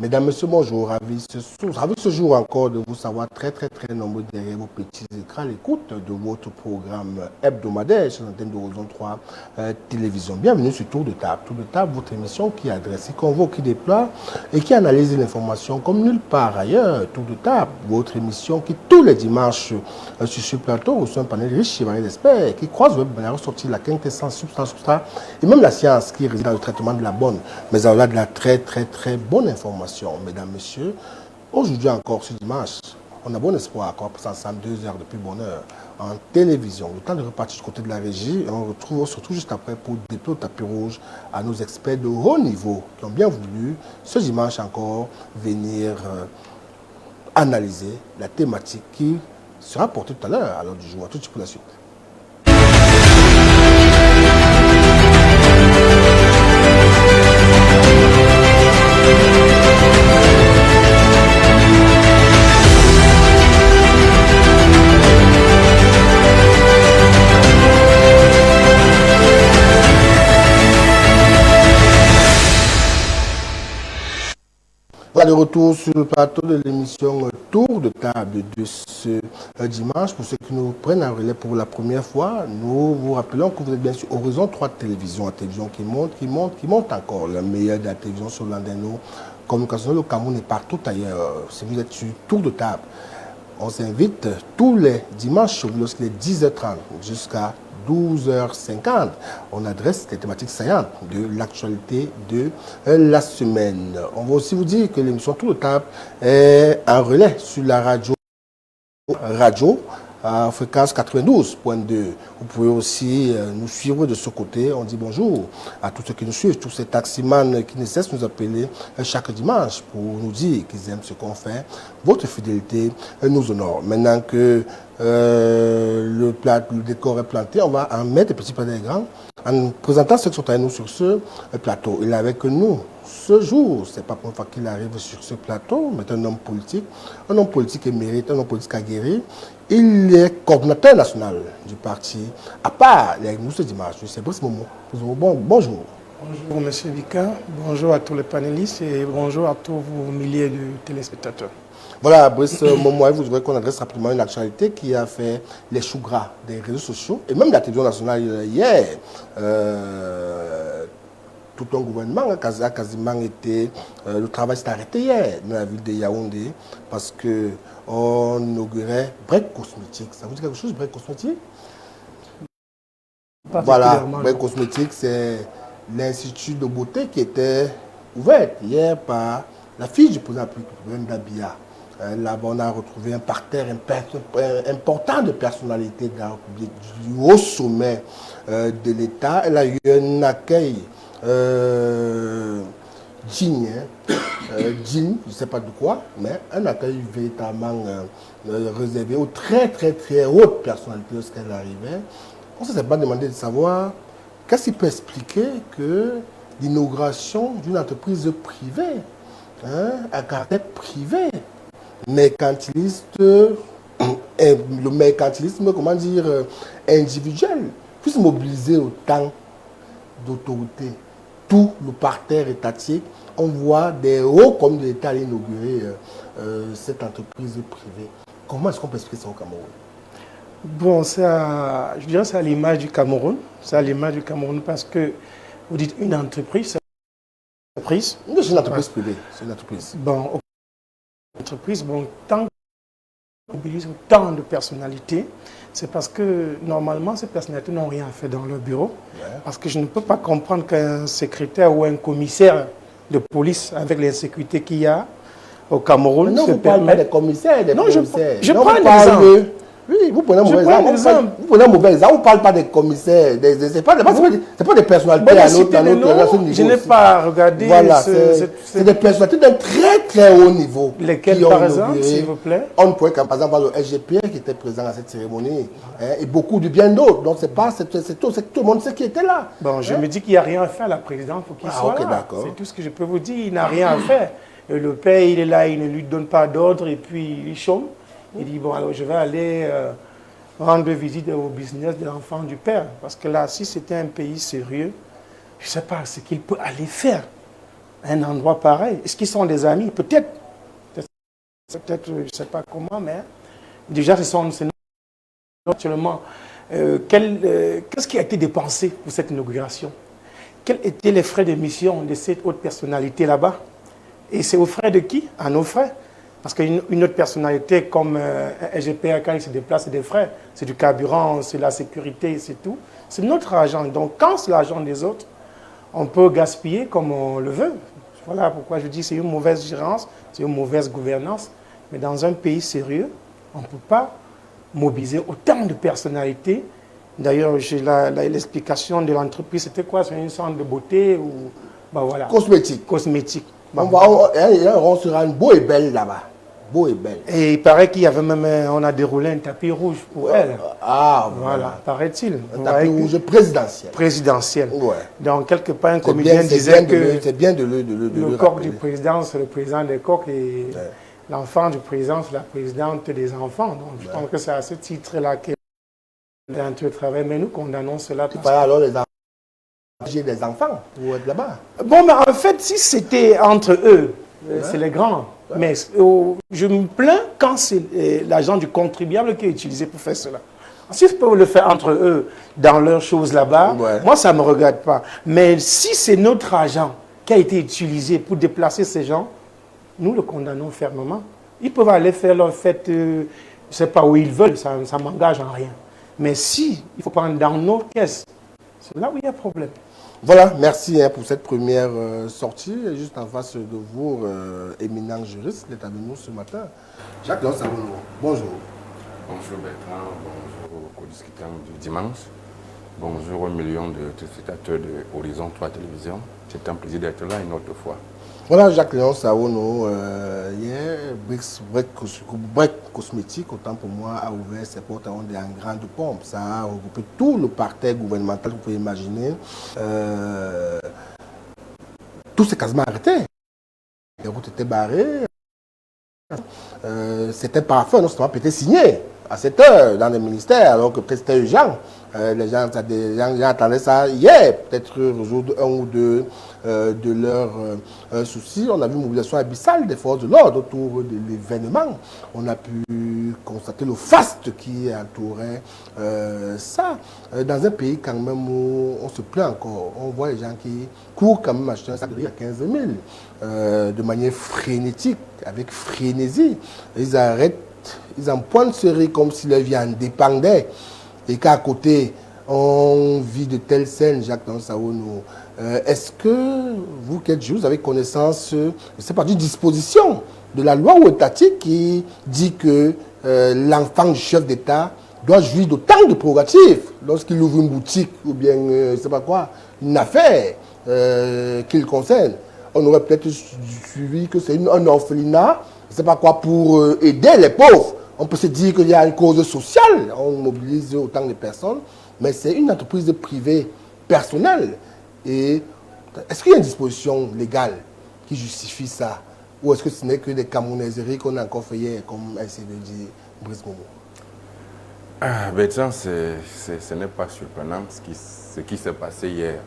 Mesdames, Messieurs, bonjour. Ravi ce jour encore de vous savoir très nombreux derrière vos petits écrans à l'écoute de votre programme hebdomadaire sur l'antenne d'Horizon 3 Télévision. Bienvenue sur Tour de Table. Tour de Table, votre émission qui adresse, qui convoque, qui déploie et qui analyse l'information comme nulle part ailleurs. Tour de Table, votre émission qui tous les dimanches sur ce plateau reçoit un panel riche et varié d'experts qui croise la ressortie de la quintessence substance et même la science qui réside dans le traitement de la bonne, mais au-delà de la très bonne information. Mesdames, Messieurs, aujourd'hui encore ce dimanche, on a bon espoir encore passer ensemble 2 heures de plus bonheur en télévision. Le temps de repartir du côté de la régie, et on retrouve surtout juste après pour déployer au tapis rouge à nos experts de haut niveau qui ont bien voulu ce dimanche encore venir analyser la thématique qui sera portée tout à l'heure à l'heure du jour. À tout de suite pour la suite. De retour sur le plateau de l'émission Tour de Table de ce dimanche. Pour ceux qui nous prennent en relais pour la première fois, nous vous rappelons que vous êtes bien sûr Horizon 3 Télévision, la télévision qui monte encore, le meilleur de la télévision sur l'Andeno, communication le Cameroun et partout ailleurs. Si vous êtes sur Tour de Table, on s'invite tous les dimanches lorsqu'il est 10h30 jusqu'à 12h50. On adresse les thématiques saillantes de l'actualité de la semaine. On va aussi vous dire que l'émission Tour de Table est en relais sur la radio à fréquence 92.2. Vous pouvez aussi nous suivre de ce côté. On dit bonjour à tous ceux qui nous suivent, tous ces taximans qui ne cessent de nous appeler chaque dimanche pour nous dire qu'ils aiment ce qu'on fait. Votre fidélité nous honore. Maintenant que le décor est planté, on va en mettre des petits plats des grands en présentant ceux qui sont avec nous sur ce plateau. Il est avec nous ce jour, c'est pas pour une fois qu'il arrive sur ce plateau, mais un homme politique émérite, un homme politique aguerri. Il est coordinateur national du parti. À part, il est avec nous ce dimanche. C'est Brice Momo. Bonjour. Bonjour, M. Vika. Bonjour à tous les panélistes et bonjour à tous vos milliers de téléspectateurs. Voilà, Brice Momo, vous voudrez qu'on adresse rapidement une actualité qui a fait les choux gras des réseaux sociaux et même de la télévision nationale hier. Tout un gouvernement a quasiment été... le travail s'est arrêté hier dans la ville de Yaoundé parce qu'on inaugurait Break Cosmétique. Ça vous dit quelque chose, Break Cosmétique? Voilà, Break Cosmétique, c'est l'institut de beauté qui était ouvert hier par la fille du président Dabia. Là-bas, on a retrouvé un parterre important de personnalités de la République, du haut sommet de l'État. Elle a eu un accueil digne, je ne sais pas de quoi, mais un accueil véritablement réservé aux très hautes personnalités lorsqu'elle arrivait. On ne s'est pas demandé de savoir qu'est-ce qui peut expliquer que l'inauguration d'une entreprise privée, à caractère privé, le mercantilisme, comment dire, individuel, puisse mobiliser autant d'autorités. Tout le parterre étatique, on voit des hauts comme de l'État inaugurer cette entreprise privée. Comment est-ce qu'on peut expliquer ça au Cameroun? Bon, je dirais que c'est à l'image du Cameroun. C'est à l'image du Cameroun parce que vous dites une entreprise, c'est une entreprise. Non, c'est une entreprise privée. C'est une entreprise. Bon, une entreprise, bon, tant qu'on mobilise autant de personnalités, c'est parce que normalement ces personnalités n'ont rien fait dans leur bureau. Ouais. Parce que je ne peux pas comprendre qu'un secrétaire ou un commissaire de police, avec l'insécurité qu'il y a au Cameroun, non, vous parlez pas des commissaires, des policiers. Je prends un exemple. Oui, vous prenez un mauvais exemple. Vous prenez un mauvais exemple. On ne parle pas des commissaires. Ce n'est pas des personnalités à notre niveau. Je n'ai pas regardé. Voilà, c'est des personnalités d'un très haut niveau. Lesquelles, par exemple, s'il vous plaît? On pourrait, par exemple, voir le SGPR qui était présent à cette cérémonie. Et beaucoup de bien d'autres. Donc, c'est tout le monde sait qui était là. Bon, je me dis qu'il n'y a rien à faire à la présidente pour qu'il soit là. C'est tout ce que je peux vous dire. Il n'a rien à faire. Le père, il est là, il ne lui donne pas d'ordre et puis il chôme. Il dit, bon, alors je vais aller rendre visite au business de l'enfant du père. Parce que là, si c'était un pays sérieux, je ne sais pas ce qu'il peut aller faire. un endroit pareil? Est-ce qu'ils sont des amis? Peut-être, je ne sais pas comment, mais déjà, c'est actuellement. Qu'est-ce qui a été dépensé pour cette inauguration? Quels étaient les frais de mission de cette haute personnalité là-bas? Et c'est aux frais de qui? À nos frais. Parce qu'une autre personnalité comme un SGPA, quand il se déplace, c'est des frais. C'est du carburant, c'est la sécurité, c'est tout. C'est notre argent. Donc quand c'est l'argent des autres, on peut gaspiller comme on le veut. Voilà pourquoi je dis que c'est une mauvaise gérance, c'est une mauvaise gouvernance. Mais dans un pays sérieux, on ne peut pas mobiliser autant de personnalités. D'ailleurs, j'ai l'explication de l'entreprise, c'était quoi? C'est une centre de beauté ou... Ben voilà. Cosmétique. Cosmétique. On sera beau et belle là-bas. Beau et belle. Et il paraît qu'il y avait même, on a déroulé un tapis rouge pour elle. Ah, voilà, paraît-il. Un tapis rouge présidentiel. Présidentiel. Ouais. Donc, quelque part, un comédien disait que c'est bien de le coq du président, c'est le président des coqs et l'enfant du président, c'est la présidente des enfants. Donc, je pense que c'est à ce titre-là qu'elle est en train de travailler. Mais nous condamnons cela. Il fallait alors les enfants. J'ai des enfants pour être là-bas. Bon, mais en fait, si c'était entre eux, c'est les grands. Mais je me plains quand c'est l'argent du contribuable qui est utilisé pour faire cela. S'ils peuvent le faire entre eux dans leurs choses là-bas, moi, ça ne me regarde pas. Mais si c'est notre argent qui a été utilisé pour déplacer ces gens, nous le condamnons fermement. Ils peuvent aller faire leur fête, je ne sais pas où ils veulent, ça ne m'engage en rien. Mais si, il faut prendre dans nos caisses, c'est là où il y a problème. Voilà, merci pour cette première sortie. Juste en face de vous, éminent juriste, il est avec nous ce matin. Jacques-Léon Savono, bonjour. Bonjour Bertrand, bonjour aux co-discutants du dimanche. Bonjour aux millions de téléspectateurs de Horizon 3 Télévision. C'est un plaisir d'être là une autre fois. Voilà, Jacques-Léon Savono, hier, Break Cosmétique, autant pour moi, a ouvert ses portes en grande pompe. Ça a regroupé tout le parterre gouvernemental, vous pouvez imaginer. Tout s'est quasiment arrêté. Les routes étaient barrées. C'était parfait, non seulement peut-être signé à 7 heures dans les ministères, alors que peut-être c'était urgent. Les gens attendaient ça hier, peut-être résoudre un ou deux de leurs soucis. On a vu une mobilisation abyssale des forces de l'ordre autour de l'événement. On a pu constater le faste qui entourait ça. Dans un pays quand même où on se plaint encore, on voit les gens qui courent quand même acheter un sac de riz à 15 000 de manière frénétique, avec frénésie. Ils arrêtent, ils empoignent ce riz comme si leur vie en dépendait. Et qu'à côté, on vit de telles scènes, Jacques-Léon Savono. Est-ce que vous, qui êtes juge, vous avez connaissance, je ne sais pas, d'une disposition de la loi ou étatique qui dit que l'enfant du chef d'État doit jouir d'autant de prérogatives lorsqu'il ouvre une boutique ou bien, je ne sais pas quoi, une affaire qui le concerne? On aurait peut-être suivi que c'est un orphelinat, je ne sais pas quoi, pour aider les pauvres. On peut se dire qu'il y a une cause sociale, on mobilise autant de personnes, mais c'est une entreprise privée personnelle. Et est-ce qu'il y a une disposition légale qui justifie ça? Ou est-ce que ce n'est que des camonaiseries qu'on a encore fait hier, comme essaie de dire Brice Momo? Bertrand, ce n'est pas surprenant ce qui s'est passé hier.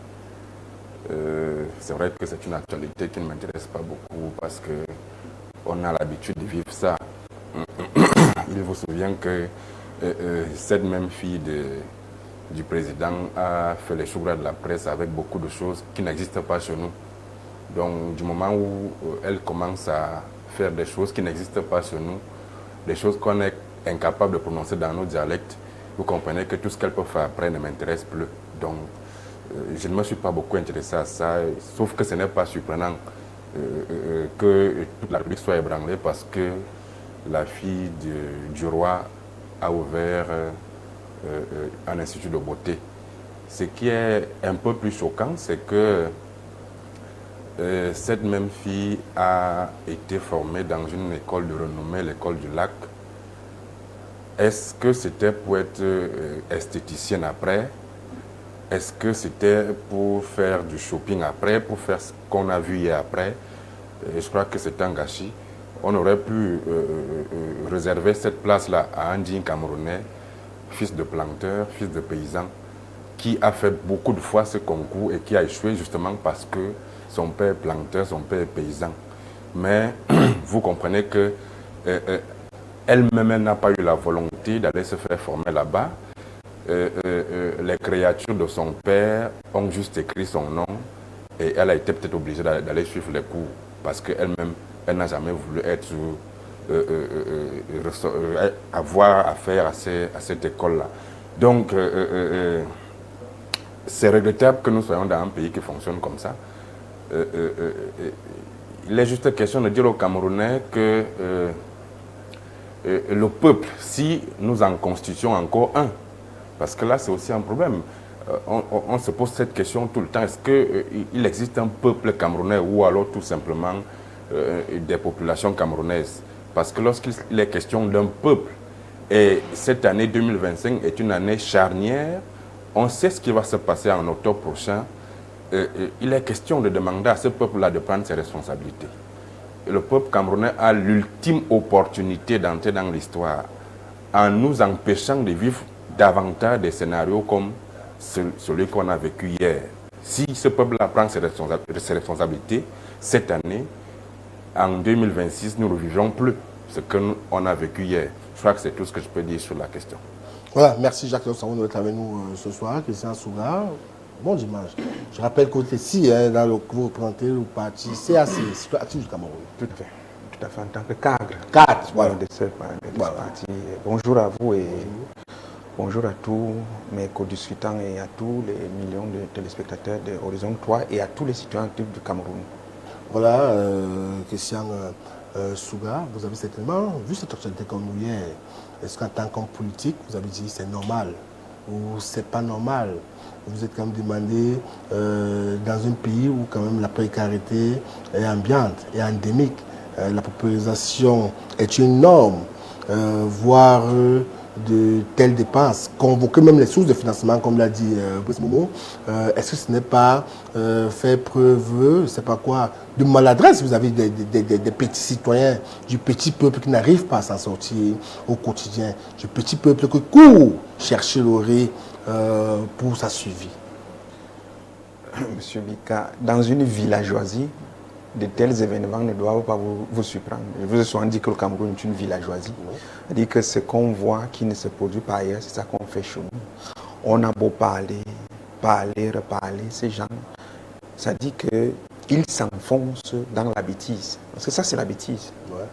C'est vrai que c'est une actualité qui ne m'intéresse pas beaucoup parce qu'on a l'habitude de vivre ça. Il vous souvient que cette même fille du président a fait les choux gras de la presse avec beaucoup de choses qui n'existent pas chez nous. Donc, du moment où elle commence à faire des choses qui n'existent pas chez nous, des choses qu'on est incapable de prononcer dans nos dialectes, vous comprenez que tout ce qu'elle peut faire après ne m'intéresse plus. Donc, je ne me suis pas beaucoup intéressé à ça, sauf que ce n'est pas surprenant que toute la République soit ébranlée parce que la fille du roi a ouvert un institut de beauté. Ce qui est un peu plus choquant, c'est que cette même fille a été formée dans une école de renommée, l'école du Lac. Est-ce que c'était pour être esthéticienne après? Est-ce que c'était pour faire du shopping après, pour faire ce qu'on a vu hier après? Je crois que c'est un gâchis. On aurait pu réserver cette place-là à un digne Camerounais, fils de planteur, fils de paysan, qui a fait beaucoup de fois ce concours et qui a échoué justement parce que son père planteur, son père paysan. Mais vous comprenez que elle-même n'a pas eu la volonté d'aller se faire former là-bas. Les créatures de son père ont juste écrit son nom et elle a été peut-être obligée d'aller suivre les cours parce qu'elle-même, elle n'a jamais voulu être avoir affaire à cette école-là. Donc, c'est regrettable que nous soyons dans un pays qui fonctionne comme ça. Il est juste question de dire aux Camerounais que le peuple, si nous en constituons encore un, parce que là c'est aussi un problème, on se pose cette question tout le temps, est-ce qu'il existe un peuple camerounais ou alors tout simplement des populations camerounaises? Parce que lorsqu'il est question d'un peuple, et cette année 2025 est une année charnière, on sait ce qui va se passer en octobre prochain, il est question de demander à ce peuple-là de prendre ses responsabilités. Et le peuple camerounais a l'ultime opportunité d'entrer dans l'histoire en nous empêchant de vivre davantage des scénarios comme celui qu'on a vécu hier. Si ce peuple-là prend ses responsabilités, cette année, en 2026, nous ne revivrons plus ce qu'on a vécu hier. Je crois que c'est tout ce que je peux dire sur la question. Voilà, merci Jacques Savon d'être avec nous ce soir. Christian Souga, bon dimanche. Je rappelle que vous ici, dans le que vous représentez le parti CAC, Citoyen Actif du Cameroun. Tout à fait, en tant que cadre. Voilà. De ce parti. Bonjour à vous et bonjour à tous mes co-discutants et à tous les millions de téléspectateurs de Horizon 3 et à tous les citoyens actifs du Cameroun. Voilà, Christian Souga, vous avez certainement vu cette actualité comme nous hier. Est-ce qu'en tant qu'homme politique, vous avez dit c'est normal ou c'est pas normal? Vous êtes quand même demandé dans un pays où quand même la précarité est ambiante et endémique. La paupérisation est une norme, voire de telles dépenses, convoquer même les sources de financement, comme l'a dit Brice Momo. Est-ce que ce n'est pas faire preuve, je ne sais pas quoi, de maladresse? Vous avez des petits citoyens, du petit peuple qui n'arrive pas à s'en sortir au quotidien, du petit peuple qui court chercher l'orée pour sa survie. Monsieur Bika, dans une villageoisie, de tels événements ne doivent pas vous surprendre. Je vous ai souvent dit que le Cameroun est une villageoisie. C'est-à-dire que ce qu'on voit qui ne se produit pas ailleurs, c'est ça qu'on fait chez nous. On a beau parler, reparler, ces gens, ça dit qu'ils s'enfoncent dans la bêtise. Parce que ça, c'est la bêtise. Ouais.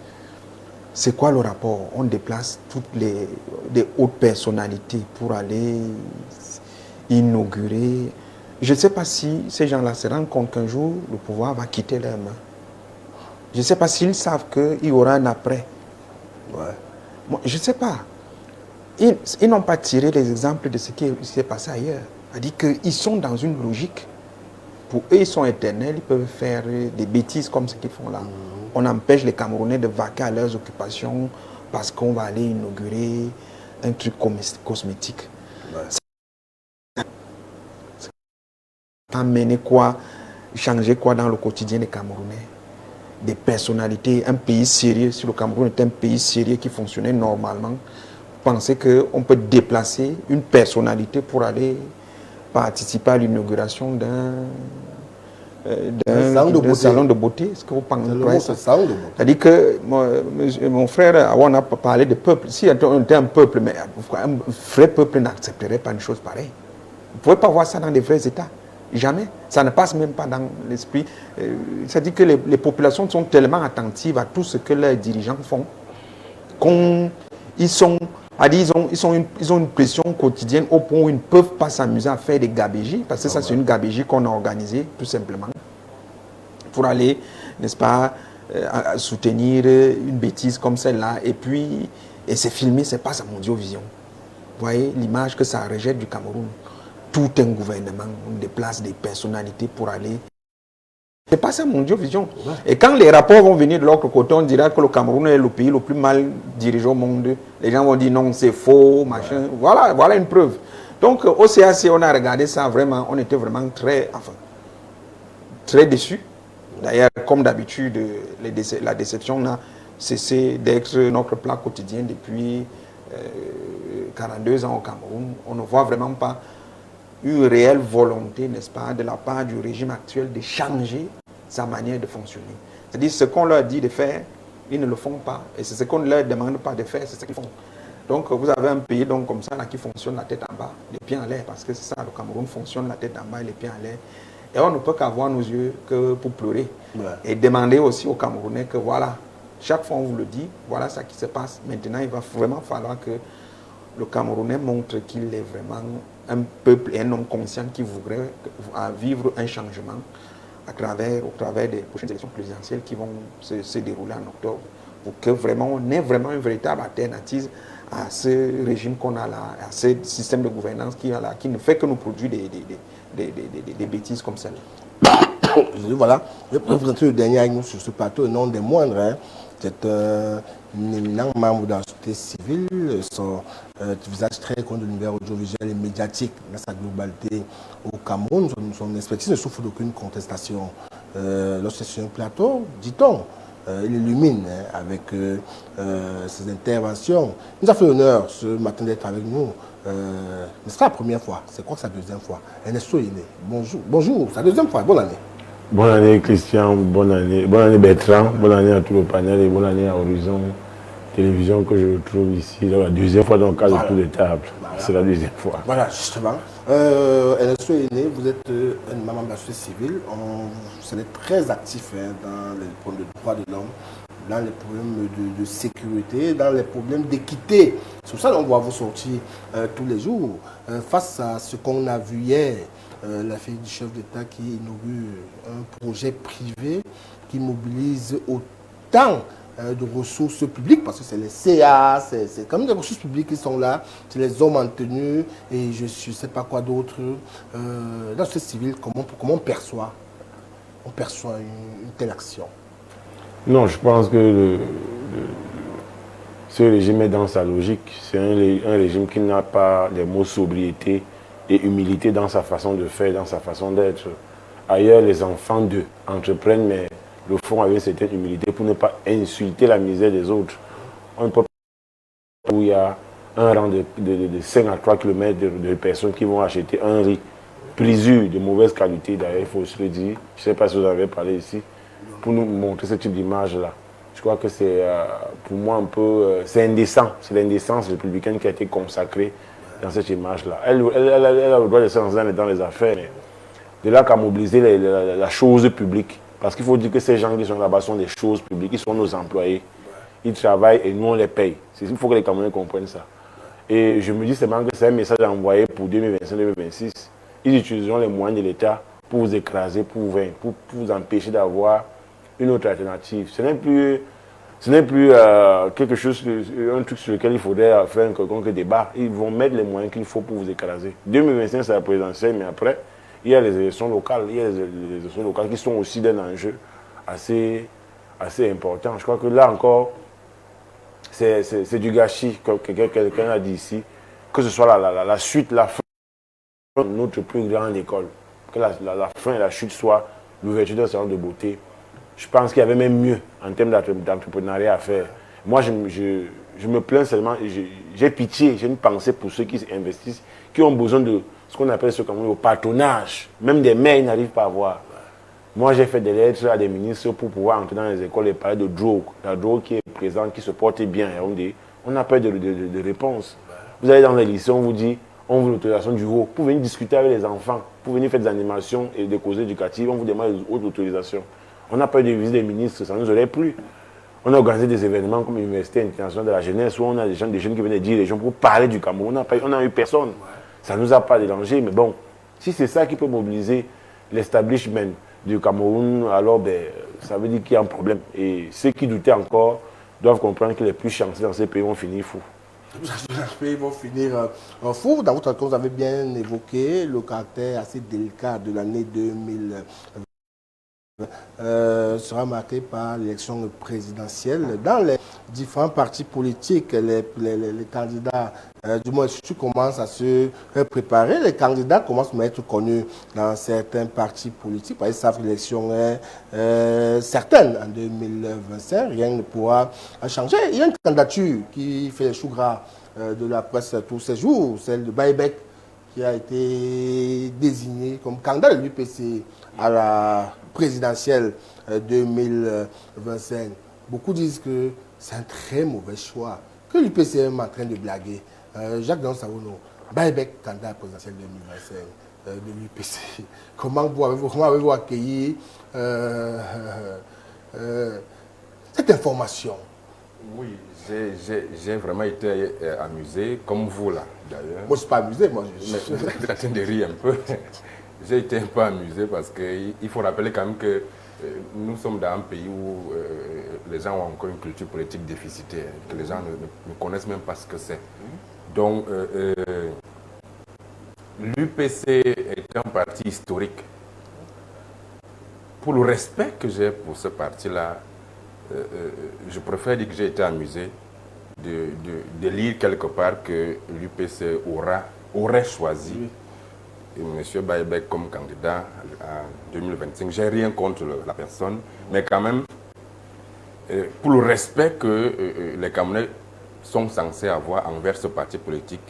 C'est quoi le rapport? On déplace toutes des hautes personnalités pour aller inaugurer. Je ne sais pas si ces gens-là se rendent compte qu'un jour, le pouvoir va quitter leurs mains. Je ne sais pas s'ils savent qu'il y aura un après. Ouais. Moi, je ne sais pas. Ils n'ont pas tiré les exemples de ce qui s'est passé ailleurs. C'est-à-dire qu'ils sont dans une logique. Pour eux, ils sont éternels. Ils peuvent faire des bêtises comme ce qu'ils font là. On empêche les Camerounais de vaquer à leurs occupations parce qu'on va aller inaugurer un truc cosmétique. Ouais. Amener quoi, changer quoi dans le quotidien des Camerounais? Des personnalités, un pays sérieux, si le Cameroun est un pays sérieux qui fonctionnait normalement, pensez qu'on peut déplacer une personnalité pour aller participer à l'inauguration d'un salon de beauté. Est-ce que vous pensez ça? C'est-à-dire que mon frère, on a parlé de peuple. Si on était un peuple, mais un vrai peuple n'accepterait pas une chose pareille. Vous ne pouvez pas voir ça dans des vrais États. Jamais. Ça ne passe même pas dans l'esprit. C'est-à-dire que les populations sont tellement attentives à tout ce que leurs dirigeants font qu'ils ont une pression quotidienne au point où ils ne peuvent pas s'amuser à faire des gabégies, parce que ça, c'est une gabégie qu'on a organisée, tout simplement, pour aller, n'est-ce pas, soutenir une bêtise comme celle-là, et c'est filmé, c'est pas sa Mondiovision. Vous voyez l'image que ça rejette du Cameroun. Tout un gouvernement, on déplace des personnalités pour aller. C'est pas ça Mondiovision. Ouais. Et quand les rapports vont venir de l'autre côté, on dira que le Cameroun est le pays le plus mal dirigé au monde. Les gens vont dire non, c'est faux, machin. Ouais. Voilà une preuve. Donc au CAC, on a regardé ça vraiment, on était vraiment très déçus. D'ailleurs, comme d'habitude, la déception a cessé d'être notre plat quotidien depuis 42 ans au Cameroun. On ne voit vraiment pas une réelle volonté, n'est-ce pas, de la part du régime actuel de changer sa manière de fonctionner. C'est-à-dire ce qu'on leur dit de faire, ils ne le font pas. Et c'est ce qu'on ne leur demande pas de faire, c'est ce qu'ils font. Donc vous avez un pays donc, comme ça là, qui fonctionne la tête en bas, les pieds en l'air, parce que c'est ça, le Cameroun fonctionne la tête en bas et les pieds en l'air. Et on ne peut qu'avoir nos yeux que pour pleurer. Ouais. Et demander aussi aux Camerounais que voilà, chaque fois on vous le dit, voilà ce qui se passe. Maintenant, il va vraiment falloir que le Camerounais montre qu'il est vraiment un peuple et un homme conscient qui voudrait vivre un changement au travers des prochaines élections présidentielles qui vont se dérouler en octobre, pour que vraiment on ait vraiment une véritable alternative à ce régime qu'on a là, à ce système de gouvernance qui ne fait que nous produire des bêtises comme celle-là. Voilà, je vais présenter le dernier avec nous sur ce plateau, et non des moindres. Hein. C'est un éminent membre de la société civile, son visage très connu de l'univers audiovisuel et médiatique dans sa globalité au Cameroun. Son expertise ne souffre d'aucune contestation. Lorsque c'est sur un plateau, dit-on, il illumine avec ses interventions. Il nous a fait l'honneur ce matin d'être avec nous. C'est pas la première fois, c'est quoi sa deuxième fois? Ernesto Yene, bonjour. Bonjour, sa deuxième fois, bonne année. Bonne année Christian, bonne année Bertrand, bonne année à tout le panel et bonne année à Horizon Télévision que je retrouve ici. Donc, la deuxième fois dans le cadre de toutes les tables. Voilà. C'est la deuxième fois. Voilà, justement. Ernesto Yene, vous êtes un membre de la société civile. Vous êtes très actif dans les problèmes de droits de l'homme, dans les problèmes de sécurité, dans les problèmes d'équité. C'est pour ça qu'on voit vous sortir tous les jours. Face à ce qu'on a vu hier, la fille du chef d'État qui inaugure un projet privé qui mobilise autant de ressources publiques, parce que c'est les CA, c'est comme des ressources publiques qui sont là, c'est les hommes en tenue et je ne sais pas quoi d'autre. Dans la société civile, comment on perçoit une telle action? Non, je pense que ce régime est dans sa logique. C'est un régime qui n'a pas les mots sobriété et humilité dans sa façon de faire, dans sa façon d'être. Ailleurs, les enfants d'eux entreprennent, mais le font avec une certaine humilité pour ne pas insulter la misère des autres. On ne peut pas où il y a un rang de 5 à 3 km de personnes qui vont acheter un riz prisure de mauvaise qualité, d'ailleurs, il faut se le dire. Je ne sais pas si vous avez parlé ici, pour nous montrer ce type d'image-là. Je crois que c'est, pour moi, un peu, c'est indécent. C'est l'indécence républicaine qui a été consacrée dans cette image-là. Elle a le droit de se lancer dans les affaires, mais de là qu'à mobiliser la chose publique. Parce qu'il faut dire que ces gens qui sont là-bas sont des choses publiques, ils sont nos employés. Ils travaillent et nous, on les paye. Il faut que les Camerounais comprennent ça. Et je me dis seulement que c'est un message envoyé pour 2025-2026. Ils utiliseront les moyens de l'État pour vous écraser, pour vous empêcher d'avoir une autre alternative. Ce n'est plus quelque chose, un truc sur lequel il faudrait faire un quelconque débat. Ils vont mettre les moyens qu'il faut pour vous écraser. 2025, c'est la présidentielle, mais après, il y a les élections locales. Il y a les élections locales qui sont aussi d'un enjeu assez important. Je crois que là encore, c'est du gâchis, comme quelqu'un a dit ici, que ce soit la suite, la fin de notre plus grande école. Que la fin et la chute soit l'ouverture d'un salon de beauté. Je pense qu'il y avait même mieux en termes d'entrepreneuriat à faire. Moi, je me plains seulement, j'ai pitié, j'ai une pensée pour ceux qui investissent, qui ont besoin de ce qu'on appelle au patronage. Même des maires, ils n'arrivent pas à avoir. Moi, j'ai fait des lettres à des ministres pour pouvoir entrer dans les écoles et parler de drogue. La drogue qui est présente, qui se porte bien. On n'a pas de réponse. Vous allez dans les lycées, on vous dit, on veut l'autorisation du haut. Pour venir discuter avec les enfants, pour venir faire des animations et des causes éducatives, on vous demande les autres autorisations. On n'a pas eu de visite des ministres, ça ne nous aurait plu. On a organisé des événements comme l'Université internationale de la jeunesse où on a des jeunes qui venaient dire les gens pour parler du Cameroun. On n'a eu personne. Ça ne nous a pas dérangé, mais bon, si c'est ça qui peut mobiliser l'establishment du Cameroun, alors ça veut dire qu'il y a un problème. Et ceux qui doutaient encore doivent comprendre que les plus chanceux dans ces pays vont finir fous. Les pays vont finir fous. Dans votre cas, vous avez bien évoqué le caractère assez délicat de l'année 2020. Sera marqué par l'élection présidentielle. Dans les différents partis politiques, les candidats, du moins, surtout commencent à se préparer. Les candidats commencent à être connus dans certains partis politiques. Ils savent que l'élection est certaine en 2025. Rien ne pourra changer. Il y a une candidature qui fait les choux gras de la presse tous ces jours, celle de Baïbek, qui a été désigné comme candidat de l'UPC à la présidentielle 2025. Beaucoup disent que c'est un très mauvais choix, que l'UPCM est en train de blaguer. Jacques Dansawuno, Baïbek, candidat à la présidentielle 2025 de l'UPC. Comment avez-vous accueilli cette information? Oui, j'ai vraiment été amusé, comme vous là, d'ailleurs. Moi, je ne suis pas amusé, moi. Vous êtes en train de rire un peu. J'ai été un peu amusé parce qu'il faut rappeler quand même que nous sommes dans un pays où les gens ont encore une culture politique déficitaire, que les gens ne connaissent même pas ce que c'est. Donc, l'UPC est un parti historique. Pour le respect que j'ai pour ce parti-là, je préfère dire que j'ai été amusé de lire quelque part que l'UPC aurait choisi M. Baïbek comme candidat en 2025. Je n'ai rien contre la personne, mais quand même, pour le respect que les Camerounais sont censés avoir envers ce parti politique,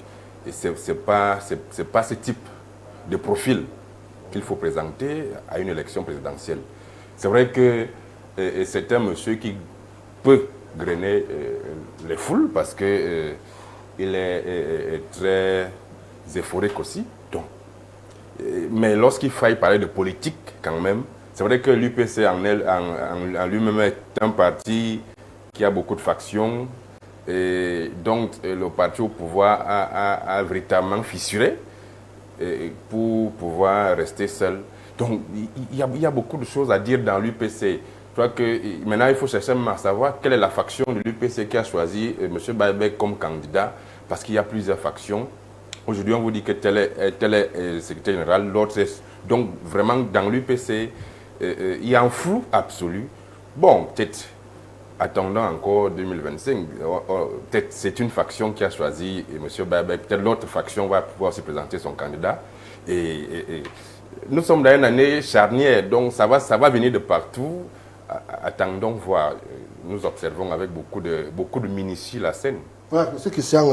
ce n'est pas ce type de profil qu'il faut présenter à une élection présidentielle. C'est vrai que c'est un monsieur qui peut grainer les foules parce qu'il est très euphorique aussi. Donc, mais lorsqu'il faille parler de politique quand même, c'est vrai que l'UPC en lui-même est un parti qui a beaucoup de factions et donc le parti au pouvoir a véritablement fissuré pour pouvoir rester seul. Donc il y a beaucoup de choses à dire dans l'UPC. Je crois que maintenant il faut chercher à savoir quelle est la faction de l'UPC qui a choisi M. Baïbek comme candidat, parce qu'il y a plusieurs factions. Aujourd'hui, on vous dit que tel est secrétaire général, l'autre est... Donc, vraiment, dans l'UPC, il y a un flou absolu. Bon, peut-être, attendant encore 2025, peut-être c'est une faction qui a choisi M. Baïbek, peut-être l'autre faction va pouvoir se présenter son candidat. Et nous sommes dans une année charnière, donc ça va venir de partout. Attendons voir. Nous observons avec beaucoup de minutie la scène. Voilà, M. Christian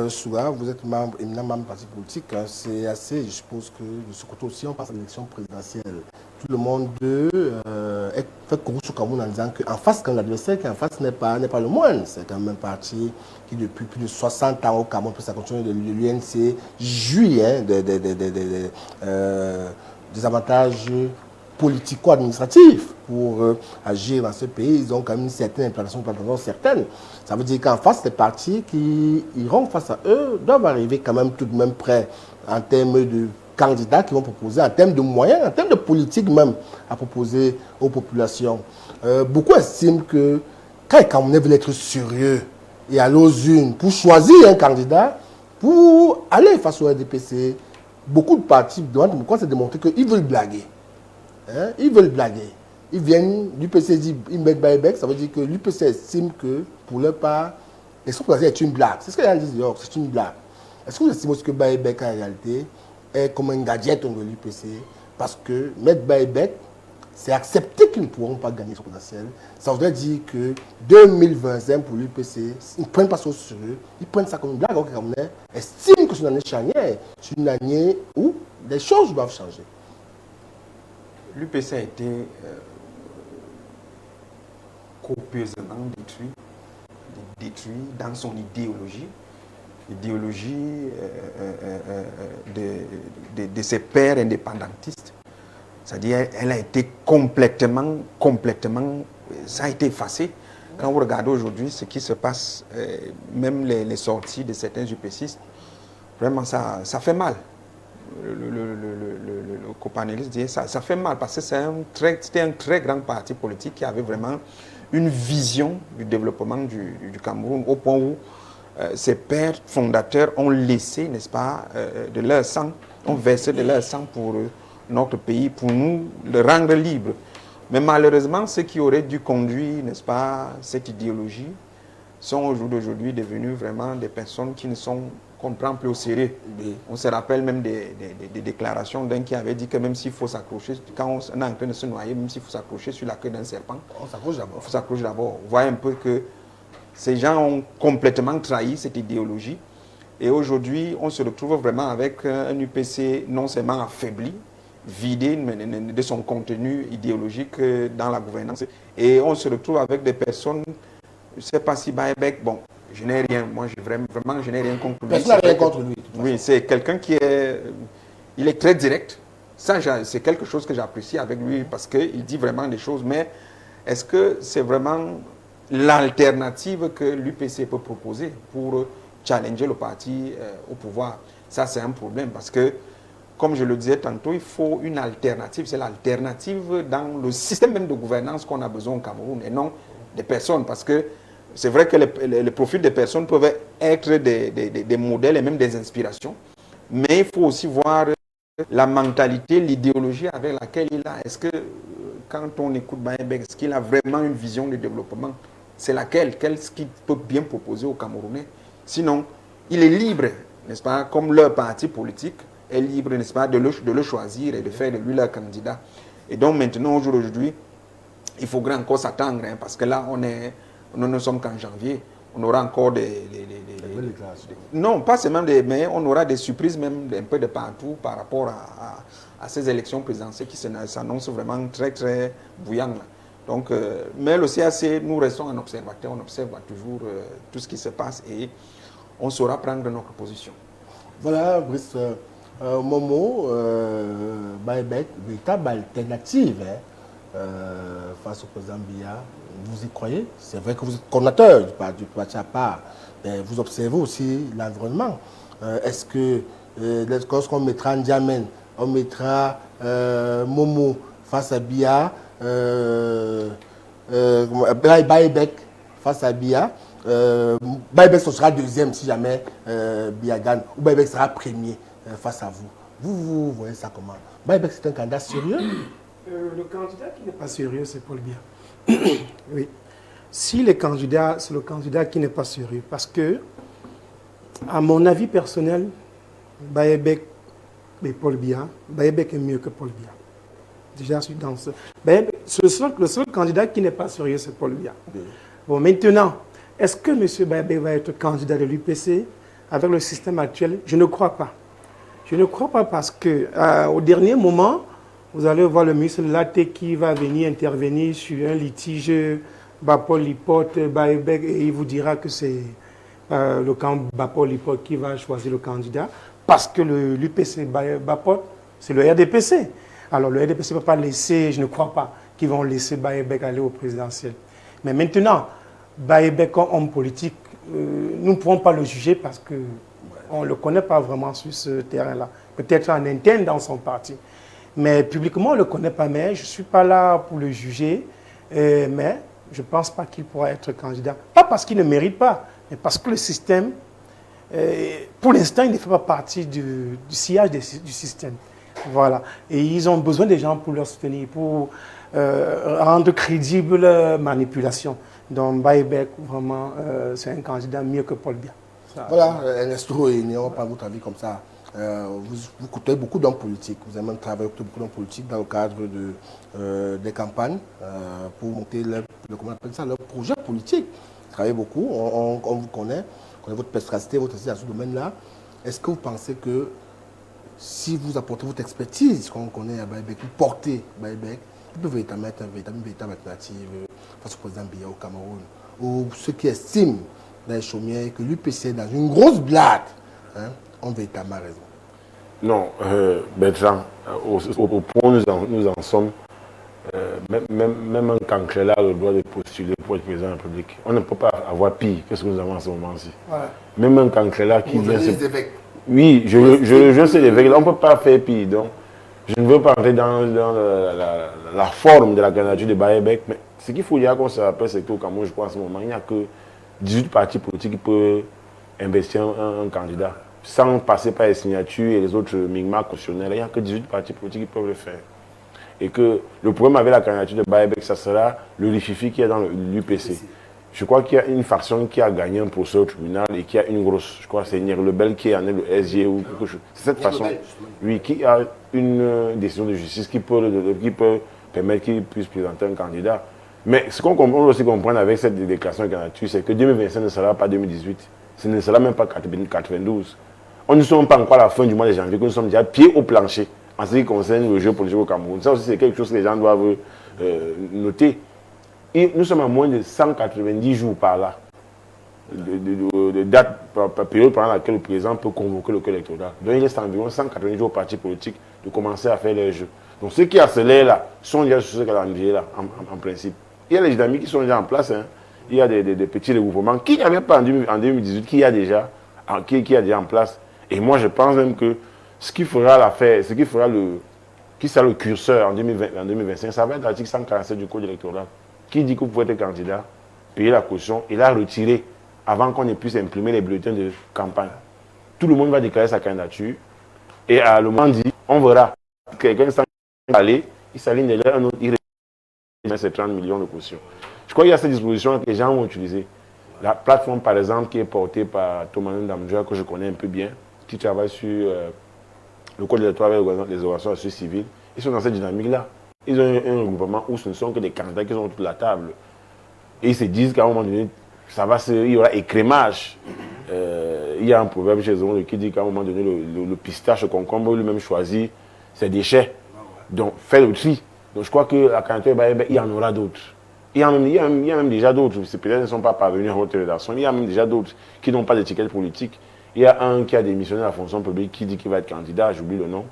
Souga, vous êtes éminent membre du parti politique. Hein, c'est assez, je suppose que de ce côté aussi, on passe à l'élection présidentielle. Tout le monde fait couru sur Cameroun en disant qu'en face, quand l'adversaire qui est en face n'est pas le moindre. C'est quand même un parti qui, depuis plus de 60 ans au Cameroun, puis ça continue de l'UNC, jouit des avantages politico-administratifs pour agir dans ce pays. Ils ont quand même une certaine implantation certaine. Ça veut dire qu'en face, les partis qui iront face à eux doivent arriver quand même tout de même prêts en termes de candidats qui vont proposer, en termes de moyens, en termes de politique même, à proposer aux populations. Beaucoup estiment que quand les Camerounais veulent être sérieux et aller aux urnes pour choisir un candidat, pour aller face au RDPC, beaucoup de partis demandent pourquoi c'est démontré qu'ils veulent blaguer. Hein? Ils veulent blaguer. Ils viennent, l'UPC dit, ils mettent Baïbek, ça veut dire que l'UPC estime que, pour leur part, l'élection présidentielle est une blague. C'est ce que les gens disent, c'est une blague. Est-ce que vous estimez que Baïbek, en réalité, est comme un gadget de l'UPC? Parce que mettre Baïbek, c'est accepter qu'ils ne pourront pas gagner l'élection présidentielle. Ça voudrait dire que 2025, pour l'UPC, ils ne prennent pas ça au sérieux, ils prennent ça comme une blague, alors que les Camerounais estiment que c'est une année charnière, c'est une année où les choses doivent changer. L'UPC a été copieusement détruit dans son idéologie de ses pères indépendantistes. C'est-à-dire, elle a été complètement, ça a été effacé. Quand vous regardez aujourd'hui ce qui se passe, même les sorties de certains UPCistes, vraiment ça fait mal. Le copanéliste dit ça fait mal parce que c'était un très grand parti politique qui avait vraiment une vision du développement du Cameroun au point où ses pères fondateurs ont laissé, n'est-ce pas, de leur sang, ont versé de leur sang pour notre pays, pour nous le rendre libre. Mais malheureusement, ceux qui auraient dû conduire, n'est-ce pas, cette idéologie sont au jour d'aujourd'hui devenus vraiment des personnes qui ne sont qu'on ne prend plus au sérieux. On se rappelle même des déclarations d'un qui avait dit que même s'il faut s'accrocher, quand on est en train de se noyer, même s'il faut s'accrocher sur la queue d'un serpent, on s'accroche d'abord. Il faut s'accrocher d'abord. Vous voyez un peu que ces gens ont complètement trahi cette idéologie. Et aujourd'hui, on se retrouve vraiment avec un UPC non seulement affaibli, vidé de son contenu idéologique dans la gouvernance. Et on se retrouve avec des personnes, je ne sais pas si Baebek, bon, je n'ai rien, moi vraiment, je n'ai rien contre lui. Personne n'a rien contre lui. Oui, c'est quelqu'un qui est, il est très direct. Ça, c'est quelque chose que j'apprécie avec lui parce qu'il dit vraiment des choses. Mais est-ce que c'est vraiment l'alternative que l'UPC peut proposer pour challenger le parti au pouvoir? Ça, c'est un problème parce que, comme je le disais tantôt, il faut une alternative. C'est l'alternative dans le système même de gouvernance qu'on a besoin au Cameroun et non des personnes. Parce que c'est vrai que les profils des personnes peuvent être des modèles et même des inspirations. Mais il faut aussi voir la mentalité, l'idéologie avec laquelle il a. Est-ce que quand on écoute Baebek, est-ce qu'il a vraiment une vision de développement? C'est laquelle? Qu'est-ce qu'il peut bien proposer aux Camerounais? Sinon, il est libre, n'est-ce pas, comme leur parti politique est libre, n'est-ce pas, de le choisir et de faire de lui leur candidat. Et donc maintenant, aujourd'hui, il faudrait encore s'attendre, hein, parce que là, nous ne sommes qu'en janvier. On aura encore non, pas seulement mais on aura des surprises même un peu de partout par rapport à ces élections présidentielles qui s'annoncent vraiment très, très bouillantes. Donc, mais le CAC, nous restons un observateur, on observe toujours tout ce qui se passe et on saura prendre notre position. Voilà, Brice Momo, Baebek, véritable alternative face au président Biya. Vous y croyez? C'est vrai que vous êtes coordinateur du parti à part, mais vous observez aussi l'environnement. Est-ce que lorsqu'on mettra N'Djamène, on mettra Momo face à Biya, Baebek face à Biya, Baebek sera deuxième si jamais Biya gagne, ou Baebek sera premier face à vous. Vous voyez ça comment? Baebek, c'est un candidat sérieux? Le candidat qui n'est pas sérieux, c'est Paul Biya. Oui. Si le candidat, c'est le candidat qui n'est pas sérieux. Parce que, à mon avis personnel, Baebek et Paul Biya, Baebek est mieux que Paul Biya. Déjà, je suis dans ce... Baebek, le seul candidat qui n'est pas sérieux, c'est Paul Biya. Oui. Bon, maintenant, est-ce que M. Baebek va être candidat de l'UPC avec le système actuel? Je ne crois pas. Je ne crois pas parce qu'au dernier moment, vous allez voir le ministre Laté qui va venir intervenir sur un litige Bapol-Lipote, Baebek, et il vous dira que c'est le camp Bapol-Lipote qui va choisir le candidat, parce que l'UPC Bapol, c'est le RDPC. Alors le RDPC ne peut pas laisser, je ne crois pas qu'ils vont laisser Baebek aller au présidentiel. Mais maintenant, Baebek comme homme politique, nous ne pouvons pas le juger parce qu'on ne le connaît pas vraiment sur ce terrain-là. Peut-être en interne dans son parti. Mais publiquement, on ne le connaît pas, mais je ne suis pas là pour le juger. Mais je ne pense pas qu'il pourra être candidat. Pas parce qu'il ne mérite pas, mais parce que le système, pour l'instant, il ne fait pas partie du sillage du système. Voilà. Et ils ont besoin des gens pour leur soutenir, pour rendre crédible leur manipulation. Donc, Baebek, vraiment, c'est un candidat mieux que Paul Biya. Voilà, Ernesto, et n'ayons pas votre avis comme ça. Vous côtoyez beaucoup d'hommes politiques, vous avez même travaillé avec beaucoup d'hommes politiques dans le cadre des campagnes pour monter comment on appelle ça, leur projet politique. Vous travaillez beaucoup, on vous connaît votre perspicacité, votre expertise dans ce domaine-là. Est-ce que vous pensez que si vous apportez votre expertise, qu'on connaît à Baebek, vous portez Baebek, il peut véritablement être une véritable alternative face au président Biya au Cameroun, ou ceux qui estiment dans les chaumières que l'UPC est dans une grosse blague, hein, ont véritablement raison? Non, Bertrand, au point où nous en sommes, même un Cancrela a le droit de postuler pour être président de la République. On ne peut pas avoir pire que ce que nous avons en ce moment-ci. Ouais. Même un Cancrela qui vient... Oui, je sais l'évêque, on ne peut pas faire pire. Donc, je ne veux pas entrer dans la forme de la candidature de Baebek, mais ce qu'il faut dire qu'on se rappelle, c'est qu'au Cameroun, je crois, en ce moment, il n'y a que 18 partis politiques qui peuvent investir un candidat, sans passer par les signatures et les autres micmacs cautionnels. Il n'y a que 18 partis politiques qui peuvent le faire. Et que le problème avec la candidature de Baebek, ça sera le rififi qui est dans l'UPC. Je crois qu'il y a une faction qui a gagné un procès au tribunal et qui a une grosse, je crois que c'est Nierlebel qui en est le SG ou quelque chose. C'est cette façon, oui, qui a une décision de justice qui peut permettre qu'il puisse présenter un candidat. Mais ce qu'on doit aussi comprendre avec cette déclaration de candidature, c'est que 2025 ne sera pas 2018. Ce ne sera même pas 92. On ne sommes pas encore à la fin du mois de janvier, que nous sommes déjà pieds au plancher en ce qui concerne le jeu politique au Cameroun. Ça aussi, c'est quelque chose que les gens doivent noter. Et nous sommes à moins de 190 jours par là, de date, par période pendant laquelle le président peut convoquer le corps électoral. Donc il reste environ 190 jours aux partis politiques de commencer à faire leur jeu. Donc ceux qui accélèrent là sont déjà sur ce calendrier-là, en principe. Il y a les dynamiques qui sont déjà en place. Hein. Il y a des petits regroupements qui n'avaient pas en 2018, qui a déjà en place. Et moi, je pense même que ce qui fera l'affaire, qui sera le curseur en 2025, ça va être l'article 147 du Code électoral, qui dit que vous pouvez être candidat, payer la caution et la retirer avant qu'on ait puisse imprimer les bulletins de campagne. Tout le monde va déclarer sa candidature et à le moment dit, on verra. Quelqu'un s'en aller, il s'aligne derrière un autre, il met ses 30 millions de caution. Je crois qu'il y a cette disposition que les gens vont utiliser. La plateforme, par exemple, qui est portée par Thomas Ndamjoua, que je connais un peu bien, qui travaille sur le code électoral avec les organisations civiles, ils sont dans cette dynamique-là. Ils ont un regroupement où ce ne sont que des candidats qui sont autour de la table. Et ils se disent qu'à un moment donné, il y aura écrémage. Il y a un proverbe chez eux qui dit qu'à un moment donné, le pistache, le concombre lui-même choisit ses déchets. Donc, fait le tri. Donc, je crois que la candidature, il y en aura d'autres. Il y a même déjà d'autres. Peut-être qu'ils ne sont pas parvenus à votre rédaction. Il y a même déjà d'autres qui n'ont pas d'étiquette politique. Il y a un qui a démissionné de la fonction publique qui dit qu'il va être candidat, j'oublie le nom.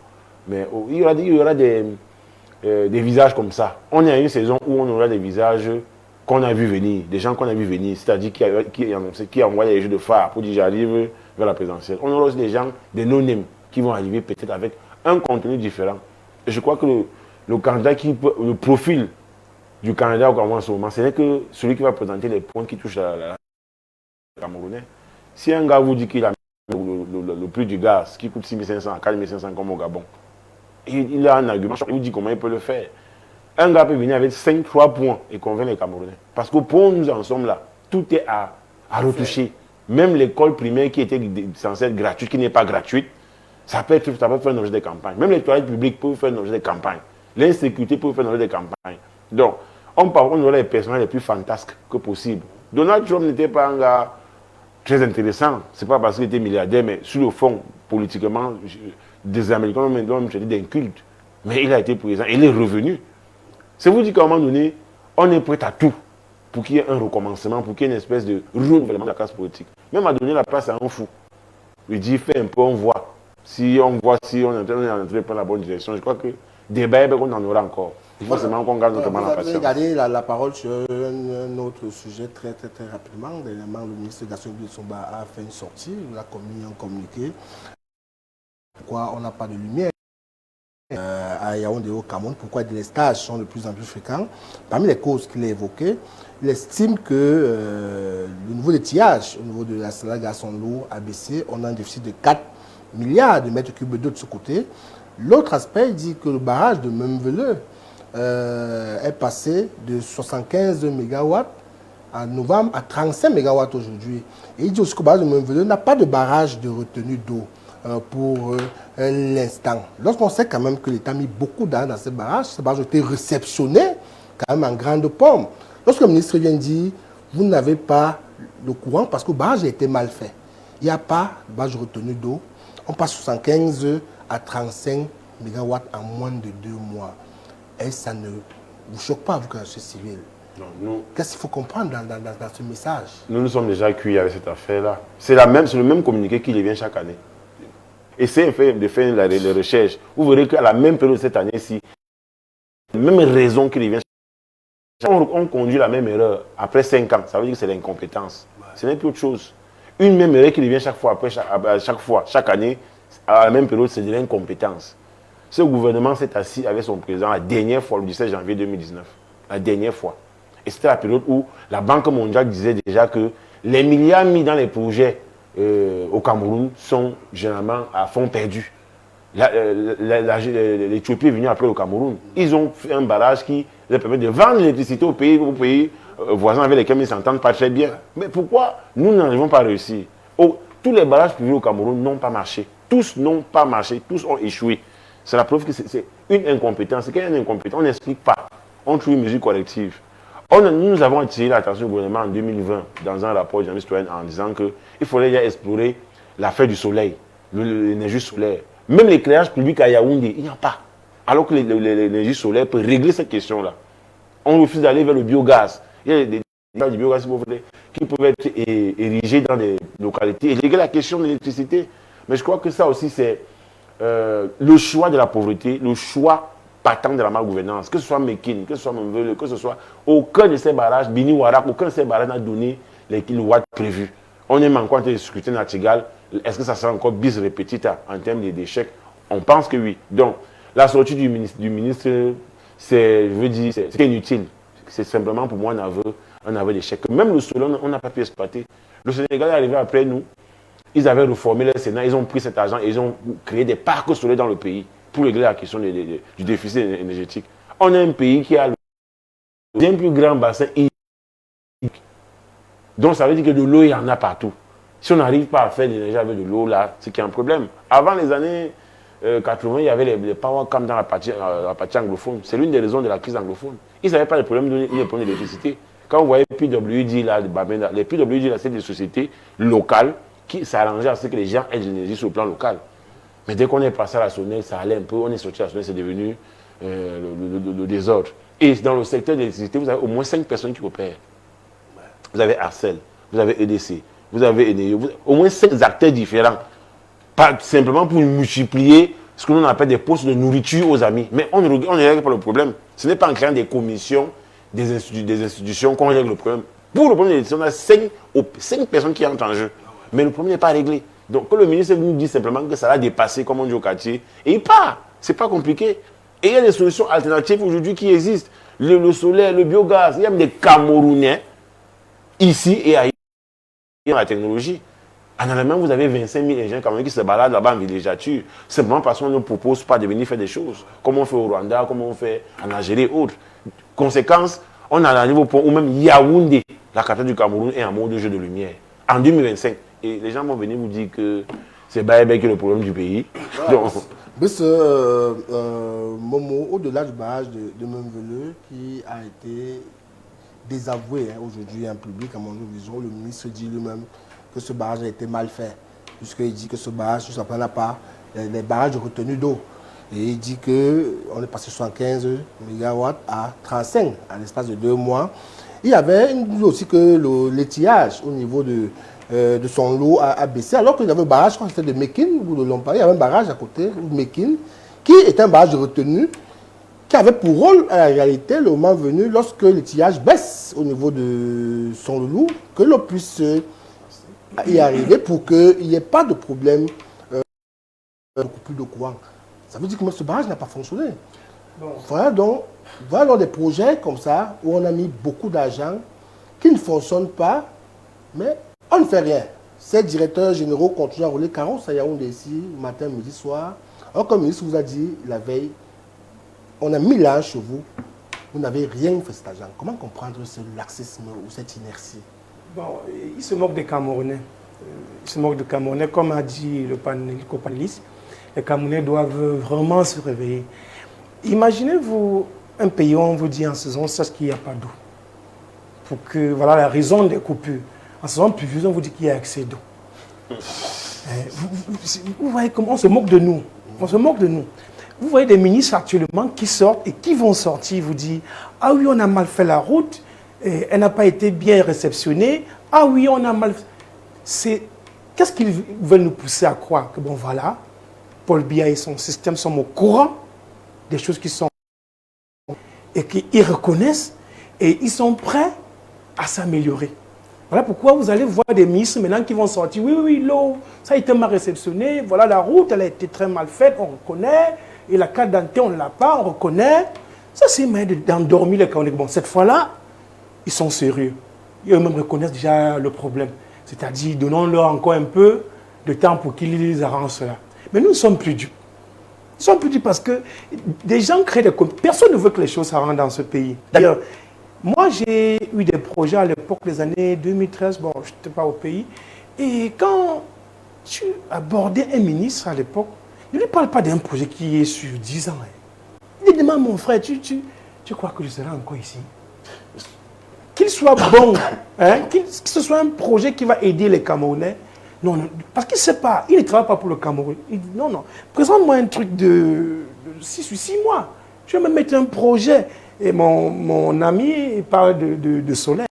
Mais il y aura des visages comme ça. On est à une saison où on aura des visages qu'on a vu venir, des gens qu'on a vu venir, c'est-à-dire qui envoient des jeux de phare pour dire j'arrive vers la présidentielle. On aura aussi des gens, des no-names, qui vont arriver peut-être avec un contenu différent. Et je crois que le candidat le profil du candidat au Cameroun en ce moment, ce n'est que celui qui va présenter les points qui touchent la Camerounais. Si un gars vous dit qu'il a le prix du gaz qui coûte 6 500 à 4 500 comme au Gabon, il a un argument, il vous dit comment il peut le faire. Un gars peut venir avec 3 points et convaincre les Camerounais. Parce que pour nous en sommes là, tout est à retoucher. Même l'école primaire qui était censée être gratuite, qui n'est pas gratuite, ça peut faire un objet de campagne. Même les toilettes publiques peuvent faire un objet de campagne. L'insécurité peut faire un objet de campagne. Donc, on aura les personnages les plus fantasques que possible. Donald Trump n'était pas un gars très intéressant. Ce n'est pas parce qu'il était milliardaire, mais sur le fond, politiquement, des Américains l'ont même traité d'inculte. Mais il a été président, il est revenu. C'est vous dire qu'à un moment donné, on est prêt à tout pour qu'il y ait un recommencement, pour qu'il y ait une espèce de renouvellement de la classe politique. Même à donner la place à un fou. Il dit, fais un peu, on voit. Si on est en train de prendre la bonne direction, je crois que débat, on en aura encore. Il faut seulement qu'on garde notre mal en patience. Vous avez gardé la parole sur un autre sujet très rapidement. Dernièrement, le ministre Gaston Bissomba a fait une sortie, il a commis un communiqué. Pourquoi on n'a pas de lumière à Yaoundé au Cameroun, pourquoi les stages sont de plus en plus fréquents. Parmi les causes qu'il a évoquées, il estime que le niveau de tirage au niveau de la salle Gaston Lourd a baissé. On a un déficit de 4 milliards de mètres cubes d'eau de ce côté. L'autre aspect, il dit que le barrage de Memveleu est passé de 75 MW en novembre à 35 MW aujourd'hui. Et il dit aussi que le barrage de Memveleu n'a pas de barrage de retenue d'eau pour l'instant. Lorsqu'on sait quand même que l'État a mis beaucoup d'argent dans ce barrage a été réceptionné quand même en grande pomme. Lorsque le ministre vient dire, vous n'avez pas le courant parce que le barrage a été mal fait. Il n'y a pas de barrage de retenue d'eau. On passe 75 à 35 MW en moins de 2 mois. Et ça ne vous choque pas, vous, quand c'est civil? Non. Qu'est-ce qu'il faut comprendre dans ce message? Nous sommes déjà cuits avec cette affaire-là. C'est le même communiqué qui revient chaque année. Essayez de faire les recherches. Vous verrez qu'à la même période cette année-ci, la même raison qui revient chaque année. On conduit la même erreur après 5 ans. Ça veut dire que c'est l'incompétence. Ce n'est plus autre chose. Une même erreur qui revient chaque année, à la même période, c'est de l'incompétence. Ce gouvernement s'est assis avec son président la dernière fois, le 17 janvier 2019. La dernière fois. Et c'était la période où la Banque mondiale disait déjà que les milliards mis dans les projets au Cameroun sont généralement à fond perdu. L'Éthiopie est venue après le Cameroun. Ils ont fait un barrage qui leur permet de vendre l'électricité aux pays voisins avec lesquels ils ne s'entendent pas très bien. Mais pourquoi nous n'arrivons pas à réussir? Tous les barrages privés au Cameroun n'ont pas marché. Tous n'ont pas marché. Tous ont échoué. C'est la preuve que c'est une incompétence. Quand il y a une incompétence, on n'explique pas. On trouve une mesure collective. Nous avons attiré l'attention du gouvernement en 2020 dans un rapport de Jean-Michel Citoyen en disant qu'il fallait déjà explorer l'affaire du soleil, l'énergie solaire. Même l'éclairage public à Yaoundé, il n'y a pas. Alors que l'énergie solaire peut régler cette question-là. On refuse d'aller vers le biogaz. Il y a des du biogaz qui peuvent être érigés dans des localités et régler la question de l'électricité. Mais je crois que ça aussi, c'est le choix de la pauvreté, le choix partant de la malgouvernance. Que ce soit Mekin, que ce soit Mvele, que ce soit aucun de ces barrages, Bini Warak, aucun de ces barrages n'a donné les kilowatts prévus. On est encore en train de discuter Natigal. Est-ce que ça sera encore bis repetita en termes d'échecs? On pense que oui. Donc, la sortie du ministre, c'est inutile. C'est simplement pour moi un aveu d'échec. Même le soleil, on n'a pas pu exploiter. Le Sénégal est arrivé après nous. Ils avaient reformé le Sénat, ils ont pris cet argent et ils ont créé des parcs solaires dans le pays pour régler la question du déficit énergétique. On est un pays qui a le bien plus grand bassin hydrique. Donc ça veut dire que de l'eau, il y en a partout. Si on n'arrive pas à faire de l'énergie avec de l'eau, là, c'est qu'il y a un problème. Avant les années 80, il y avait les power camps dans la partie anglophone. C'est l'une des raisons de la crise anglophone. Ils n'avaient pas de problème d'électricité. Quand vous voyez PWD, là, les PWD, là, c'est des sociétés locales qui s'arrangeaient à ce que les gens aient de l'énergie sur le plan local. Mais dès qu'on est passé à la Sonnelle, ça allait un peu. On est sorti à la Sonnelle, c'est devenu le désordre. Et dans le secteur de l'électricité, vous avez au moins 5 personnes qui opèrent. Vous avez Arcel, vous avez EDC, vous avez Eneo, au moins 5 acteurs différents. Pas simplement pour multiplier ce que l'on appelle des postes de nourriture aux amis. Mais on ne règle pas le problème. Ce n'est pas en créant des commissions, des institutions qu'on règle le problème. Pour le problème de l'électricité, on a 5 personnes qui entrent en jeu. Mais le problème n'est pas réglé. Donc, quand le ministre nous dit simplement que ça va dépasser, comme on dit au quartier, et il part. C'est pas compliqué. Et il y a des solutions alternatives aujourd'hui qui existent. Le solaire, le biogaz. Il y a même des Camerounais, ici et ailleurs, dans la technologie. En Allemagne, vous avez 25 000 gens qui se baladent là-bas en villégiature, simplement parce qu'on ne propose pas de venir faire des choses, comme on fait au Rwanda, comme on fait en Algérie et autres. Conséquence, on a un niveau point où même Yaoundé, la capitale du Cameroun, est en mode de jeu de lumière. En 2025. Et les gens vont venir vous dire que c'est Baébé qui est le problème du pays. Donc, mais Momo, au-delà du barrage de Mvele, qui a été désavoué aujourd'hui en public, à mon vision, le ministre dit lui-même que ce barrage a été mal fait, puisqu'il dit que ce barrage, tout simplement, n'a pas les barrages de retenue d'eau. Et il dit qu'on est passé de 75 MW à 35 en l'espace de 2 mois. Il y avait aussi que l'étiage au niveau de son lot a baissé, alors qu'il y avait un barrage, je crois que c'était de Mekin ou de Lompari, il y avait un barrage à côté de Mekin, qui était un barrage de retenue, qui avait pour rôle, en réalité, le moment venu, lorsque l'étiage baisse au niveau de son lot, que l'on puisse y arriver pour qu'il n'y ait pas de problème beaucoup plus de courant. Ça veut dire que ce barrage n'a pas fonctionné. Bon. Voilà des projets comme ça, où on a mis beaucoup d'argent, qui ne fonctionnent pas, mais on ne fait rien. Ces directeurs généraux continuent à rouler carrosse à Yaoundé ici, matin, midi, soir. Alors comme le ministre vous a dit la veille, on a mis l'argent chez vous, vous n'avez rien fait cet argent. Comment comprendre ce laxisme ou cette inertie? Bon, il se moque des Camerounais. Il se moque des Camerounais, comme a dit le co-panéliste. Les Camerounais doivent vraiment se réveiller. Imaginez-vous un pays où on vous dit en saison sèche qu'il n'y a pas d'eau. Pour que, voilà la raison des coupures. En saison pluvieuse, on vous dit qu'il y a accès d'eau. Vous voyez comment on se moque de nous. On se moque de nous. Vous voyez des ministres actuellement qui sortent et qui vont sortir, vous dire « Ah oui, on a mal fait la route, elle n'a pas été bien réceptionnée. Ah oui, on a mal... » Qu'est-ce qu'ils veulent nous pousser à croire? Que bon, voilà, Paul Biya et son système sont au courant des choses qui sont... et qu'ils reconnaissent et ils sont prêts à s'améliorer. Voilà pourquoi vous allez voir des ministres maintenant qui vont sortir. Oui, l'eau, ça a été mal réceptionné. Voilà, la route, elle a été très mal faite, on reconnaît. Et la carte d'identité, on ne l'a pas, on reconnaît. Ça, c'est une manière d'endormir les Camerounais. Bon, cette fois-là, ils sont sérieux. Ils eux-mêmes reconnaissent déjà le problème. C'est-à-dire, donnons-leur encore un peu de temps pour qu'ils arrangent cela. Mais nous ne sommes plus dupes. Nous sommes plus dupes parce que des gens créent des... Personne ne veut que les choses s'arrangent dans ce pays. D'ailleurs, moi, j'ai eu des projets à l'époque, les années 2013, bon, je n'étais pas au pays. Et quand tu abordais un ministre à l'époque, ne lui parle pas d'un projet qui est sur 10 ans. Il dit, mon frère, tu crois que je serai encore ici? Qu'il soit bon, que ce soit un projet qui va aider les Camerounais, Non, non, parce qu'il ne sait pas. Il ne travaille pas pour le Cameroun. Il dit non, non. Présente-moi un truc de 6 mois. Je vais me mettre un projet. Et mon ami il parle de solaire.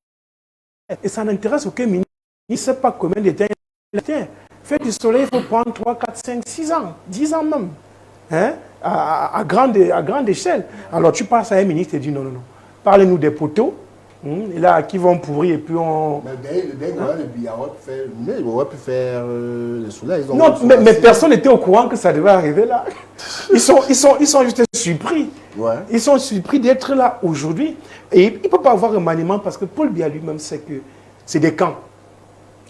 Et ça n'intéresse aucun ministre. Il ne sait pas combien de temps il a. Faire du soleil, il faut prendre 3, 4, 5, 6 ans, 10 ans même. Hein? À grande échelle. Alors tu passes à un ministre et dis non, non, non. Parlez-nous des poteaux. Et là, qui vont pourrir et puis on... Mais le Biarrot il aurait pu faire le soleil. Non, mais personne n'était au courant que ça devait arriver là. Ils sont juste surpris. Ouais. Ils sont surpris d'être là aujourd'hui. Et il ne peut pas avoir un maniement parce que Paul Biya lui-même sait que c'est des camps.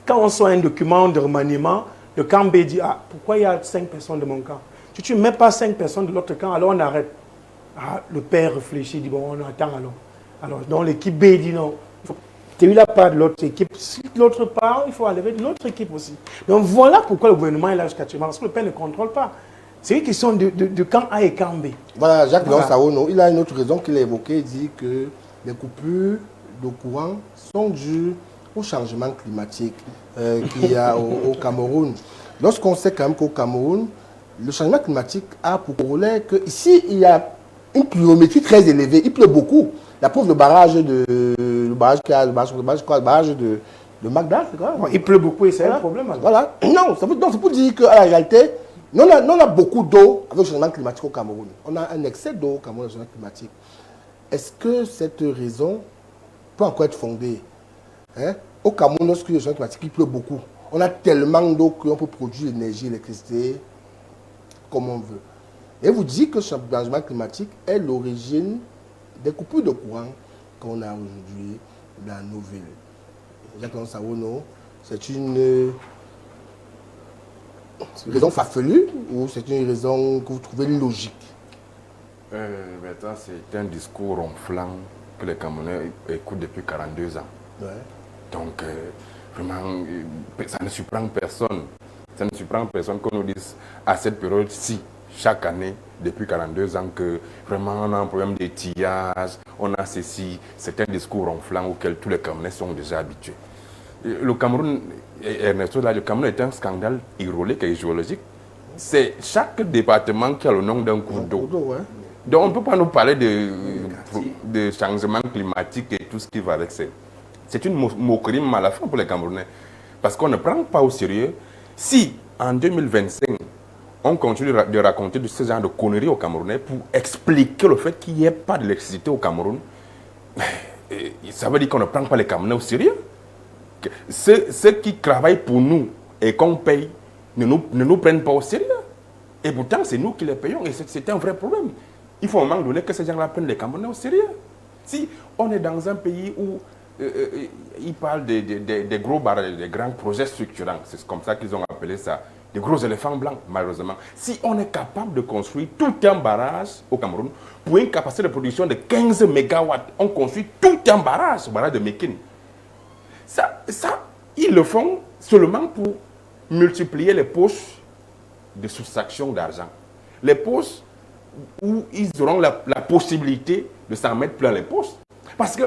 Quand on sort un document de remaniement, le camp B dit, ah, pourquoi il y a 5 personnes de mon camp? Si tu ne mets pas 5 personnes de l'autre camp, alors on arrête. Ah, le père réfléchit, dit, bon, on attend alors. Alors, dans l'équipe B dit non. Tu n'as pas de l'autre équipe. Si l'autre part, il faut enlever de l'autre équipe aussi. Donc voilà pourquoi le gouvernement est là jusqu'à actuellement. Parce que le père ne contrôle pas. C'est une question de camp A et camp B. Voilà, Jacques Léon Saono, il a une autre raison qu'il a évoquée. Il dit que les coupures de courant sont dues au changement climatique qu'il y a au Cameroun. Lorsqu'on sait quand même qu'au Cameroun, le changement climatique a pour corollaire qu'ici, il y a une pluviométrie très élevée. Il pleut beaucoup. La preuve, le barrage de Magdal, c'est quoi? Il pleut beaucoup et c'est un problème. Alors. Voilà. Non, c'est pour dire qu'à la réalité, nous on a beaucoup d'eau avec le changement climatique au Cameroun. On a un excès d'eau au Cameroun, le changement climatique. Est-ce que cette raison peut encore être fondée? Hein? Au Cameroun, lorsque le changement climatique, il pleut beaucoup. On a tellement d'eau qu'on peut produire l'énergie, l'électricité, comme on veut. Et vous dites que le changement climatique est l'origine des coupures de courant qu'on a aujourd'hui dans nos villes. Jacques Saono, c'est une raison farfelue ou c'est une raison que vous trouvez logique? Maintenant, c'est un discours ronflant que les Camerounais écoutent depuis 42 ans. Ouais. Donc, vraiment, ça ne surprend personne. Ça ne surprend personne qu'on nous dise à cette période-ci, chaque année, depuis 42 ans, que vraiment on a un problème d'étillage, on a ceci. C'est un discours ronflant auquel tous les Camerounais sont déjà habitués. Le Cameroun, Ernesto, là, le Cameroun est un scandale hydraulique et géologique. C'est chaque département qui a le nom d'un cours d'eau. Ouais. Donc on ne peut pas nous parler de changement climatique et tout ce qui va avec ça. C'est une moquerie à la fin pour les Camerounais. Parce qu'on ne prend pas au sérieux. Si en 2025, on continue de raconter de ce genre de conneries aux Camerounais pour expliquer le fait qu'il n'y ait pas d'électricité au Cameroun, ça veut dire qu'on ne prend pas les Camerounais au sérieux. Ceux qui travaillent pour nous et qu'on paye ne nous prennent pas au sérieux. Et pourtant, c'est nous qui les payons et c'est un vrai problème. Il faut à un moment donné que ces gens-là prennent les Camerounais au sérieux. Si on est dans un pays où ils parlent des gros barrages, des grands projets structurants, c'est comme ça qu'ils ont appelé ça, des gros éléphants blancs, malheureusement. Si on est capable de construire tout un barrage au Cameroun, pour une capacité de production de 15 MW, on construit tout un barrage, le barrage de Mékin. Ça, ils le font seulement pour multiplier les poches de soustraction d'argent. Les poches où ils auront la possibilité de s'en mettre plein les poches. Parce que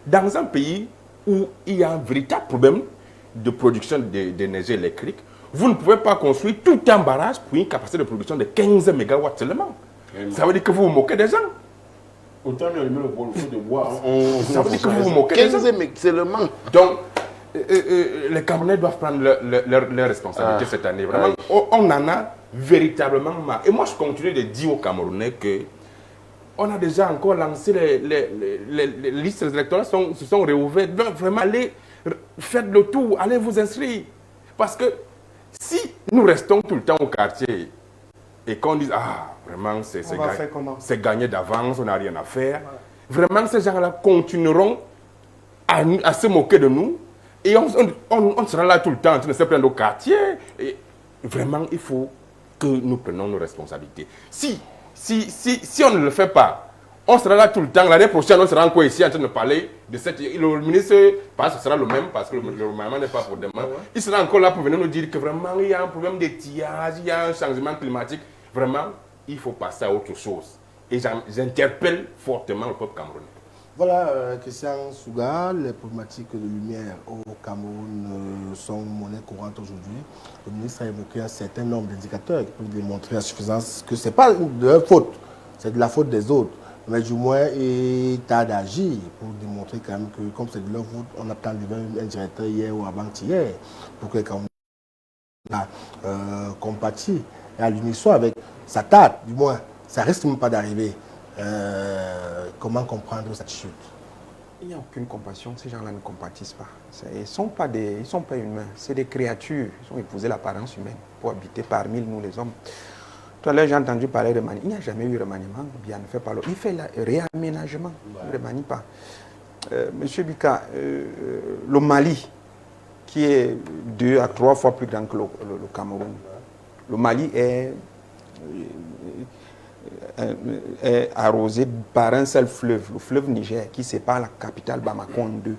dans un pays où il y a un véritable problème de production d'énergie électrique, vous ne pouvez pas construire tout un barrage pour une capacité de production de 15 MW seulement. Ça veut dire que vous vous moquez des gens. Autant mieux allumer le feu de bois. Ça veut dire que vous vous moquez des gens. 15 seulement. Donc, les Camerounais doivent prendre leurs responsabilités cette année. Vraiment, on en a véritablement marre. Et moi, je continue de dire aux Camerounais que on a déjà encore lancé les listes électorales, se sont réouvertes. Donc, vraiment, allez, faites le tour, allez vous inscrire. Parce que si nous restons tout le temps au quartier et qu'on dise, ah, vraiment, c'est gagné d'avance, on n'a rien à faire, vraiment, ces gens-là continueront à se moquer de nous. Et on sera là tout le temps en train de se plaindre au quartier. Et vraiment, il faut que nous prenions nos responsabilités. Si on ne le fait pas, on sera là tout le temps. L'année prochaine, on sera encore ici en train de parler de cette... Le ministre, parce que ce sera le même, parce que le gouvernement n'est pas pour demain. Il sera encore là pour venir nous dire que vraiment, il y a un problème d'étillage, il y a un changement climatique. Vraiment, il faut passer à autre chose. Et j'interpelle fortement le peuple camerounais. Voilà, Christian Souga, les problématiques de lumière au Cameroun sont monnaie courante aujourd'hui. Le ministre a évoqué un certain nombre d'indicateurs qui peuvent démontrer à suffisance que ce n'est pas de leur faute, c'est de la faute des autres. Mais du moins, il t'a d'agir pour démontrer quand même que, comme c'est de leur faute, on a attendu un directeur hier ou avant-hier pour que les Camerounais compatis et à l'unisson avec sa tâte, du moins, ça risque même pas d'arriver. Comment comprendre cette chute? Il n'y a aucune compassion, ces gens-là ne compatissent pas. Ils ne sont pas humains, c'est des créatures. Ils ont épousé l'apparence humaine pour habiter parmi nous les hommes. Tout à l'heure, j'ai entendu parler de remaniement. Il n'y a jamais eu remaniement, bien ne fait pas l'eau. Il fait le réaménagement, il ne remanie pas. Monsieur Bika, le Mali, qui est 2 à 3 fois plus grand que le Cameroun, le Mali est arrosé par un seul fleuve, le fleuve Niger, qui sépare la capitale Bamako en deux,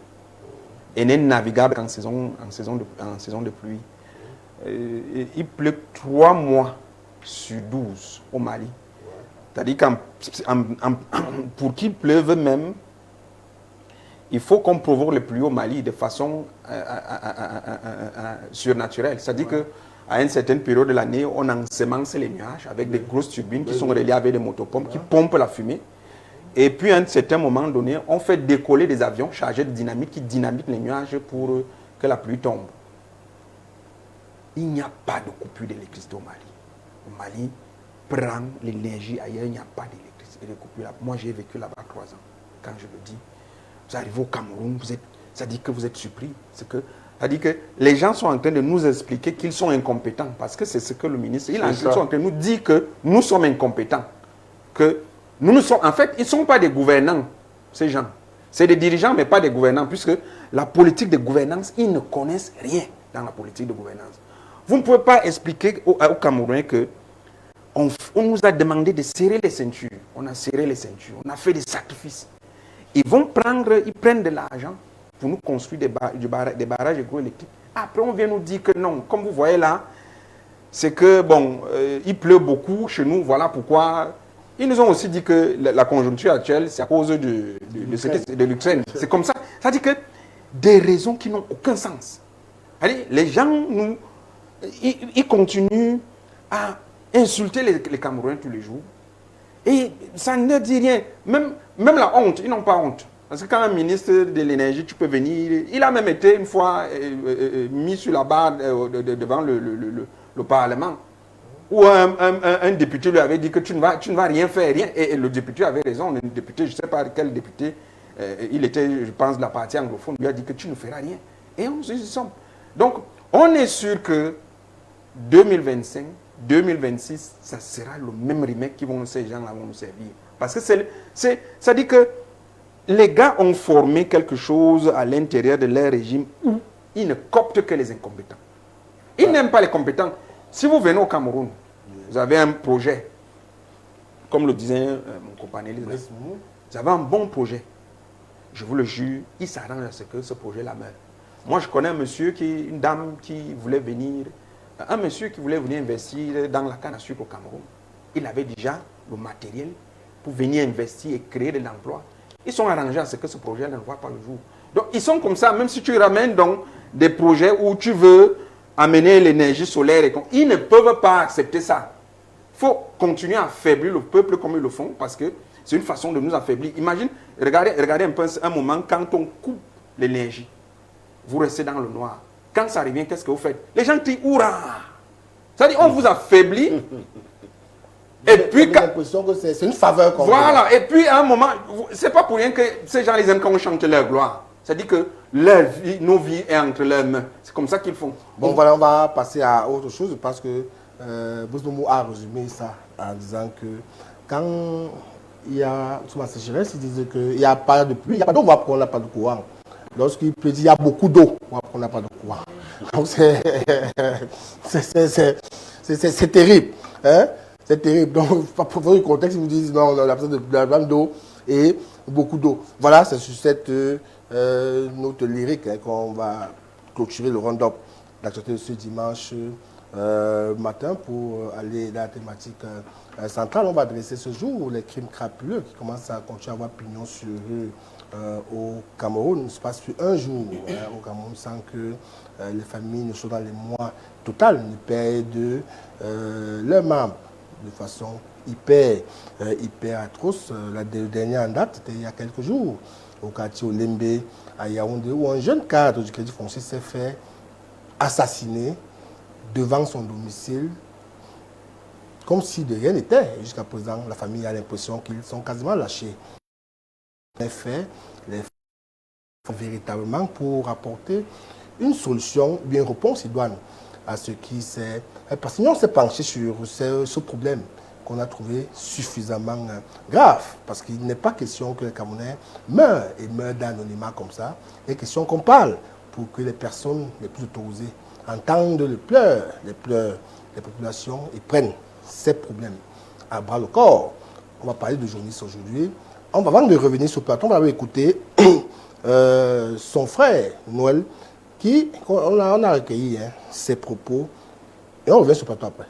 et n'est navigable qu'en saison de pluie. Il pleut 3 mois sur 12 au Mali. C'est-à-dire pour qu'il pleuve même, il faut qu'on provoque le pluie au Mali de façon surnaturelle. C'est-à-dire que à une certaine période de l'année, on ensemence les nuages avec des grosses turbines qui sont reliées avec des motopompes qui pompent la fumée. Et puis à un certain moment donné, on fait décoller des avions chargés de dynamite qui dynamitent les nuages pour que la pluie tombe. Il n'y a pas de coupure d'électricité au Mali. Le Mali prend l'énergie ailleurs, il n'y a pas d'électricité de coupure. Moi, j'ai vécu là-bas 3 ans. Quand je le dis, vous arrivez au Cameroun, ça dit que vous êtes surpris. C'est-à-dire que les gens sont en train de nous expliquer qu'ils sont incompétents, parce que c'est ce que le ministre, ils sont en train de nous dire que nous sommes incompétents. Que nous sommes, en fait, ils ne sont pas des gouvernants, ces gens. C'est des dirigeants, mais pas des gouvernants, puisque la politique de gouvernance, ils ne connaissent rien dans la politique de gouvernance. Vous ne pouvez pas expliquer aux Camerounais que on nous a demandé de serrer les ceintures. On a serré les ceintures, on a fait des sacrifices. Ils prennent de l'argent pour nous construire des barrages hydroélectriques. Après, on vient nous dire que non, comme vous voyez là, c'est que, bon, il pleut beaucoup chez nous, voilà pourquoi. Ils nous ont aussi dit que la conjoncture actuelle, c'est à cause de l'Ukraine. C'est comme ça. Ça dit que des raisons qui n'ont aucun sens. Allez, les gens, ils continuent à insulter les Camerounais tous les jours. Et ça ne dit rien. Même la honte, ils n'ont pas honte. Parce que quand un ministre de l'énergie, tu peux venir, il a même été une fois mis sur la barre devant le Parlement, où un député lui avait dit que tu ne vas rien faire, rien. Et le député avait raison. Le député, je ne sais pas quel député, il était, je pense, de la partie anglophone, lui a dit que tu ne feras rien. Et on y sommes. Donc, on est sûr que 2025, 2026, ça sera le même remède ces gens-là vont nous servir. Parce que ça dit que les gars ont formé quelque chose à l'intérieur de leur régime où ils ne coptent que les incompétents. Ils n'aiment pas les compétents. Si vous venez au Cameroun, vous avez un projet, comme le disait mon compagnonniste, vous avez un bon projet. Je vous le jure, il s'arrange à ce que ce projet-là meure. Moi, je connais une dame qui voulait venir, un monsieur qui voulait venir investir dans la canne à sucre au Cameroun. Il avait déjà le matériel pour venir investir et créer de l'emploi. Ils sont arrangés à ce que ce projet ne voit pas le jour. Donc, ils sont comme ça, même si tu ramènes donc des projets où tu veux amener l'énergie solaire, ils ne peuvent pas accepter ça. Il faut continuer à affaiblir le peuple comme ils le font, parce que c'est une façon de nous affaiblir. Imagine, regardez un peu un moment, quand on coupe l'énergie, vous restez dans le noir. Quand ça revient, qu'est-ce que vous faites? Les gens crient « Hurrah !» C'est-à-dire, on vous affaiblit. Et puis, j'ai l'impression que c'est une faveur. Voilà, et puis à un moment, c'est pas pour rien que ces gens, ils aiment quand on chante leur gloire. C'est-à-dire que leur vie, nos vies est entre leurs mains. C'est comme ça qu'ils font. Bon, voilà, on va passer à autre chose parce que Bousnoumou a résumé ça en disant que quand il y a sous la sécheresse, il disait qu'il n'y a pas de pluie, il n'y a pas d'eau, on va prendre, on n'a pas de courant. Lorsqu'il pleut, il y a beaucoup d'eau, on va prendre, on n'a pas de courant. Donc c'est terrible. Hein? C'est terrible. Donc, pour le contexte, ils vous disent non, on a besoin d'eau et beaucoup d'eau. Voilà, c'est sur cette note lyrique qu'on va clôturer le round-up d'actualité de ce dimanche matin pour aller dans la thématique centrale. On va adresser ce jour les crimes crapuleux qui commencent à continuer à avoir pignon sur eux au Cameroun. Il ne se passe plus un jour au Cameroun sans que les familles ne soient dans les mois total, ne perdent leurs membres de façon hyper atroce. La dernière en date, c'était il y a quelques jours, au quartier Olembe, à Yaoundé, où un jeune cadre du Crédit Foncier s'est fait assassiner devant son domicile, comme si de rien n'était. Jusqu'à présent, la famille a l'impression qu'ils sont quasiment lâchés. Les faits véritablement pour apporter une solution, bien réponse idoine à ce qui s'est... Parce que nous, on s'est penché sur ce problème qu'on a trouvé suffisamment grave. Parce qu'il n'est pas question que les Camerounais meurent et meurent d'anonymat comme ça. Il est question qu'on parle pour que les personnes les plus autorisées entendent les pleurs des populations et prennent ces problèmes à bras le corps. On va parler de journalistes aujourd'hui. Avant de revenir sur le plateau, on va écouter son frère, Noël, qui, on a recueilli ses propos. Et on revient sur le plateau après.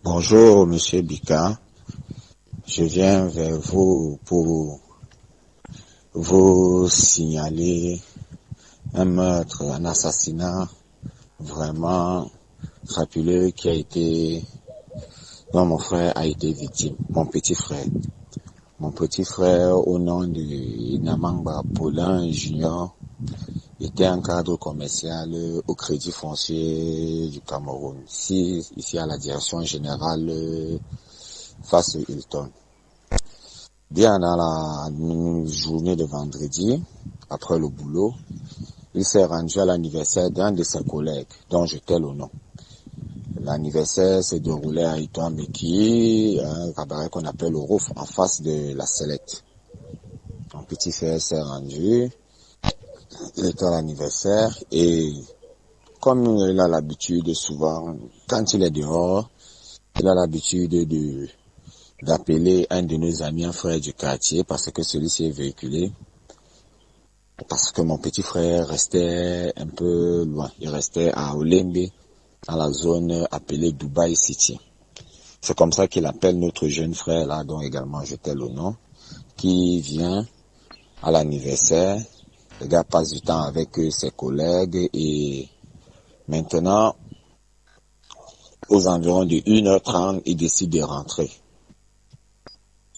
Bonjour, Monsieur Bika. Je viens vers vous pour vous signaler un meurtre, un assassinat vraiment crapuleux dont mon frère a été victime, mon petit frère. Mon petit frère, au nom de Namangba Paulin Junior, était un cadre commercial au Crédit Foncier du Cameroun, ici à la direction générale face au Hilton. Bien dans la journée de vendredi, après le boulot, il s'est rendu à l'anniversaire d'un de ses collègues, dont je tais le nom. L'anniversaire s'est déroulé à Itoambeki, un cabaret qu'on appelle le Rouf, en face de la Select. Mon petit frère s'est rendu, il était à l'anniversaire et comme il a l'habitude souvent, quand il est dehors, il a l'habitude d'appeler un de nos amis, un frère du quartier, parce que celui-ci est véhiculé. Parce que mon petit frère restait un peu loin. Il restait à Olembe, dans la zone appelée Dubai City. C'est comme ça qu'il appelle notre jeune frère, là, dont également je tais le nom, qui vient à l'anniversaire. Le gars passe du temps avec ses collègues et maintenant, aux environs de 1h30, il décide de rentrer.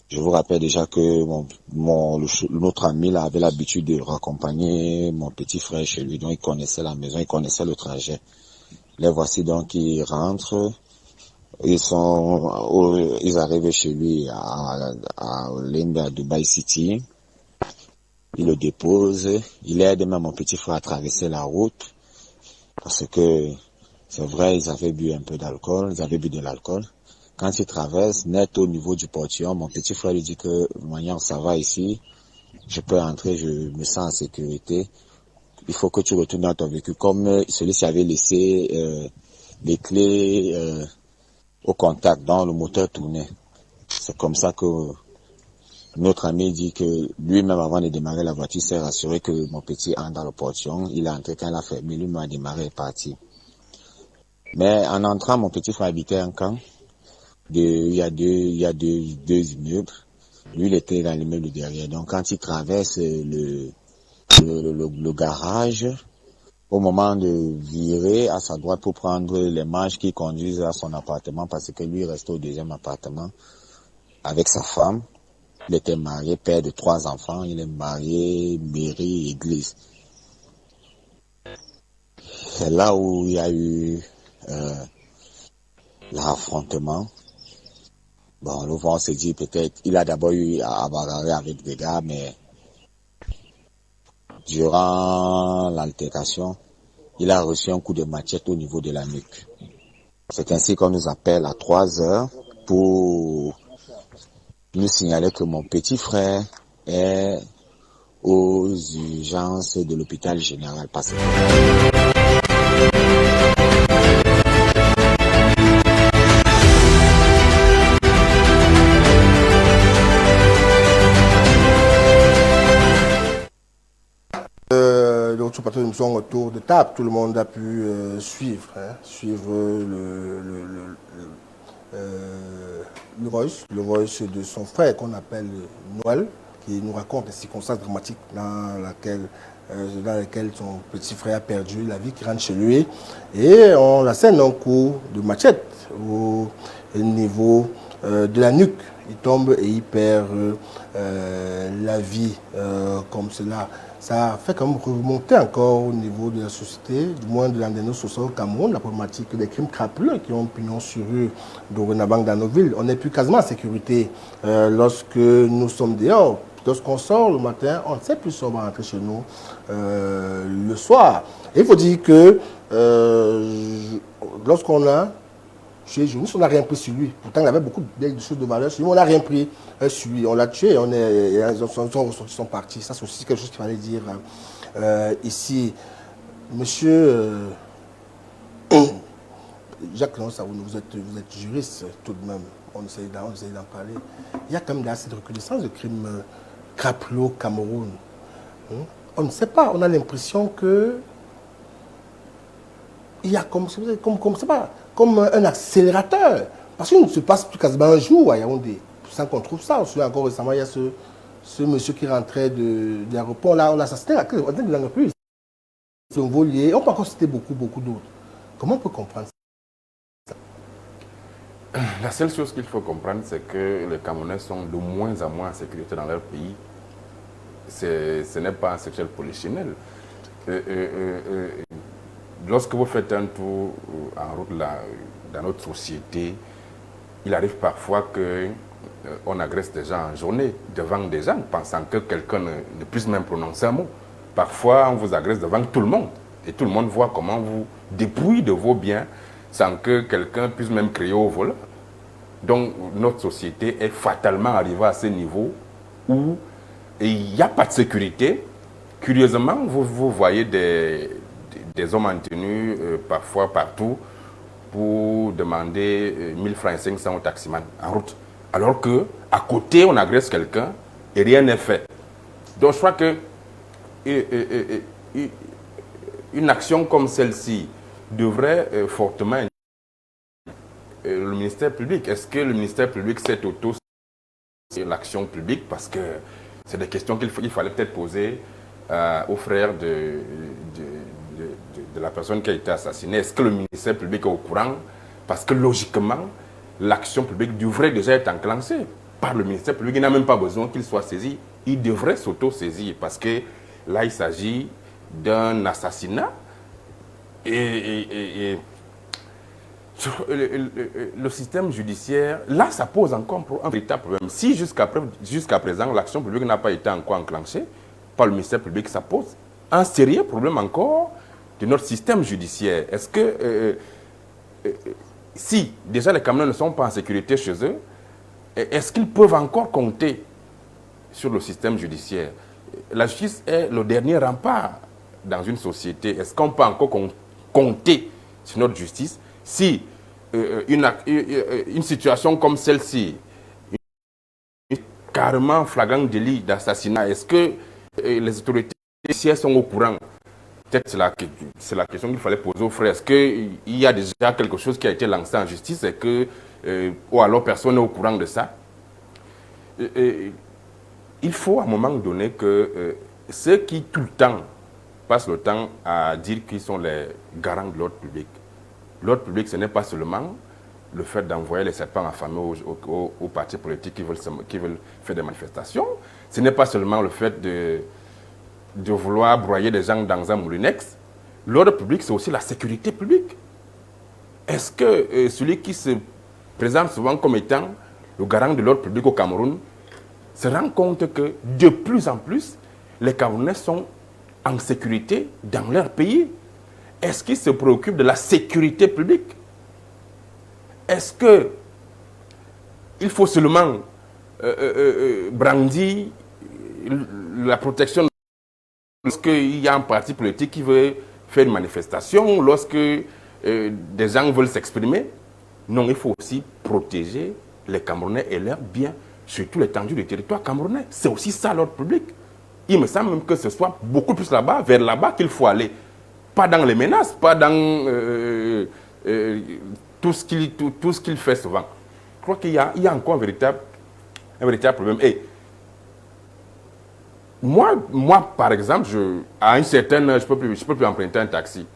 Je vous rappelle déjà que notre ami là avait l'habitude de raccompagner mon petit frère chez lui, donc il connaissait la maison, il connaissait le trajet. Les voici donc, ils rentrent, ils arrivent chez lui à Olembe, à Dubai City. Il le dépose, il aide même mon petit frère à traverser la route, parce que c'est vrai, ils avaient bu un peu d'alcool, ils avaient bu de l'alcool. Quand il traverse, net au niveau du portillon, mon petit frère lui dit que, de manière, ça va ici, je peux entrer, je me sens en sécurité. Il faut que tu retournes dans ton véhicule. Comme celui-ci avait laissé les clés au contact, dans le moteur tournait. C'est comme ça que notre ami dit que lui-même, avant de démarrer la voiture, s'est rassuré que mon petit entre dans le portillon. Il est entré quand il a fermé, lui-même a démarré et est parti. Mais en entrant, mon petit frère habitait un camp. Il y a deux immeubles. Lui, il était dans l'immeuble derrière. Donc, quand il traverse le garage, au moment de virer à sa droite pour prendre les marches qui conduisent à son appartement, parce que lui, il restait au deuxième appartement avec sa femme. Il était marié, père de 3 enfants. Il est marié, mairie, église. C'est là où il y a eu l'affrontement. Bon, le vent s'est dit peut-être, il a d'abord eu à bagarrer avec des gars, mais durant l'altercation, il a reçu un coup de machette au niveau de la nuque. C'est ainsi qu'on nous appelle à 3 heures pour nous signaler que mon petit frère est aux urgences de l'hôpital général. notre plateau d'émission autour de table, tout le monde a pu suivre le voice de son frère qu'on appelle Noël, qui nous raconte les circonstances dramatiques dans lesquelles son petit frère a perdu la vie, qui rentre chez lui. Et on la scène un coup de machette au niveau de la nuque. Il tombe et il perd la vie comme cela. Ça fait quand même remonter encore au niveau de la société, du moins de l'endroit social au Cameroun, la problématique des crimes crapuleux qui ont pignon sur rue dorénavant dans nos villes. On n'est plus quasiment en sécurité lorsque nous sommes dehors. Lorsqu'on sort le matin, on ne sait plus si on va rentrer chez nous le soir. Et il faut dire que lorsqu'on a tué Jonis, on n'a rien pris sur lui. Pourtant, il avait beaucoup de choses de valeur sur lui, mais on n'a rien pris sur lui. On l'a tué, ils sont partis. Ça, c'est aussi quelque chose qu'il fallait dire ici. Monsieur Jacques Lansavoune, vous êtes juriste tout de même. On essaye d'en parler. Il y a quand même cette reconnaissance de crimes crapuleux au Cameroun. On ne sait pas, on a l'impression que il y a comme un accélérateur. Parce qu'il ne se passe plus quasiment un jour à Yaoundé, sans qu'on trouve ça. On se souvient encore récemment, il y a ce monsieur qui rentrait de l'aéroport, là, on l'a assassiné, on ne l'a plus. C'est un volier, on peut encore citer beaucoup d'autres. Comment on peut comprendre ça? La seule chose qu'il faut comprendre, c'est que les Camerounais sont de moins en moins en sécurité dans leur pays. Ce n'est pas un secteur polichinelle. Lorsque vous faites un tour en route dans notre société, il arrive parfois qu'on agresse des gens en journée, devant des gens, pensant que quelqu'un ne puisse même prononcer un mot. Parfois, on vous agresse devant tout le monde. Et tout le monde voit comment vous dépouillez de vos biens sans que quelqu'un puisse même crier au volant. Donc, notre société est fatalement arrivée à ce niveau où il n'y a pas de sécurité. Curieusement, vous voyez des hommes en tenue, parfois partout, pour demander 1000 francs et 500 au taximan en route. Alors qu'à côté, on agresse quelqu'un et rien n'est fait. Donc, je crois que une action comme celle-ci devrait fortement le ministère public. Est-ce que le ministère public s'est l'action publique? Parce que c'est des questions qu'il fallait peut-être poser aux frères de la personne qui a été assassinée. Est-ce que le ministère public est au courant? Parce que logiquement, l'action publique devrait déjà être enclenchée par le ministère public. Il n'a même pas besoin qu'il soit saisi. Il devrait s'auto-saisir parce que là, il s'agit d'un assassinat. Et le système judiciaire, là, ça pose encore un véritable problème. Si jusqu'à présent, l'action publique n'a pas été encore enclenchée par le ministère public, ça pose un sérieux problème encore de notre système judiciaire. Est-ce que, si déjà les Camerounais ne sont pas en sécurité chez eux, est-ce qu'ils peuvent encore compter sur le système judiciaire? La justice est le dernier rempart dans une société. Est-ce qu'on peut encore compter sur notre justice si une situation comme celle-ci, carrément flagrant délit d'assassinat, est-ce que les autorités judiciaires sont au courant? Peut-être c'est la question qu'il fallait poser aux frères. Est-ce qu'il y a déjà quelque chose qui a été lancé en justice et que, ou alors personne n'est au courant de ça? Il faut à un moment donné que ceux qui tout le temps passent le temps à dire qu'ils sont les garants de l'ordre public. L'ordre public, ce n'est pas seulement le fait d'envoyer les serpents affamés aux partis politiques qui veulent faire des manifestations. Ce n'est pas seulement le fait de vouloir broyer des gens dans un moulinex. L'ordre public, c'est aussi la sécurité publique. Est-ce que celui qui se présente souvent comme étant le garant de l'ordre public au Cameroun se rend compte que de plus en plus, les Camerounais sont en sécurité dans leur pays? Est-ce qu'ils se préoccupent de la sécurité publique? Est-ce qu'il faut seulement brandir la protection lorsqu'il y a un parti politique qui veut faire une manifestation, lorsque des gens veulent s'exprimer? Non, il faut aussi protéger les Camerounais et leurs biens sur toute l'étendue du territoire camerounais. C'est aussi ça l'ordre public. il me semble même que ce soit beaucoup plus là-bas, vers là-bas qu'il faut aller. Pas dans les menaces, pas dans tout ce qu'il fait souvent. Je crois qu'il y a encore un véritable problème. Et moi, par exemple, à une certaine, je peux plus emprunter un taxi.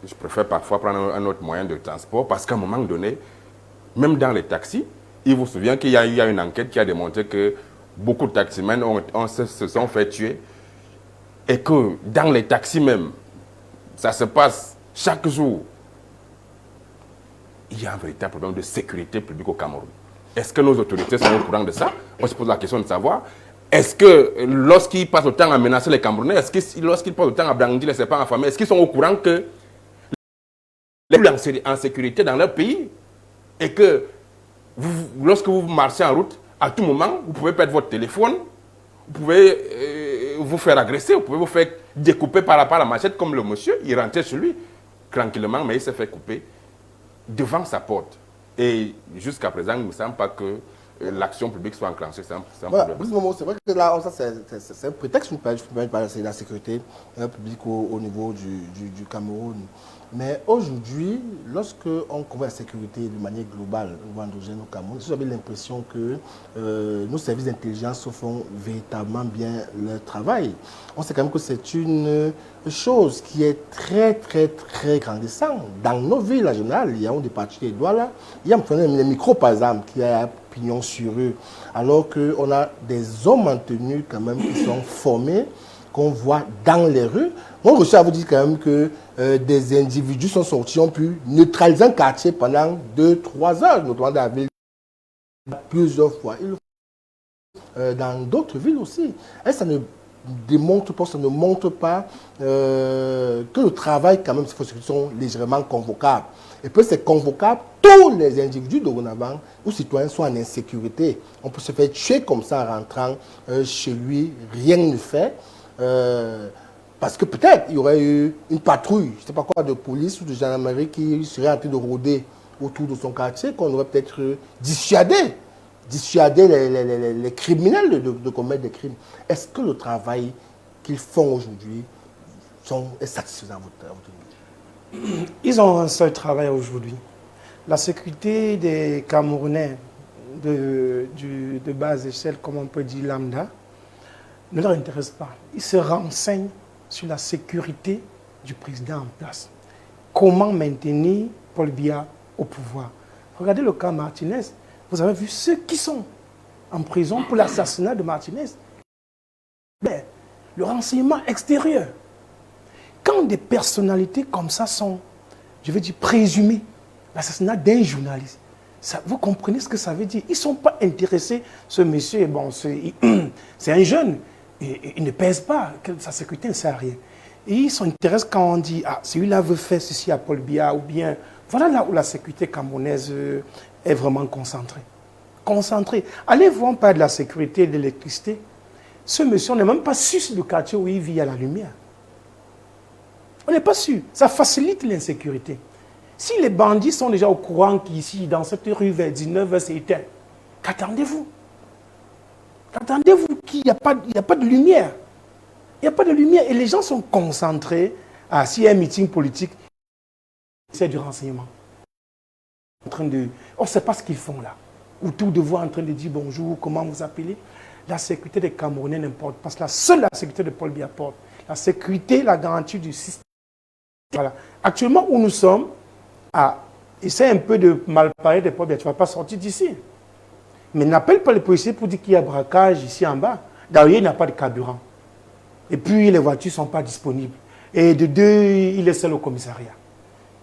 Je préfère parfois prendre un autre moyen de transport parce qu'à un moment donné, même dans les taxis, il vous souvient qu'il y a une enquête qui a démontré que beaucoup de taximens se sont fait tuer et que dans les taxis même, ça se passe chaque jour. Il y a un véritable problème de sécurité publique au Cameroun. Est-ce que nos autorités sont au courant de ça? On se pose la question de savoir. Est-ce que lorsqu'ils passent le temps à menacer les Camerounais, est-ce que lorsqu'ils passent le temps à brandir les serpents en famille, est-ce qu'ils sont au courant que les gens sont en sécurité dans leur pays et que lorsque vous marchez en route, à tout moment, vous pouvez perdre votre téléphone, vous pouvez vous faire agresser, vous pouvez vous faire découper par la machette comme le monsieur, il rentrait chez lui tranquillement, mais il s'est fait couper devant sa porte. Et jusqu'à présent, il ne me semble pas que l'action publique soit enclenchée sans voilà, problème. c'est vrai que là, ça, c'est un prétexte pour parler de la sécurité publique au niveau du Cameroun. Mais aujourd'hui, lorsque on couvre la sécurité de manière globale ou endogène au Cameroun, vous avez l'impression que nos services d'intelligence font véritablement bien leur travail. On sait quand même que c'est une chose qui est très, très, très grandissante. Dans nos villes en général, il y a des parties des doigts là, il y a les micros par exemple qui a pignon sur eux, alors qu'on a des hommes en tenue quand même qui sont formés, qu'on voit dans les rues. Moi, je tiens à vous dire quand même que des individus sont sortis, ont pu neutraliser un quartier pendant 2-3 heures, notamment dans la ville, plusieurs fois. Dans d'autres villes aussi. Et ça ne démontre pas, ça ne montre pas que le travail, quand même, sont légèrement convocables. Et puis, c'est convocable, tous les individus dorénavant ou citoyens sont en insécurité. On peut se faire tuer comme ça en rentrant chez lui, rien ne fait. Parce que peut-être il y aurait eu une patrouille, je ne sais pas quoi, de police ou de gendarmerie qui serait en train de rôder autour de son quartier, qu'on aurait peut-être dissuadé les criminels de commettre des crimes. Est-ce que le travail qu'ils font aujourd'hui est satisfaisant à votre niveau? Ils ont un seul travail aujourd'hui. La sécurité des Camerounais de base échelle, comme on peut dire lambda, ne leur intéresse pas. Ils se renseignent sur la sécurité du président en place. Comment maintenir Paul Biya au pouvoir? Regardez le cas Martinez. Vous avez vu ceux qui sont en prison pour l'assassinat de Martinez. Mais le renseignement extérieur. Quand des personnalités comme ça sont, je veux dire, présumées, l'assassinat d'un journaliste, ça, vous comprenez ce que ça veut dire? Ils ne sont pas intéressés. Ce monsieur, bon, c'est un jeune. Et il ne pèse pas, sa sécurité ne sert à rien. Et ils s'intéressent quand on dit, ah, celui-là veut faire ceci à Paul Biya, ou bien, voilà là où la sécurité camerounaise est vraiment concentrée. Concentrée. Allez voir, on parle de la sécurité et de l'électricité. Ce monsieur, on n'est même pas sûr si le quartier où il vit à la lumière. On n'est pas sûr. Ça facilite l'insécurité. Si les bandits sont déjà au courant qu'ici, dans cette rue vers 19h, c'est éteint, qu'attendez-vous? Attendez-vous qu'il n'y a pas de lumière. Il n'y a pas de lumière et les gens sont concentrés. S'il y a un meeting politique, c'est du renseignement. On ne sait pas ce qu'ils font là. Autour de vous en train de dire bonjour, comment vous appelez. La sécurité des Camerounais n'importe pas. Parce que seule la sécurité de Paul Biya porte. La sécurité, la garantie du système. Voilà. Actuellement où nous sommes, essaie un peu de mal parler de Paul Biya. Tu ne vas pas sortir d'ici. Mais n'appelle pas les policiers pour dire qu'il y a braquage ici en bas. D'ailleurs, il n'y a pas de carburant. Et puis, les voitures ne sont pas disponibles. Et de deux, il est seul au commissariat.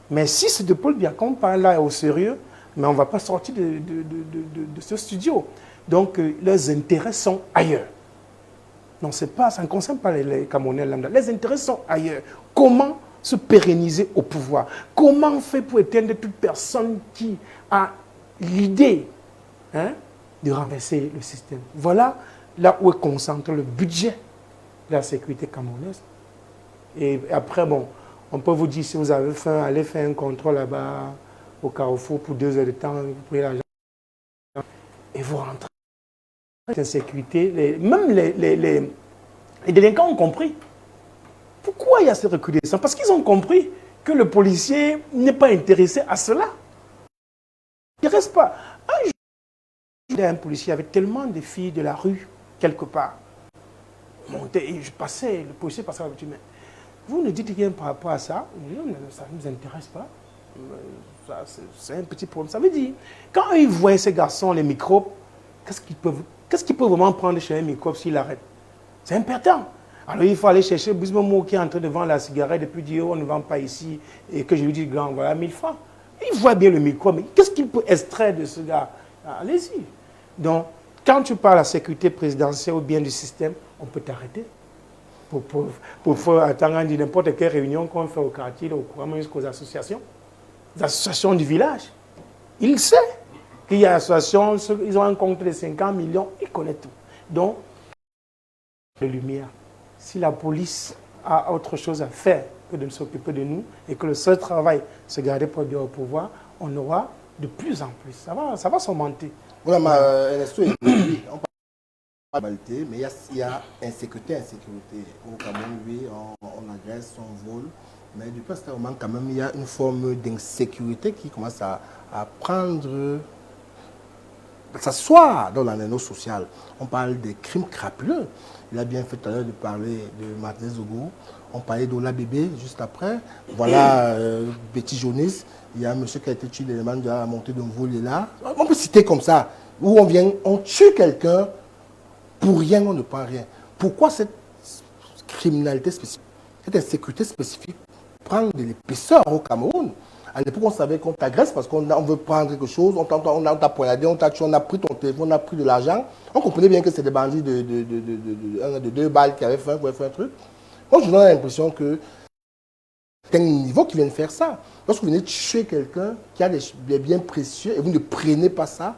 Mais si c'est de Paul Biya qu'on parle là au sérieux, mais on ne va pas sortir de ce studio. Donc, leurs intérêts sont ailleurs. Non, ça ne concerne pas les Camerounais lambda. Les intérêts sont ailleurs. Comment se pérenniser au pouvoir? Comment on fait pour éteindre toute personne qui a l'idée de renverser le système? Voilà là où est concentré le budget de la sécurité camerounaise. Et après, bon, on peut vous dire, si vous avez faim, allez faire un contrôle là-bas au Carrefour pour 2 heures de temps, vous prenez l'argent et vous rentrez. L'insécurité, même Les délinquants ont compris. Pourquoi il y a cette recrudescence? Parce qu'ils ont compris que le policier n'est pas intéressé à cela. Il ne reste pas. Un policier avait tellement de filles de la rue, quelque part. Et je passais, le policier passait avec lui, mais vous ne dites rien par rapport à ça. Non, ça ne nous intéresse pas. C'est un petit problème. Ça veut dire, quand ils voient ces garçons, les microbes, qu'est-ce qu'ils peuvent vraiment prendre chez un microbe s'il arrête? C'est important. Alors il faut aller chercher Bismomo qui est en train de vendre la cigarette et puis dire on ne vend pas ici et que je lui dis grand, voilà 1000 francs. Il voit bien le microbe, mais qu'est-ce qu'il peut extraire de ce gars? Allez-y. Donc, quand tu parles de la sécurité présidentielle ou bien du système, on peut t'arrêter. Pour faire attendre n'importe quelle réunion qu'on fait au quartier, au courant jusqu'aux associations. Les associations du village. Il sait qu'il y a une association, ils ont un compte de 50 millions, ils connaissent tout. Donc, les lumières. Si la police a autre chose à faire que de s'occuper de nous et que le seul travail, c'est garder pour au pouvoir, on aura de plus en plus. Ça va s'augmenter. Voilà, Ernesto, oui, on parle de mal, mais il y a insécurité. Au Cameroun, oui, on agresse, on vole, mais du peu, quand même, il y a une forme d'insécurité qui commence à prendre, à s'asseoir dans la néno sociale. On parle des crimes crapuleux. Il a bien fait tout à l'heure de parler de Martin Zogo. On parlait d'Ola Bébé juste après. Voilà, Petit Jonis. Il y a un monsieur qui a été tué l'élément de la montée d'un volet là. On peut citer comme ça, où on tue quelqu'un, pour rien, on ne prend rien. Pourquoi cette criminalité spécifique, cette insécurité spécifique prend de l'épaisseur au Cameroun? À l'époque, on savait qu'on t'agresse parce qu'on veut prendre quelque chose, on t'a poignardé, on t'a tué, on a pris ton téléphone, on a pris de l'argent. On comprenait bien que c'était des bandits de 2 balles qui avaient fait un truc. Moi, je donne l'impression que c'est un niveau qui vient de faire ça. Lorsque vous venez tuer quelqu'un qui a des biens précieux et vous ne prenez pas ça,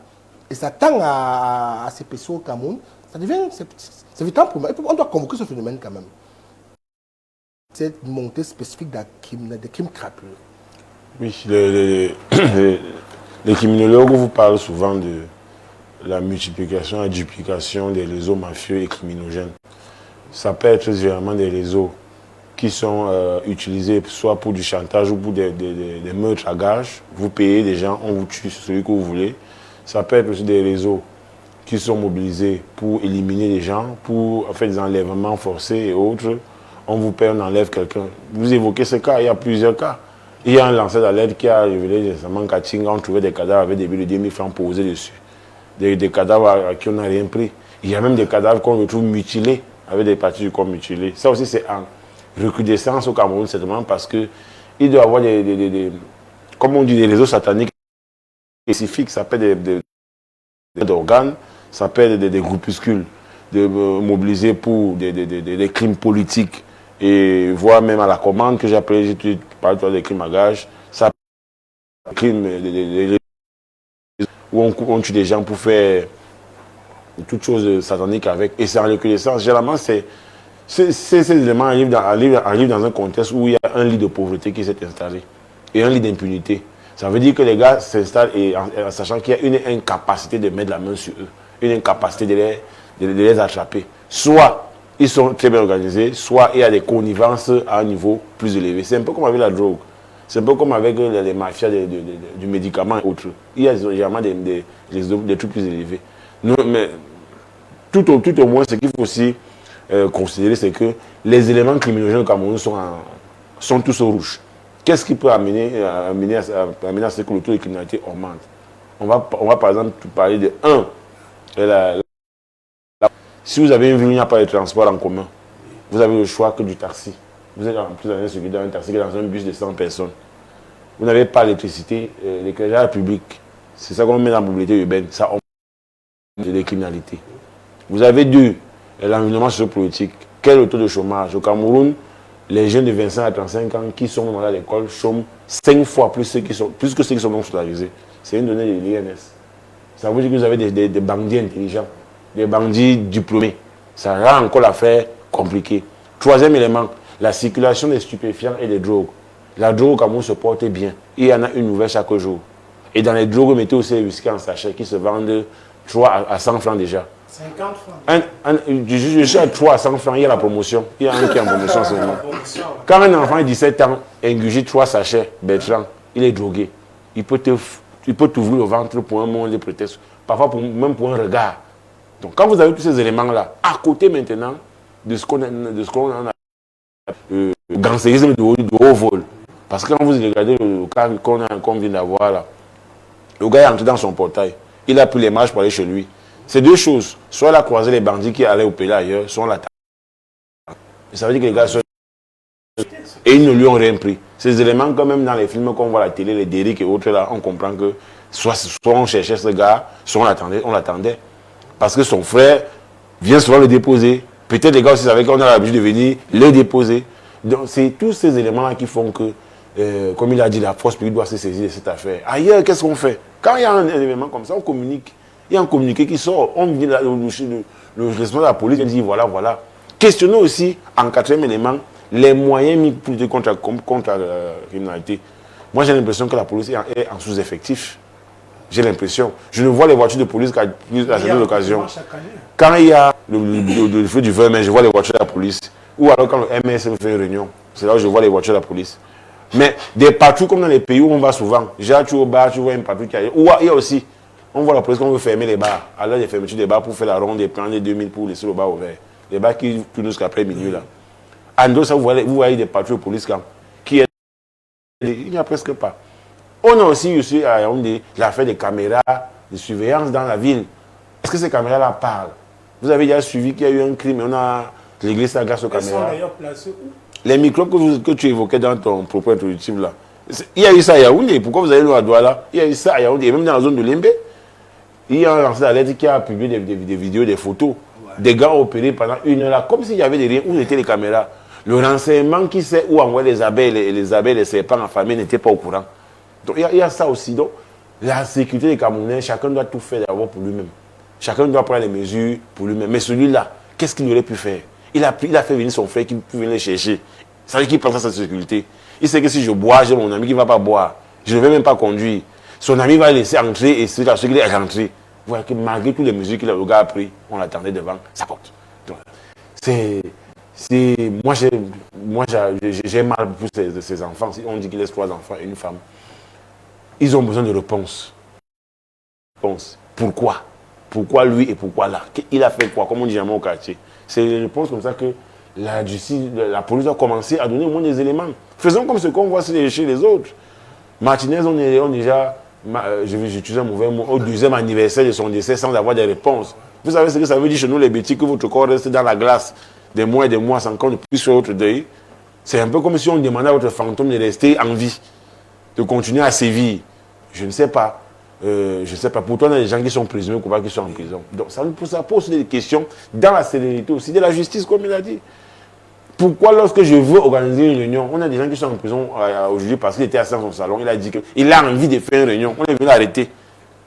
et ça tend à s'épaissir au Cameroun, ça devient... C'est vital pour moi. On doit convoquer ce phénomène quand même. Cette montée spécifique des crimes crapuleux. Oui, les criminologues vous parlent souvent de la multiplication et duplication des réseaux mafieux et criminogènes. Ça peut être généralement des réseaux qui sont utilisés soit pour du chantage ou pour des meurtres à gages. Vous payez des gens, on vous tue celui que vous voulez. Ça peut être aussi des réseaux qui sont mobilisés pour éliminer les gens, pour faire des enlèvements forcés et autres. On vous paie, on enlève quelqu'un. Vous évoquez ce cas, il y a plusieurs cas. Il y a un lanceur d'alerte qui a révélé récemment qu'à Tinga, on trouvait des cadavres avec des billes de 10 000 francs posés dessus. Des cadavres à qui on n'a rien pris. Il y a même des cadavres qu'on retrouve mutilés, avec des parties du corps mutilées. Ça aussi, c'est en recrudescence au Cameroun, certainement, parce qu'il doit y avoir comme on dit, des réseaux sataniques spécifiques. Ça peut être des organes, ça peut être des groupuscules mobilisés pour des crimes politiques. Et voire même à la commande que j'ai appelé, j'ai parlé des crimes à gage, ça des crimes où on tue des gens pour faire toutes choses sataniques avec, et c'est en reconnaissance. Généralement, ces éléments arrivent dans un contexte où il y a un lit de pauvreté qui s'est installé et un lit d'impunité. Ça veut dire que les gars s'installent en sachant qu'il y a une incapacité de mettre la main sur eux, une incapacité de les attraper. Soit ils sont très bien organisés, soit il y a des connivences à un niveau plus élevé. C'est un peu comme avec la drogue. C'est un peu comme avec les mafias du médicament et autres. Il y a généralement des trucs plus élevés. Mais tout au moins, ce qu'il faut aussi considérer, c'est que les éléments criminogènes au Cameroun sont tous au rouge. Qu'est-ce qui peut amener à ce que le taux de criminalité augmente? On va par exemple parler de 1. Si vous avez une ville où il n'y a pas de transport en commun, vous avez le choix que du taxi. Vous êtes en plus dans un taxi qui est dans un bus de 100 personnes. Vous n'avez pas l'électricité, l'éclairage public. C'est ça qu'on met dans la mobilité urbaine. Ça augmente les criminalités. Vous avez l'environnement sociopolitique. Quel est le taux de chômage? Au Cameroun, les jeunes de 25 à 35 ans qui sont à l'école chôment 5 fois plus que ceux qui sont non scolarisés. C'est une donnée de l'INS. Ça veut dire que vous avez des bandits intelligents, des bandits diplômés. Ça rend encore l'affaire compliquée. Troisième élément, la circulation des stupéfiants et des drogues. La drogue au Cameroun se porte bien. Il y en a une nouvelle chaque jour. Et dans les drogues, mettez aussi les whisky en sachet qui se vendent 3 à 100 francs déjà. 50 francs. Je suis à 300 francs, il y a la promotion. Il y a un qui est en promotion en ce moment. Quand un enfant de 17 ans ingurgite 3 sachets, Bertrand, il est drogué. Il peut t'ouvrir le ventre pour un moment de prétexte, parfois même pour un regard. Donc quand vous avez tous ces éléments-là, à côté maintenant de ce qu'on a, ganséisme de haut vol. Parce que quand vous regardez le cas qu'on vient d'avoir là, le gars est entré dans son portail, il a pris les marches pour aller chez lui. C'est deux choses. Soit il a croisé les bandits qui allaient au pays ailleurs, soit on l'attend. Ça veut dire que les gars sont... Et ils ne lui ont rien pris. Ces éléments, quand même dans les films qu'on voit à la télé, les Derrick et autres, là, on comprend que soit on cherchait ce gars, soit on l'attendait. Parce que son frère vient souvent le déposer. Peut-être les gars aussi savaient qu'on a l'habitude de venir le déposer. Donc c'est tous ces éléments-là qui font que, comme il a dit, la force publique doit se saisir de cette affaire. Ailleurs, qu'est-ce qu'on fait? Quand il y a un événement comme ça, on communique. Il y a un communiqué qui sort. On dit, le responsable de la police dit voilà, voilà. Questionnons aussi, en quatrième élément, les moyens mis pour lutter contre la criminalité. Moi, j'ai l'impression que la police est en sous-effectif. J'ai l'impression. Je ne vois les voitures de police qu'à la seule occasion. Quand il y a le feu du 20 mai, je vois les voitures de la police. Ou alors quand le MS fait une réunion, c'est là où je vois les voitures de la police. Mais des patrouilles comme dans les pays où on va souvent, déjà tu es au bar, tu vois une patrouille qui arrive. Ou il y a aussi, on voit la police quand on veut fermer les bars. Alors les fermetures des bars pour faire la ronde et prendre les 2000 pour laisser le bar ouvert. Les bars qui tournent jusqu'après minuit là. En dehors, vous voyez des patrouilles de police quand il n'y a presque pas. On a aussi à Yaoundé l'affaire des caméras de surveillance dans la ville. Est-ce que ces caméras-là parlent? Vous avez déjà suivi qu'il y a eu un crime et on a réglé ça grâce aux caméras. Elles sont d'ailleurs placées où? Les microbes que tu évoquais dans ton propos introductif là. Il y a eu ça à Yaoundé. Pourquoi vous allez le Douala? Il y a eu ça à Yaoundé. Et même dans la zone de Limbe, il y a un lanceur d'alerte qui a publié des vidéos, des photos. Ouais. Des gars opérés pendant 1 heure là, comme s'il y avait des rien. Où étaient les caméras? Le renseignement qui sait où envoyer les abeilles, les serpents en famille n'était pas au courant. Donc il y a ça aussi. Donc la sécurité des Camerounais, chacun doit tout faire d'abord pour lui-même. Chacun doit prendre les mesures pour lui-même. Mais celui-là, qu'est-ce qu'il aurait pu faire? Il a fait venir son frère qui peut venir le chercher. Ça veut dire qu'il pense à sa sécurité. Il sait que si je bois, j'ai mon ami qui ne va pas boire. Je ne vais même pas conduire. Son ami va laisser entrer et c'est à ce qu'il est rentré. Vous voyez que malgré toutes les mesures qu'il a, le gars a pris, on l'attendait devant sa porte. Donc, moi j'ai mal pour ces enfants. On dit qu'il laisse 3 enfants et une femme. Ils ont besoin de réponses. Pourquoi? Pourquoi lui et pourquoi là? Il a fait quoi? Comme on dit jamais au quartier. C'est une réponse comme ça que la justice, la police doit commencer à donner au moins des éléments. Faisons comme ce qu'on voit chez les autres. Martinez, on est déjà, je vais utiliser un mauvais mot, au 2e anniversaire de son décès sans avoir des réponses. Vous savez ce que ça veut dire chez nous les bêtises, que votre corps reste dans la glace des mois et des mois sans qu'on ne puisse faire votre deuil. C'est un peu comme si on demandait à votre fantôme de rester en vie, de continuer à sévir. Je ne sais pas. Pourtant, il y a des gens qui sont présumés coupables qui sont en prison. Donc, ça pose des questions dans la sérénité aussi de la justice, comme il a dit. Pourquoi, lorsque je veux organiser une réunion, on a des gens qui sont en prison aujourd'hui parce qu'il était assis dans son salon, il a dit qu'il a envie de faire une réunion, on est venu l'arrêter.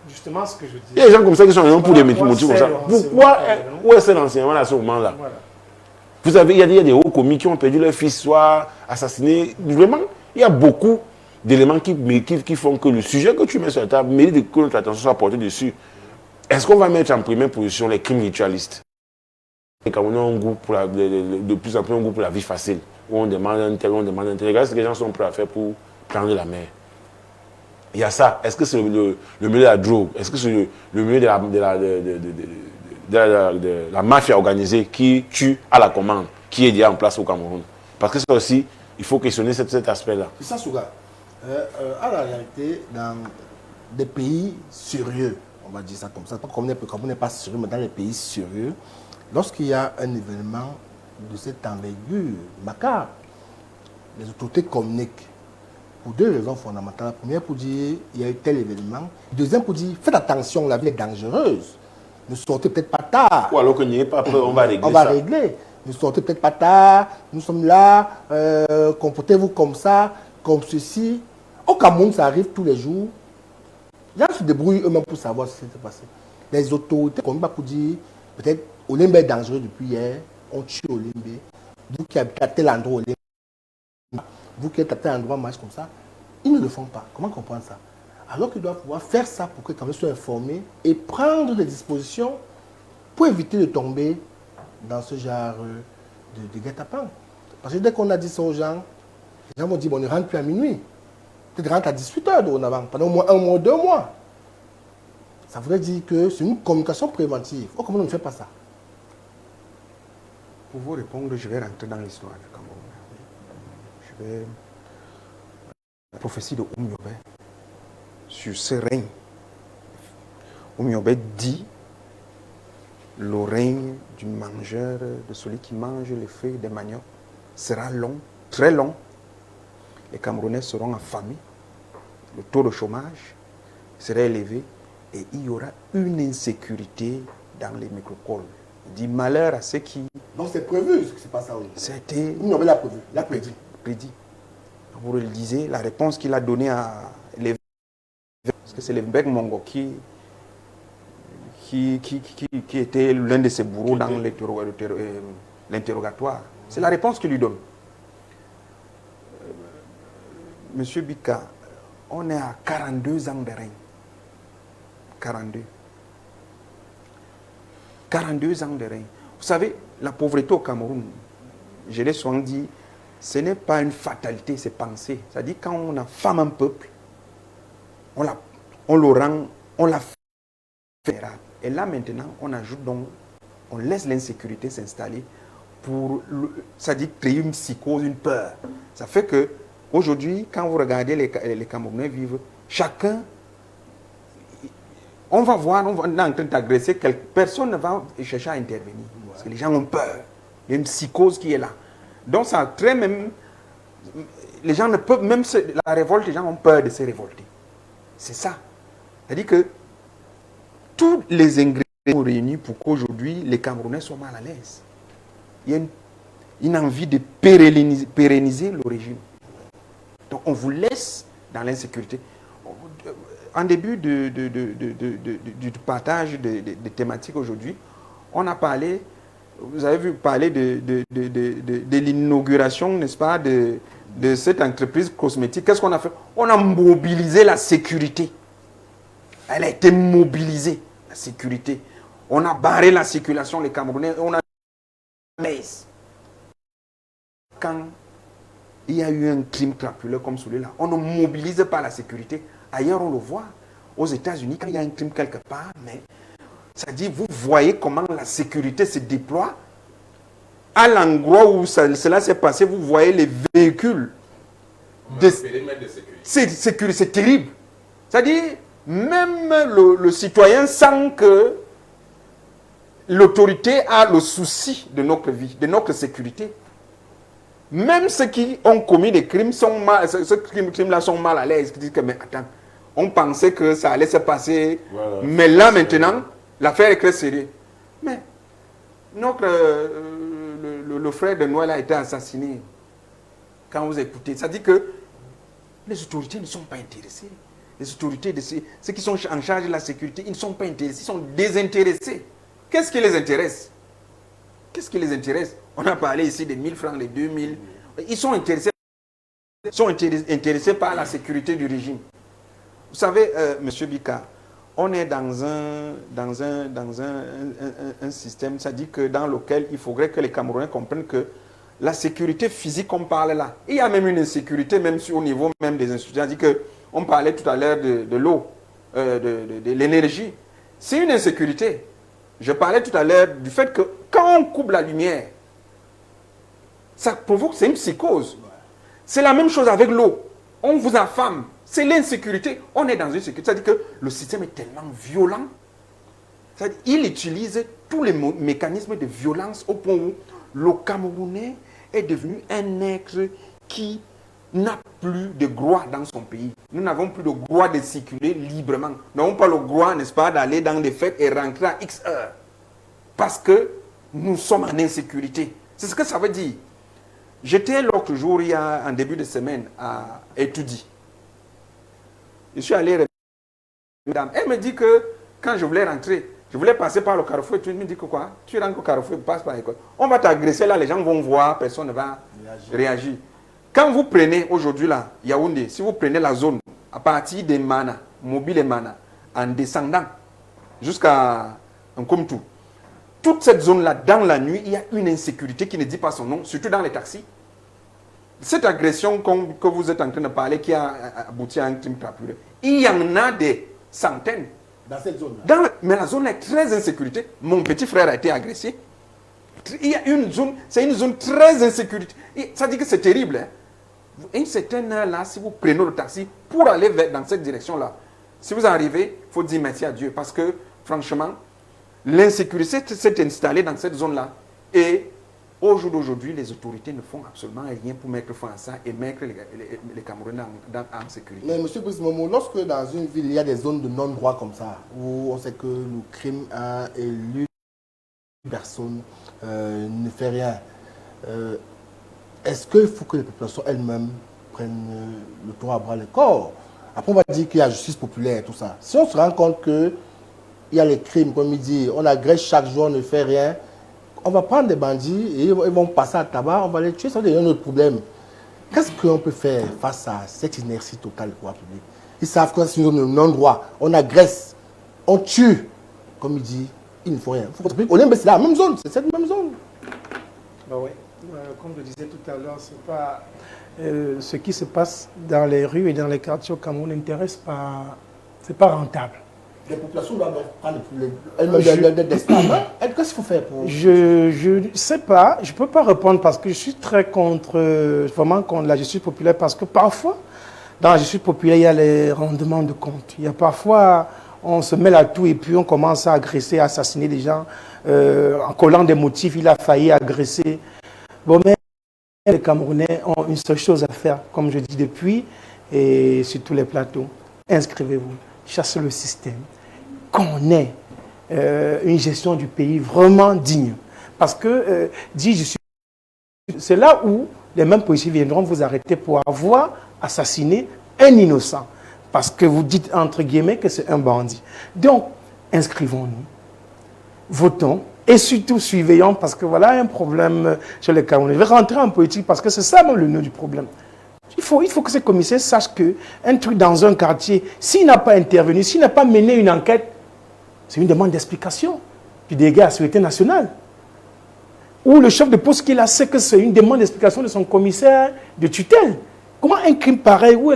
Justement, ce que je dis. Il y a des gens comme ça qui sont en réunion pour des motifs comme ça. Pourquoi? Où est cet enseignement à ce moment-là? Voilà. Vous savez, il y a des hauts commis qui ont perdu leur fils, soit assassinés. Vraiment, il y a beaucoup d'éléments qui font que le sujet que tu mets sur la table mérite que notre attention soit portée dessus. Est-ce qu'on va mettre en première position les crimes ritualistes? Et quand on a un goût pour de plus en plus un goût pour la vie facile, où on demande un tel, regardez ce que les gens sont prêts à faire pour prendre la mer. Il y a ça. Est-ce que c'est le milieu de la drogue? Est-ce que c'est le milieu de la mafia organisée qui tue à la commande, qui est déjà en place au Cameroun? Parce que ça aussi, il faut questionner cet aspect-là. C'est ça, Souga. À la réalité, dans des pays sérieux, on va dire ça comme ça, comme on n'est pas sérieux, mais dans les pays sérieux, lorsqu'il y a un événement de cette envergure macabre, les autorités communiquent pour 2 raisons fondamentales. La première, pour dire il y a eu tel événement. Deuxième, pour dire faites attention, la vie est dangereuse. Ne sortez peut-être pas tard. Ou alors que n'y ait pas peur, on va régler ça. On va régler. Ne sortez peut-être pas tard, nous sommes là, comportez-vous comme ça, comme ceci. Au Cameroun, ça arrive tous les jours. Les gens se débrouillent eux-mêmes pour savoir ce qui s'est passé. Les autorités communiquent pour dire peut-être Olimbe est dangereux depuis hier, on tue Olimbe. Vous qui habitez à tel endroit, Olimbe, vous qui êtes à tel endroit, marche comme ça. Ils ne le font pas. Comment comprendre ça? Alors qu'ils doivent pouvoir faire ça pour que les Camerounais soient informés et prendre des dispositions pour éviter de tomber dans ce genre de guet-apens. Parce que dès qu'on a dit ça aux gens, les gens vont dire, bon, on ne rentre plus à minuit. Peut-être rentre à 18h dorénavant, pendant au moins 1 mois, 2 mois. Ça voudrait dire que c'est une communication préventive. Oh, comment on ne fait pas ça? Pour vous répondre, je vais rentrer dans l'histoire du Cameroun. Je vais... La prophétie de Oumyobé sur ce règne. Oumyobé dit le règne du mangeur, de celui qui mange les feuilles des maniocs, sera long, très long. Les Camerounais seront affamés, le taux de chômage sera élevé et il y aura une insécurité dans les micropoles. Il dit malheur à ceux qui... Donc c'est prévu ce qui se passe à aujourd'hui. C'était... Oumyobé l'a prévu, l'a prédit. Prédit. Vous le disiez, la réponse qu'il a donnée à l'évêque, parce que c'est l'évêque Mongo qui était l'un de ses bourreaux dans l'interrogatoire. C'est la réponse qu'il lui donne. Monsieur Bika, on est à 42 ans de règne. 42. 42 ans de règne. Vous savez, la pauvreté au Cameroun, je l'ai souvent dit, ce n'est pas une fatalité, c'est pensé. C'est-à-dire quand on affame un peuple, on l'a fait. Et là maintenant, on ajoute donc, on laisse l'insécurité s'installer pour, c'est-à-dire créer une psychose, une peur. Ça fait que aujourd'hui, quand vous regardez les Camerounais vivre, chacun, on va voir, on est en train d'agresser, personne ne va chercher à intervenir. Parce que les gens ont peur. Il y a une psychose qui est là. Donc ça crée même... Les gens ne peuvent... Même la révolte, les gens ont peur de se révolter. C'est ça. C'est-à-dire que tous les ingrédients sont réunis pour qu'aujourd'hui, les Camerounais soient mal à l'aise. Il y a une envie de pérenniser le régime. Donc on vous laisse dans l'insécurité. En début du partage des thématiques aujourd'hui, on a parlé... Vous avez vu parler de l'inauguration, n'est-ce pas, de cette entreprise cosmétique. Qu'est-ce qu'on a fait? On a mobilisé la sécurité. Elle a été mobilisée, la sécurité. On a barré la circulation, les Camerounais. On a... Quand il y a eu un crime crapuleux comme celui-là, on ne mobilise pas la sécurité. Ailleurs, on le voit. Aux États-Unis, quand il y a un crime quelque part, mais... C'est-à-dire, vous voyez comment la sécurité se déploie. À l'endroit où cela s'est passé, vous voyez les véhicules. C'est terrible. C'est-à-dire, même le citoyen sent que l'autorité a le souci de notre vie, de notre sécurité. Même ceux qui ont commis des crimes sont mal, ces crimes-là sont mal à l'aise. Ils disent que, mais attends, on pensait que ça allait se passer, voilà, mais là maintenant... L'affaire est très sérieuse. Mais le frère de Noël a été assassiné. Quand vous écoutez, ça dit que les autorités ne sont pas intéressées. Les autorités, ceux qui sont en charge de la sécurité, ils ne sont pas intéressés, ils sont désintéressés. Qu'est-ce qui les intéresse? Qu'est-ce qui les intéresse? On a parlé ici des 1000 francs, des 2000. Ils sont intéressés par la sécurité du régime. Vous savez, Monsieur Bika, on est dans un système, c'est-à-dire que dans lequel il faudrait que les Camerounais comprennent que la sécurité physique qu'on parle là, il y a même une insécurité, même au niveau même des institutions. C'est-à-dire qu'on parlait tout à l'heure de l'eau, de l'énergie. C'est une insécurité. Je parlais tout à l'heure du fait que quand on coupe la lumière, ça provoque, c'est une psychose. C'est la même chose avec l'eau. On vous affame. C'est l'insécurité. On est dans une sécurité. C'est-à-dire que le système est tellement violent. C'est-à-dire qu'il utilise tous les mécanismes de violence au point où le Camerounais est devenu un être qui n'a plus de droit dans son pays. Nous n'avons plus de droit de circuler librement. Nous n'avons pas le droit, n'est-ce pas, d'aller dans des fêtes et rentrer à X heures. Parce que nous sommes en insécurité. C'est ce que ça veut dire. J'étais l'autre jour, en début de semaine, à Étoudi. Je suis allé madame. Elle me dit que quand je voulais rentrer, je voulais passer par le carrefour. Et tu me dis que quoi? Tu rentres au carrefour, passe par l'école. On va t'agresser là, les gens vont voir, personne ne va réagir. Quand vous prenez aujourd'hui là, Yaoundé, si vous prenez la zone à partir des Mana, Mobile et Mana, en descendant jusqu'à Nkomtou, toute cette zone-là, dans la nuit, il y a une insécurité qui ne dit pas son nom, surtout dans les taxis. Cette agression que vous êtes en train de parler, qui a abouti à un crime crapuleux, il y en a des centaines. Dans cette zone-là. Mais la zone est très insécurité. Mon petit frère a été agressé. Il y a une zone, c'est une zone très insécurité. Ça dit que c'est terrible. Hein. Une certaine heure là, si vous prenez le taxi pour aller dans cette direction-là, si vous arrivez, il faut dire merci à Dieu. Parce que, franchement, l'insécurité s'est installée dans cette zone-là. Et au jour d'aujourd'hui, les autorités ne font absolument rien pour mettre fin à ça et mettre les Camerounais en sécurité. Mais M. Brice Momo, lorsque dans une ville, il y a des zones de non-droit comme ça, où on sait que le crime a élu personne, ne fait rien, est-ce qu'il faut que les populations elles-mêmes prennent le tour à bras le corps? Après, on va dire qu'il y a justice populaire et tout ça. Si on se rend compte qu'il y a les crimes, comme il dit, on agresse chaque jour, on ne fait rien, on va prendre des bandits et ils vont passer à tabac, on va les tuer, ça va devenir notre problème. Qu'est-ce qu'on peut faire face à cette inertie totale du pouvoir public? Ils savent que c'est une zone de non-droit, on agresse, on tue. Comme il dit, il ne faut rien. Olymbe, c'est la même zone, c'est cette même zone. Ben oui. Comme je disais tout à l'heure, c'est pas ce qui se passe dans les rues et dans les quartiers au Cameroun n'intéresse pas, c'est pas rentable. Les populations doivent prendre elles-mêmes des stades. Qu'est-ce qu'il faut faire pour... Je ne sais pas, je ne peux pas répondre parce que je suis très vraiment contre la justice populaire parce que parfois, dans la justice populaire, il y a les rendements de compte. Il y a parfois, on se mêle à tout et puis on commence à agresser, à assassiner des gens. En collant des motifs, il a failli agresser. Bon, mais les Camerounais ont une seule chose à faire, comme je dis depuis, et sur tous les plateaux. Inscrivez-vous, chassez le système, qu'on ait une gestion du pays vraiment digne. Parce que, c'est là où les mêmes policiers viendront vous arrêter pour avoir assassiné un innocent. Parce que vous dites, entre guillemets, que c'est un bandit. Donc, inscrivons-nous, votons, et surtout surveillons, parce que voilà un problème chez les Camerounais. Je vais rentrer en politique parce que c'est ça le nœud du problème. Il faut que ces commissaires sachent qu'un truc dans un quartier, s'il n'a pas intervenu, s'il n'a pas mené une enquête, c'est une demande d'explication du dégât à la sécurité nationale. Ou le chef de poste qui est là sait que c'est une demande d'explication de son commissaire de tutelle. Comment un crime pareil, où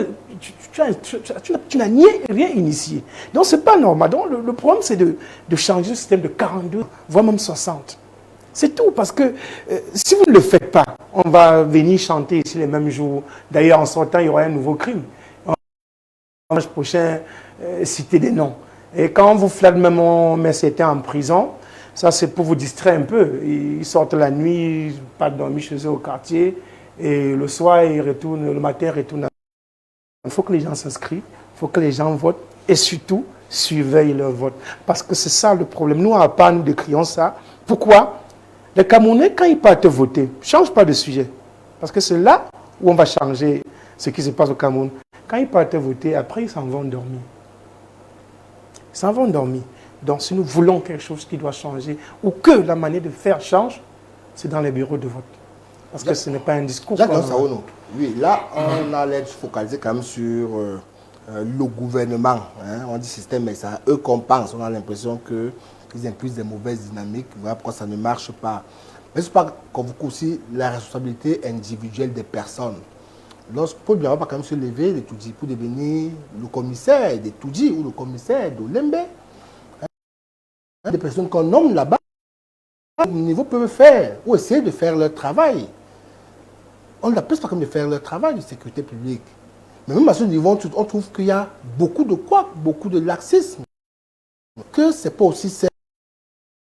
tu n'as rien initié. Donc, ce n'est pas normal. Donc, le problème, c'est de changer le système de 42, voire même 60. C'est tout, parce que si vous ne le faites pas, on va venir chanter ici les mêmes jours. D'ailleurs, en sortant, il y aura un nouveau crime. On va le prochain citer des noms. Et quand vous flattez même on met certains en prison, ça c'est pour vous distraire un peu. Ils sortent la nuit, ils partent dormir chez eux au quartier, et le soir, ils retournent, le matin, ils retournent. Il faut que les gens s'inscrivent, il faut que les gens votent, et surtout, surveillent leur vote. Parce que c'est ça le problème. Nous, à part nous décrions ça. Pourquoi? Les Camerounais, quand ils partent voter, ne changent pas de sujet. Parce que c'est là où on va changer ce qui se passe au Cameroun. Quand ils partent voter, après, ils s'en vont dormir. Ils s'en vont dormir. Donc, si nous voulons quelque chose qui doit changer, ou que la manière de faire change, c'est dans les bureaux de vote. Parce que ce n'est pas un discours. Oui, là, on allait se focaliser quand même sur le gouvernement. Hein. On dit système, mais c'est à eux qu'on pense. On a l'impression qu'ils impulsent des mauvaises dynamiques. Voilà pourquoi ça ne marche pas. Mais ce n'est pas qu'on vous aussi la responsabilité individuelle des personnes. Lorsque Paul Biya va quand même se lever de Toudi pour devenir le commissaire de Toudi ou le commissaire d'Olembe, hein, des personnes qu'on nomme là-bas, au niveau peuvent faire ou essayer de faire leur travail. On ne l'appelle pas comme de faire leur travail de sécurité publique. Mais même à ce niveau, on trouve qu'il y a beaucoup de quoi, beaucoup de laxisme. Que ce n'est pas aussi ces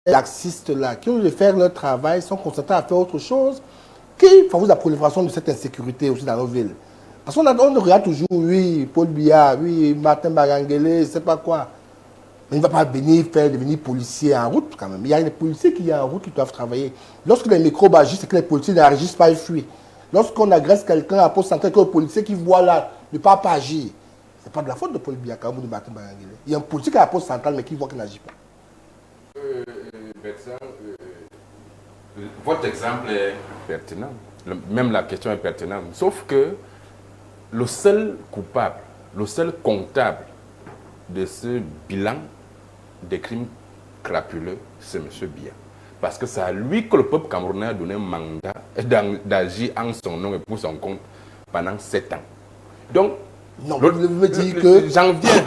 laxistes-là qui ont de faire leur travail, sont concentrés à faire autre chose, qui favorisent la prolifération de cette insécurité aussi dans nos villes. Parce qu'on regarde toujours, oui, Paul Biya, oui, Martin Barangele, je ne sais pas quoi. Mais il ne va pas devenir policier en route quand même. Il y a des policiers qui sont en route qui doivent travailler. Lorsque les microbes agissent, c'est que les policiers n'agissent pas et fuient. Lorsqu'on agresse quelqu'un à la poste centrale, que le policier qui voit là ne peut pas agir, ce n'est pas de la faute de Paul Biya ou de Martin Barangele. Il y a un policier qui est à la poste centrale mais qui voit qu'il n'agit pas. Votre exemple est pertinent. Même la question est pertinente. Sauf que le seul coupable, le seul comptable de ce bilan des crimes crapuleux, c'est M. Biya. Parce que c'est à lui que le peuple camerounais a donné un mandat d'agir en son nom et pour son compte pendant 7 ans. Donc, non, vous voulez me dire que... J'en viens.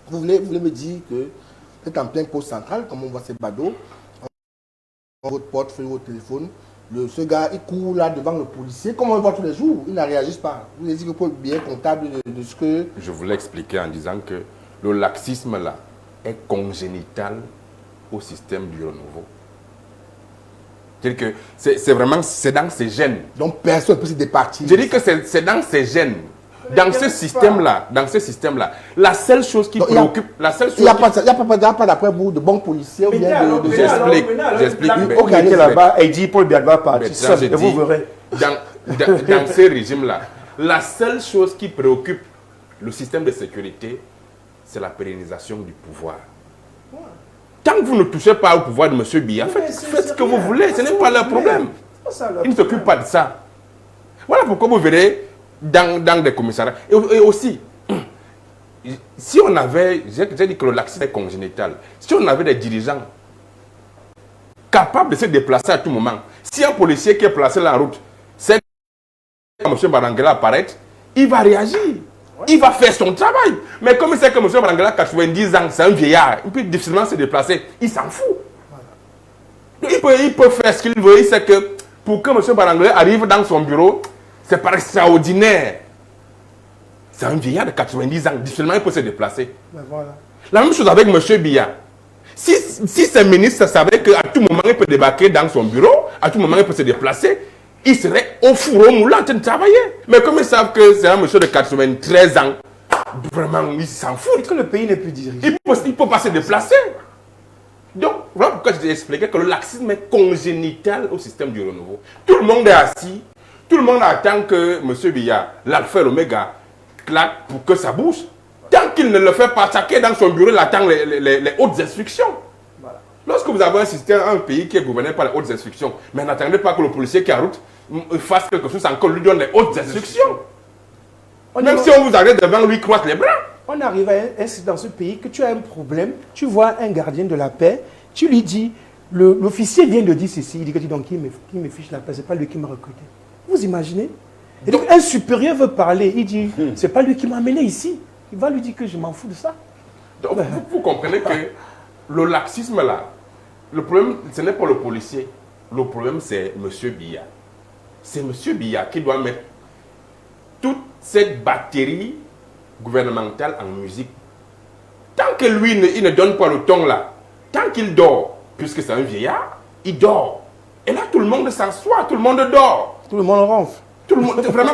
Vous voulez me dire que vous êtes en plein poste central, comme on voit ces badauds, votre portefeuille, votre téléphone, ce gars, il court là devant le policier, comme on le voit tous les jours, il ne réagit pas. Vous voulez dire que pour être bien comptable de ce que... Je voulais expliquer en disant que le laxisme là est congénital au système du renouveau. C'est-à-dire que c'est dans ses gènes. Donc personne ne peut se départir. Je dis que c'est dans ses gènes. Dans ce système-là, la seule chose qui préoccupe... Il n'y a pas d'après vous de bons policiers ou bien de... J'explique. Ok, là-bas, et dit Paul Biya va partir seul, et vous verrez. Dans ces régimes-là, la seule chose qui préoccupe le système de sécurité, c'est la pérennisation du pouvoir. Tant que vous ne touchez pas au pouvoir de M. Biya, faites ce que vous voulez, ce n'est pas leur problème. Ils ne s'occupent pas de ça. Voilà pourquoi vous verrez dans des commissariats. Et aussi, si on avait, j'ai dit que le laxisme est congénital, si on avait des dirigeants capables de se déplacer à tout moment, si un policier qui est placé dans la route sait que M. Barangela apparaît, il va réagir. Il va faire son travail. Mais comme il sait que M. Barangela a 90 ans, c'est un vieillard, il peut difficilement se déplacer, il s'en fout. Il peut faire ce qu'il veut. Il sait que pour que M. Barangela arrive dans son bureau, c'est pas extraordinaire. C'est un vieillard de 90 ans, difficilement il peut se déplacer. Voilà. La même chose avec M. Biya. Si ces ministres savaient qu'à tout moment il peut débarquer dans son bureau, à tout moment il peut se déplacer, il serait au four au moulin en train de travailler. Mais comme ils savent que c'est un monsieur de 93 ans, vraiment, ils s'en foutent. Et que le pays n'est plus dirigé. Il ne peut pas se déplacer. Donc, voilà pourquoi je t'ai expliqué que le laxisme est congénital au système du renouveau. Tout le monde est assis, tout le monde attend que M. Biya, l'alpha et l'oméga, claque pour que ça bouge. Tant qu'il ne le fait pas, chacun dans son bureau, il attend les hautes instructions. Voilà. Lorsque vous avez un système, un pays qui est gouverné par les hautes instructions, mais n'attendez pas que le policier qui est en route fasse quelque chose, encore lui donne les hautes instructions. Même si on vous arrête devant lui, croise les bras. On arrive ainsi dans ce pays que tu as un problème, tu vois un gardien de la paix, tu lui dis, l'officier vient de dire ceci, il dit que donc qui me fiche la paix, c'est pas lui qui m'a recruté. Vous imaginez? Et donc un supérieur veut parler, il dit, c'est pas lui qui m'a amené ici. Il va lui dire que je m'en fous de ça. Donc vous comprenez que le laxisme là, le problème, ce n'est pas le policier, le problème c'est M. Biya. C'est M. Biya qui doit mettre toute cette batterie gouvernementale en musique. Tant que lui, il ne donne pas le ton là, tant qu'il dort, puisque c'est un vieillard, il dort. Et là, tout le monde s'assoit, tout le monde dort. Tout le monde ronfle. Tout le monde, vraiment,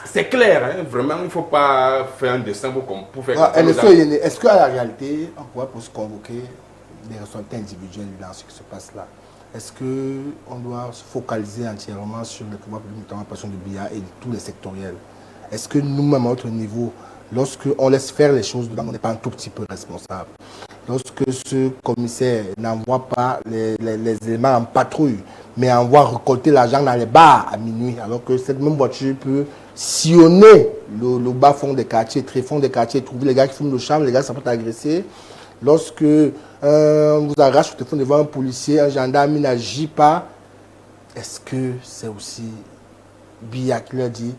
c'est clair, hein, vraiment, il ne faut pas faire un dessin pour faire... Est-ce qu'à la réalité, on pourrait se convoquer des responsabilités individuelles dans ce qui se passe là? Est-ce qu'on doit se focaliser entièrement sur le pouvoir public, notamment la passion de Biya et tous les sectoriels? Est-ce que nous-mêmes, à notre niveau, lorsqu'on laisse faire les choses, on n'est pas un tout petit peu responsable? Lorsque ce commissaire n'envoie pas les éléments en patrouille, mais envoie récolter l'argent dans les bars à minuit, alors que cette même voiture peut sillonner le bas fond des quartiers, très fond des quartiers, trouver les gars qui fument le champ, les gars qui sont pas agressés. Lorsque on vous arrache le téléphone devant un policier, un gendarme, il n'agit pas, est-ce que c'est aussi Biya qui leur dit,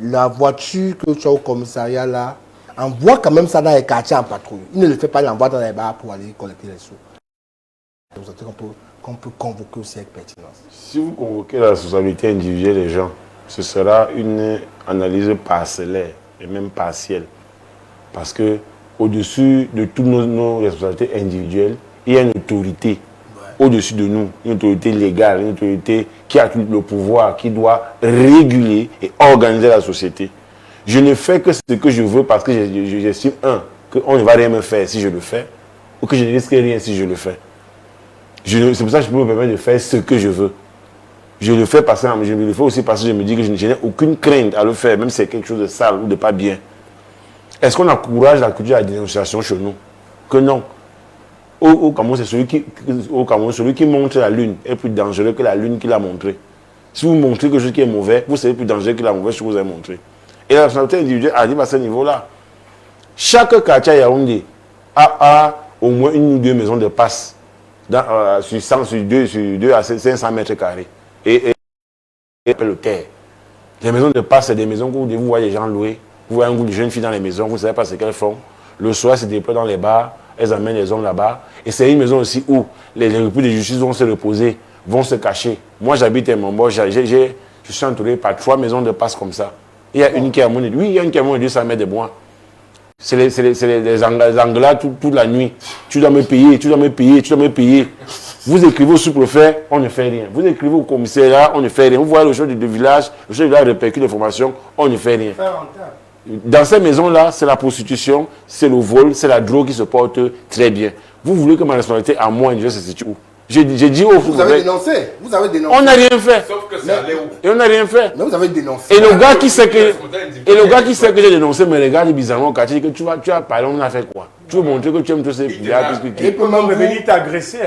la voiture que tu as au commissariat là, envoie quand même ça dans les quartiers en patrouille. Il ne le fait pas, il l'envoie dans les bars pour aller collecter les sous. Qu'on peut convoquer aussi avec pertinence. Si vous convoquez la responsabilité individuelle des gens, ce sera une analyse parcellaire et même partielle. Parce que au-dessus de toutes nos responsabilités individuelles, il y a une autorité au-dessus de nous, une autorité légale, une autorité qui a tout le pouvoir, qui doit réguler et organiser la société. Je ne fais que ce que je veux parce que j'estime, qu'on ne va rien me faire si je le fais, ou que je ne risque rien si je le fais. C'est pour ça que je peux me permettre de faire ce que je veux. Je le fais parce que je le fais aussi parce que je me dis que je n'ai aucune crainte à le faire, même si c'est quelque chose de sale ou de pas bien. Est-ce qu'on encourage la culture de la dénonciation chez nous? Que non. Au Cameroun, c'est celui qui montre la lune est plus dangereux que la lune qui l'a montré. Si vous montrez quelque chose qui est mauvais, vous serez plus dangereux que la mauvaise chose que vous avez montré. Et la responsabilité individuelle arrive à ce niveau-là. Chaque quartier à Yaoundé a au moins une ou deux maisons de passe sur 2 à 500 mètres carrés. Et le terre. Les maisons de passe, c'est des maisons où vous voyez les gens louer. Vous voyez un groupe de jeunes filles dans les maisons, vous ne savez pas ce qu'elles font. Le soir, elles se déploient dans les bars, elles amènent les hommes là-bas. Et c'est une maison aussi où les repris de justice vont se reposer, vont se cacher. Moi, j'habite à Montbord, je suis entouré par 3 maisons de passe comme ça. Il y a une qui est à moins de, oui, il y a une qui est à moins de 200 mètres de moi. C'est les Anglais toute la nuit. Tu dois me payer, tu dois me payer, tu dois me payer. Vous écrivez au sous-préfet, on ne fait rien. Vous écrivez au commissariat, on ne fait rien. Vous voyez le chef de village, le chef de village répercute l'information, on ne fait rien. Dans ces maisons-là, c'est la prostitution, c'est le vol, c'est la drogue qui se porte très bien. Vous voulez que ma responsabilité à moi, je se situe où? J'ai dit au Vous avez dénoncé. Vous avez dénoncé. On n'a rien fait. Sauf que c'est allé où? Et on n'a rien fait. Mais vous avez dénoncé. Et le gars qui sait que j'ai dénoncé me regarde bizarrement quand il dit que tu as parlé, on a fait quoi? Tu veux montrer que tu aimes tous ces gars. Il peut même venir t'agresser.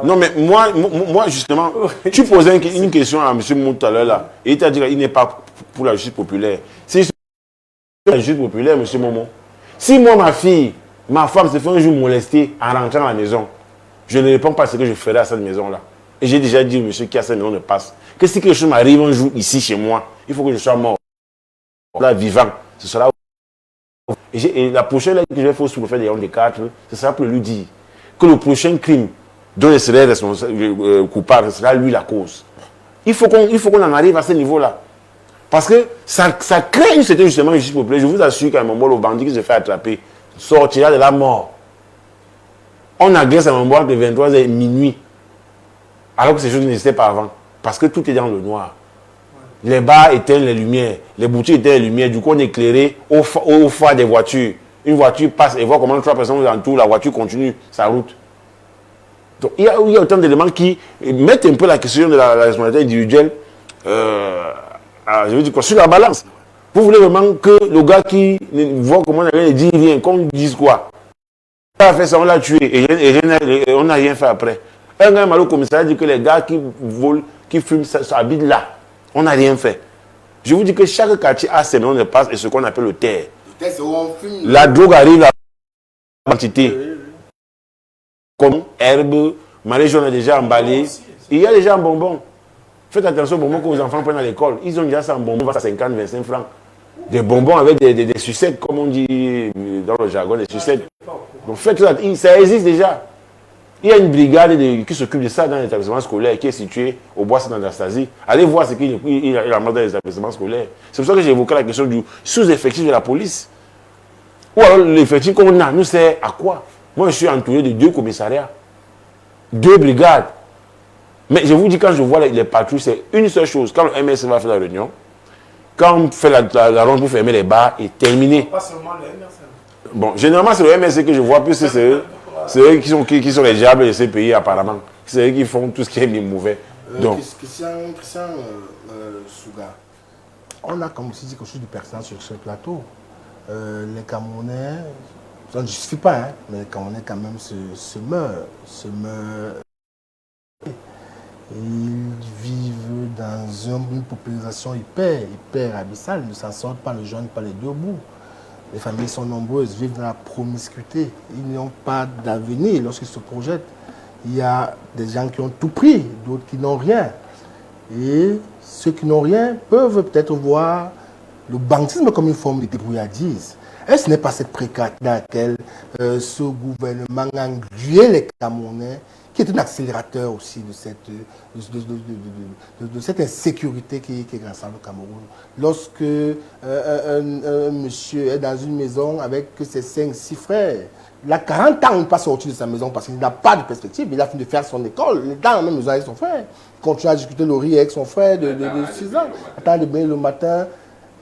Non, mais moi justement, tu posais une question à M. Mout tout à l'heure là, et il t'a dit qu'il n'est pas pour la justice populaire. Si la justice populaire, M. Momo, si moi, ma femme se fait un jour molester en rentrant à la maison, je ne réponds pas à ce que je ferai à cette maison-là. Et j'ai déjà dit au monsieur qui a cette maison de passe que si quelque chose m'arrive un jour ici chez moi, il faut que je sois mort. Là, vivant, ce sera. Et la prochaine lettre que je vais faire pour faire des 4, ce sera pour lui dire que le prochain crime dont il serait responsable, coupable, ce sera lui la cause. Il faut qu'on en arrive à ce niveau-là. Parce que ça crée une certaine justement justice populaire. Je vous assure qu'à un moment, le bandit qui se fait attraper sortira de la mort. On agresse à un moment de 23h et minuit. Alors que ces choses n'existaient pas avant. Parce que tout est dans le noir. Les bars éteignent les lumières. Les boutiques éteignent les lumières. Du coup, on est éclairé au phare des voitures. Une voiture passe et voit comment 3 personnes vous entourent. La voiture continue sa route. Donc, il y a autant d'éléments qui mettent un peu la question de la responsabilité individuelle je veux dire quoi, sur la balance. Vous voulez vraiment que le gars qui voit comment on a dit rien, qu'on dise quoi? On a fait ça, on l'a tué et on n'a rien fait après. Un gars mal au commissariat dit que les gars qui volent, qui fument, habitent là. On n'a rien fait. Je vous dis que chaque quartier a ses noms de passe et ce qu'on appelle le terre. La drogue arrive à la quantité. Comme herbe, marais jaune a déjà emballé. Il y a déjà un bonbon. Faites attention aux bonbons que vos enfants prennent à l'école. Ils ont déjà ça en bonbon à 50, 25 francs. Des bonbons avec des sucettes, comme on dit dans le jargon, des sucettes. Donc faites ça, ça existe déjà. Il y a une brigade qui s'occupe de ça dans l'établissement scolaire qui est situé au bois Saint-Anastasie. Allez voir ce qu'il a dans les établissements scolaires. C'est pour ça que j'ai évoqué la question du sous-effectif de la police. Ou alors l'effectif qu'on a, nous sert à quoi? Moi, je suis entouré de 2 commissariats, 2 brigades. Mais je vous dis, quand je vois les patrouilles, c'est une seule chose. Quand le MS va faire la réunion, quand on fait la ronde pour fermer les bars, et terminé. Pas seulement le MRC. Bon, généralement, c'est le MSC que je vois, plus c'est eux qui sont les diables de ces pays, apparemment. C'est eux qui font tout ce qui est mis mauvais. Donc, Christian Souga, on a comme aussi dit quelque chose de pertinent sur ce plateau. Les Camerounais, ça ne justifie pas, hein, mais les Camerounais quand même se meurent. Ils vivent dans une population hyper abyssale, ils ne s'en sortent pas, le jeune, pas les 2 bouts. Les familles sont nombreuses, vivent dans la promiscuité. Ils n'ont pas d'avenir lorsqu'ils se projettent. Il y a des gens qui ont tout pris, d'autres qui n'ont rien. Et ceux qui n'ont rien peuvent peut-être voir le banditisme comme une forme de débrouillardise. Et ce n'est pas cette précarité dans laquelle ce gouvernement a englué les Camerounais, qui est un accélérateur aussi de cette insécurité qui est grandissante au Cameroun. Lorsque un monsieur est dans une maison avec ses 5-6 frères, il a 40 ans, il n'est pas sorti de sa maison parce qu'il n'a pas de perspective. Il a fini de faire son école, il est dans la même maison avec son frère. Il continue à discuter le riz avec son frère de 6 ans. Attend de baigner le matin.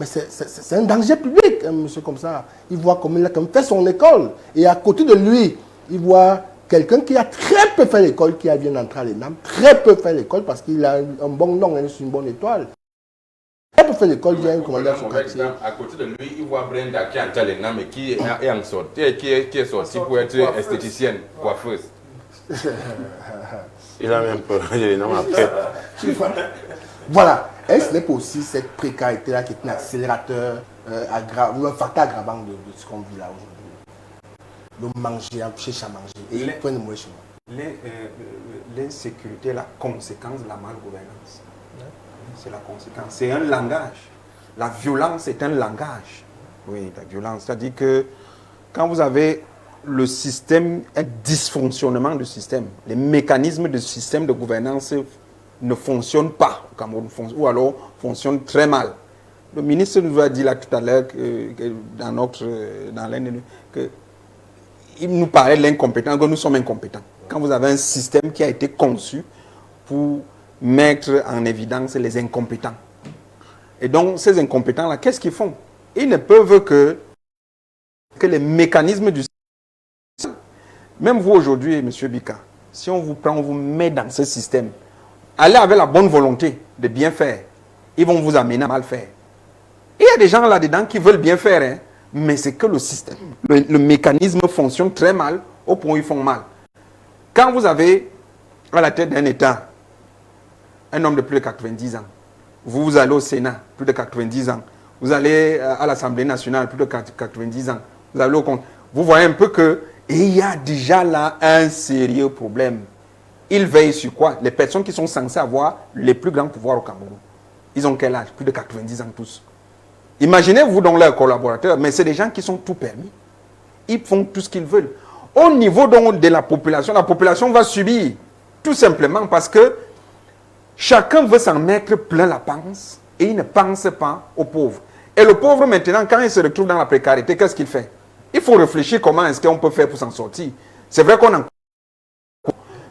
Mais c'est un danger public, un monsieur comme ça. Il voit comme il a fait son école. Et à côté de lui, il voit quelqu'un qui a très peu fait l'école, qui vient d'entrer à l'ENAM, très peu fait l'école parce qu'il a un bon nom, une bonne étoile. Très peu fait l'école, il vient commander à son quartier. À côté de lui, il voit Brenda qui est entrée à l'ENAM et qui est sortie pour être esthéticienne, coiffeuse. il a même peur de l'ENAM après. Voilà. Est-ce que ce n'est pas aussi cette précarité-là qui est un accélérateur, un facteur aggravant de ce qu'on vit là aujourd'hui? le manger, chercher à manger. Et Les- point de moi chez moi. L'insécurité, la conséquence de la malgouvernance. C'est la conséquence. C'est un langage. La violence est un langage. Oui, la violence. C'est-à-dire que quand vous avez le système, un dysfonctionnement du système, les mécanismes du système de gouvernance ne fonctionnent pas au Cameroun, ou alors fonctionnent très mal. Le ministre nous a dit là tout à l'heure dans l'un de nous, que il nous parlait de l'incompétence, que nous sommes incompétents. Quand vous avez un système qui a été conçu pour mettre en évidence les incompétents. Et donc, ces incompétents-là, qu'est-ce qu'ils font? Ils ne peuvent que les mécanismes du système. Même vous aujourd'hui, M. Bika, si on vous prend, on vous met dans ce système, allez avec la bonne volonté de bien faire. Ils vont vous amener à mal faire. Il y a des gens là-dedans qui veulent bien faire, hein, mais c'est que le système, le mécanisme fonctionne très mal au point où ils font mal. Quand vous avez à la tête d'un État un homme de plus de 90 ans, vous allez au Sénat, plus de 90 ans, vous allez à l'Assemblée nationale, plus de 90 ans, vous allez au Congrès, vous voyez un peu que il y a déjà là un sérieux problème. Ils veillent sur quoi? Les personnes qui sont censées avoir les plus grands pouvoirs au Cameroun. Ils ont quel âge? Plus de 90 ans tous. Imaginez-vous donc leurs collaborateurs, mais c'est des gens qui sont tout permis. Ils font tout ce qu'ils veulent. Au niveau donc de la population va subir. Tout simplement parce que chacun veut s'en mettre plein la panse et il ne pense pas aux pauvres. Et le pauvre maintenant, quand il se retrouve dans la précarité, qu'est-ce qu'il fait? Il faut réfléchir comment est-ce qu'on peut faire pour s'en sortir. C'est vrai qu'on en...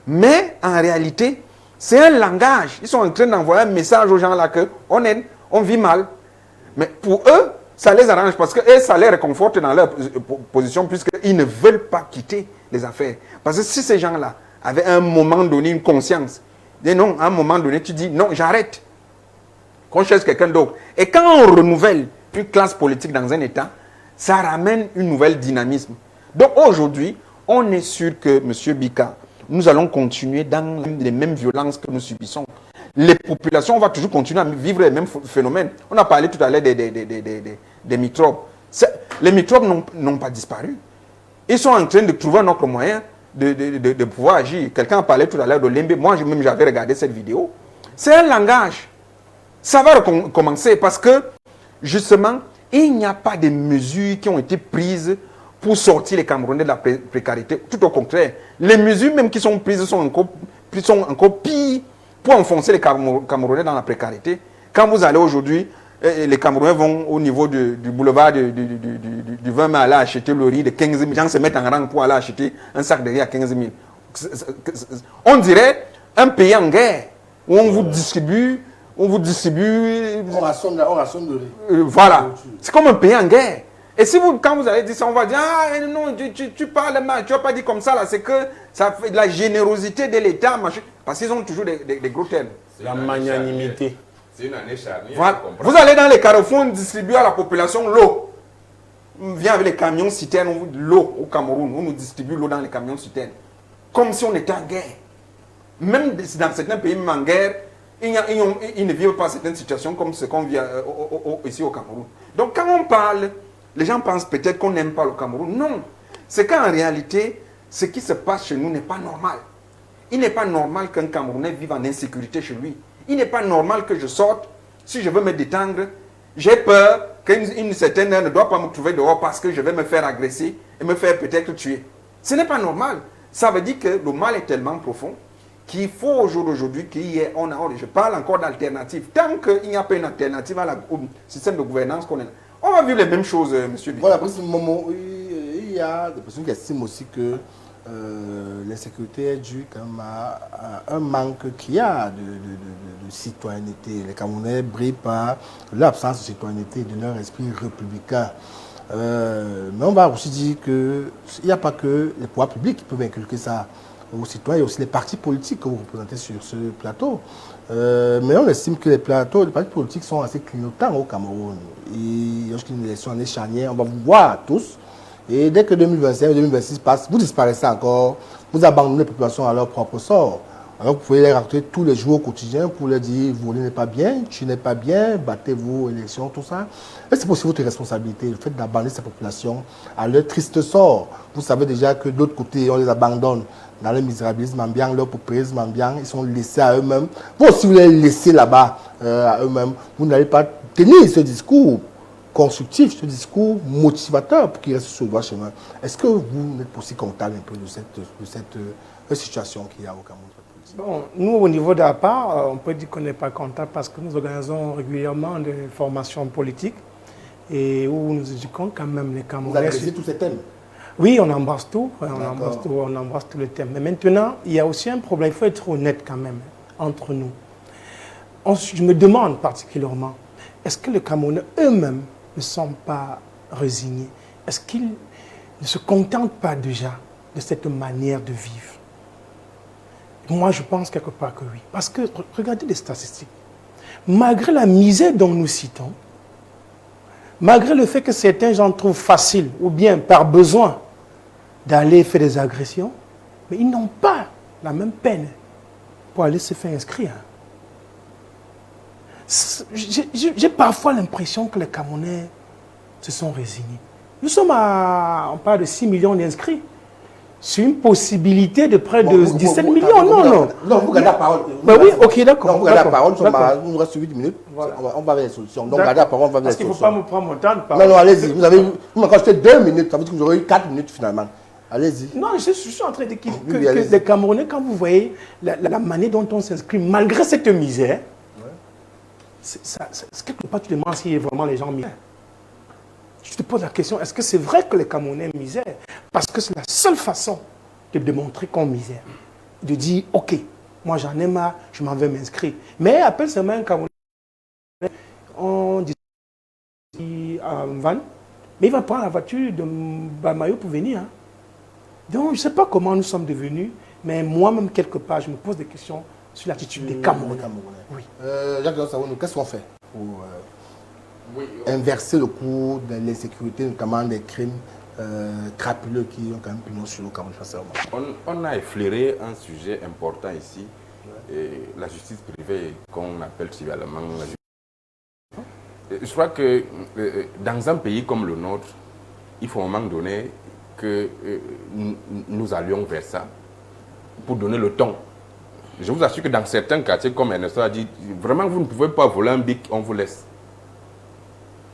Mais en réalité, c'est un langage. Ils sont en train d'envoyer un message aux gens là que on vit mal. Mais pour eux, ça les arrange parce que ça les réconforte dans leur position puisqu'ils ne veulent pas quitter les affaires. Parce que si ces gens-là avaient à un moment donné une conscience, non, à un moment donné, tu dis non, j'arrête. Qu'on cherche quelqu'un d'autre. Et quand on renouvelle une classe politique dans un État, ça ramène une nouvelle dynamisme. Donc aujourd'hui, on est sûr que, M. Bika, nous allons continuer dans les mêmes violences que nous subissons. Les populations, on va toujours continuer à vivre les mêmes phénomènes. On a parlé tout à l'heure des microbes. Les microbes n'ont pas disparu. Ils sont en train de trouver un autre moyen de pouvoir agir. Quelqu'un a parlé tout à l'heure de l'Embe. Moi, même j'avais regardé cette vidéo. C'est un langage. Ça va recommencer parce que, justement, il n'y a pas de mesures qui ont été prises pour sortir les Camerounais de la précarité. Tout au contraire. Les mesures même qui sont prises sont encore pires pour enfoncer les Camerounais dans la précarité. Quand vous allez aujourd'hui, les Camerounais vont au niveau du boulevard du 20 mai aller acheter le riz de 15 000. Les gens se mettent en rang pour aller acheter un sac de riz à 15 000. On dirait un pays en guerre où on vous distribue... On rassemble le riz. Voilà. C'est comme un pays en guerre. Et si quand vous allez dire ça, on va dire, ah non, tu parles mal, tu vas pas dire comme ça, là, c'est que ça fait de la générosité de l'État, parce qu'ils ont toujours des gros termes. La magnanimité. C'est une année charnière. Voilà. Vous allez dans les carrefours distribuer à la population l'eau. On vient avec les camions citernes, l'eau au Cameroun, on nous distribue l'eau dans les camions citernes. Comme si on était en guerre. Même dans certains pays, même en guerre, ils ne vivent pas certaines situations comme ce qu'on vit ici au Cameroun. Donc quand on parle, les gens pensent peut-être qu'on n'aime pas le Cameroun. Non, c'est qu'en réalité, ce qui se passe chez nous n'est pas normal. Il n'est pas normal qu'un Camerounais vive en insécurité chez lui. Il n'est pas normal que je sorte, si je veux me détendre, j'ai peur qu'une certaine heure ne doit pas me trouver dehors parce que je vais me faire agresser et me faire peut-être tuer. Ce n'est pas normal. Ça veut dire que le mal est tellement profond qu'il faut au jour d'aujourd'hui qu'il y ait, je parle encore d'alternative. Tant qu'il n'y a pas une alternative au système de gouvernance qu'on a, on va vivre les mêmes choses, monsieur. Voilà, pour ce moment, il y a des personnes qui estiment aussi que l'insécurité est due quand même à un manque qu'il y a de citoyenneté. Les Camerounais brillent par l'absence de citoyenneté et de leur esprit républicain. Mais on va aussi dire qu'il n'y a pas que les pouvoirs publics qui peuvent inculquer ça aux citoyens, il y a aussi les partis politiques que vous représentez sur ce plateau. Mais on estime que les partis politiques sont assez clignotants au Cameroun. Et lorsqu'une élection en charnière, on va vous voir tous. Et dès que 2025 ou 2026 passe, vous disparaissez encore, vous abandonnez les populations à leur propre sort. Alors vous pouvez les raconter tous les jours au quotidien pour leur dire, vous n'êtes pas bien, tu n'es pas bien, battez-vous, élections, tout ça. Et c'est aussi votre responsabilité, le fait d'abandonner ces populations à leur triste sort. Vous savez déjà que de l'autre côté, on les abandonne dans le misérabilisme ambiant, leur paupérisme ambiant, ils sont laissés à eux-mêmes. Vous aussi, vous les laissez là-bas à eux-mêmes. Vous n'allez pas tenir ce discours constructif, ce discours motivateur pour qu'ils restent sur le droit chemin. Est-ce que vous n'êtes pas aussi comptable un peu de cette situation qu'il y a au Cameroun? Bon, nous, au niveau d'APA, on peut dire qu'on n'est pas comptable parce que nous organisons régulièrement des formations politiques et où nous éduquons quand même les Camerounais. Vous adressez tous ces thèmes? Oui, on embrasse tout, on embrasse tous les thèmes. Mais maintenant, il y a aussi un problème, il faut être honnête quand même entre nous. Je me demande particulièrement, est-ce que les Camerounais eux-mêmes ne sont pas résignés? Est-ce qu'ils ne se contentent pas déjà de cette manière de vivre? Moi, je pense quelque part que oui. Parce que, regardez les statistiques. Malgré la misère dont nous citons, malgré le fait que certains gens trouvent facile, ou bien par besoin, d'aller faire des agressions, mais ils n'ont pas la même peine pour aller se faire inscrire. J'ai parfois l'impression que les Camerounais se sont résignés. Nous sommes on parle de 6 millions d'inscrits. C'est une possibilité de près de 17 millions. Non, vous gardez la parole. Ben oui, ok, d'accord. Non, vous gardez la parole. Il nous reste 8 minutes. Voilà. On va vers les solutions. Donc, gardez la parole, on va vers les solutions. Parce qu'il ne faut pas me prendre mon temps de parler. Non, allez-y. Vous m'avez acheté 2 minutes. Ça veut dire que vous aurez eu 4 minutes finalement. Allez-y. Non, je suis en train de dire que les Camerounais, quand vous voyez la manière dont on s'inscrit, malgré cette misère, c'est quelque part, tu te demandes si vraiment les gens misèrent. Je te pose la question, est-ce que c'est vrai que les Camerounais misèrent? Parce que c'est la seule façon de démontrer qu'on misère. De dire, ok, moi j'en ai marre, je m'en vais m'inscrire. Mais appelle seulement un Camerounais, on dit en van, mais il va prendre la voiture de Bamayo pour venir. Hein. Donc je ne sais pas comment nous sommes devenus, mais moi-même, quelque part, je me pose des questions sur l'attitude des Camerounais. Oui. Jacques Savounou, qu'est-ce qu'on fait pour inverser le cours de l'insécurité, notamment des crimes crapuleux qui ont quand même pignon sur le Cameroun facilement? On a effleuré un sujet important ici, la justice privée qu'on appelle trivialement la justice. Je crois que dans un pays comme le nôtre, il faut à un moment donné que nous allions vers ça pour donner le ton. Je vous assure que dans certains quartiers, comme Ernesto a dit, vraiment vous ne pouvez pas voler un bic, on vous laisse.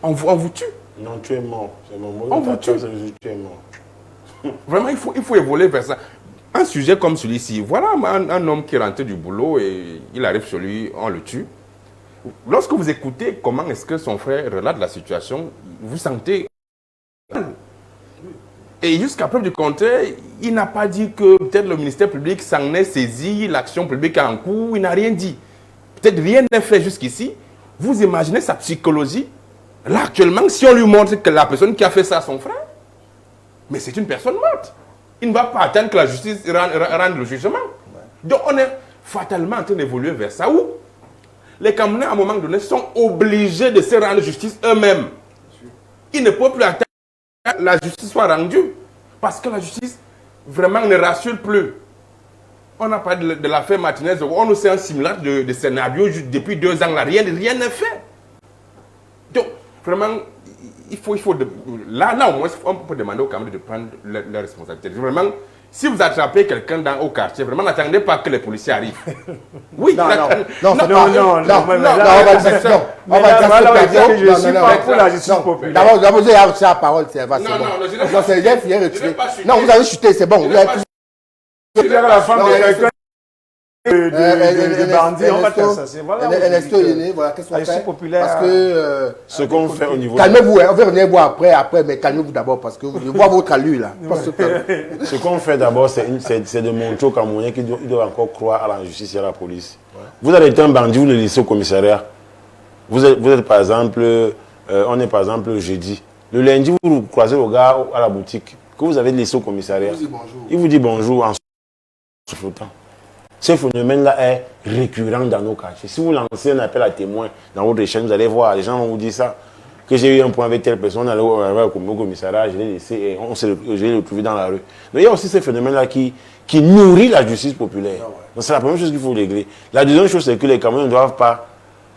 On vous tue. Non, tu es mort. C'est mon mot. On vous tue. Tu es mort. Vraiment, il faut évoluer vers ça. Un sujet comme celui-ci, voilà un homme qui est rentré du boulot et il arrive chez lui, on le tue. Lorsque vous écoutez comment est-ce que son frère relate la situation, vous sentez... Et jusqu'à preuve du contraire, il n'a pas dit que peut-être le ministère public s'en est saisi, l'action publique est en cours, il n'a rien dit. Peut-être rien n'est fait jusqu'ici. Vous imaginez sa psychologie? Là, actuellement, si on lui montre que la personne qui a fait ça à son frère, mais c'est une personne morte. Il ne va pas attendre que la justice rende le jugement. Donc, on est fatalement en train d'évoluer vers ça où les Camerounais, à un moment donné, sont obligés de se rendre justice eux-mêmes. Ils ne peuvent plus attendre que la justice soit rendue. Parce que la justice, vraiment, ne rassure plus. On a parlé de l'affaire Martinez, on nous fait un simulacre de scénario depuis 2 ans. Là, rien n'est fait. Donc, vraiment, il faut là au moins, on peut demander aux Camerounais de prendre leurs responsabilités. Vraiment, si vous attrapez quelqu'un au quartier, vraiment, n'attendez pas que les policiers arrivent. Oui, non, on va dire ça. On va dire je suis pas pour la justice populaire. D'abord, vous avez la parole, c'est bon. Non, c'est bien, non, vous avez chuté, c'est bon. Vous avez la femme de quelqu'un de bandit, on va faire ça. Ernesto Yéné, voilà, qu'est-ce qu'on fait? Parce que ce qu'on fait au niveau... Calmez-vous, on va revenir voir après, mais calmez-vous d'abord, parce que je vois votre allure là. Ce qu'on fait d'abord, c'est de montrer aux Camerounais qu'ils doivent encore croire à la justice et à la police. Vous avez été un bandit, vous le laissez au commissariat. Vous êtes par exemple, on est par exemple le jeudi. Le lundi, vous croisez le gars à la boutique que vous avez laissé au commissariat. Il vous dit bonjour en soufflant. Ce phénomène-là est récurrent dans nos quartiers. Si vous lancez un appel à témoins dans votre chaîne, vous allez voir, les gens vont vous dire ça. que j'ai eu un point avec telle personne, on allait au commissariat, je l'ai laissé et je l'ai retrouvé dans la rue. Donc il y a aussi ce phénomène-là qui nourrit la justice populaire. Donc c'est la première chose qu'il faut régler. La deuxième chose, c'est que les Camerounais ne doivent pas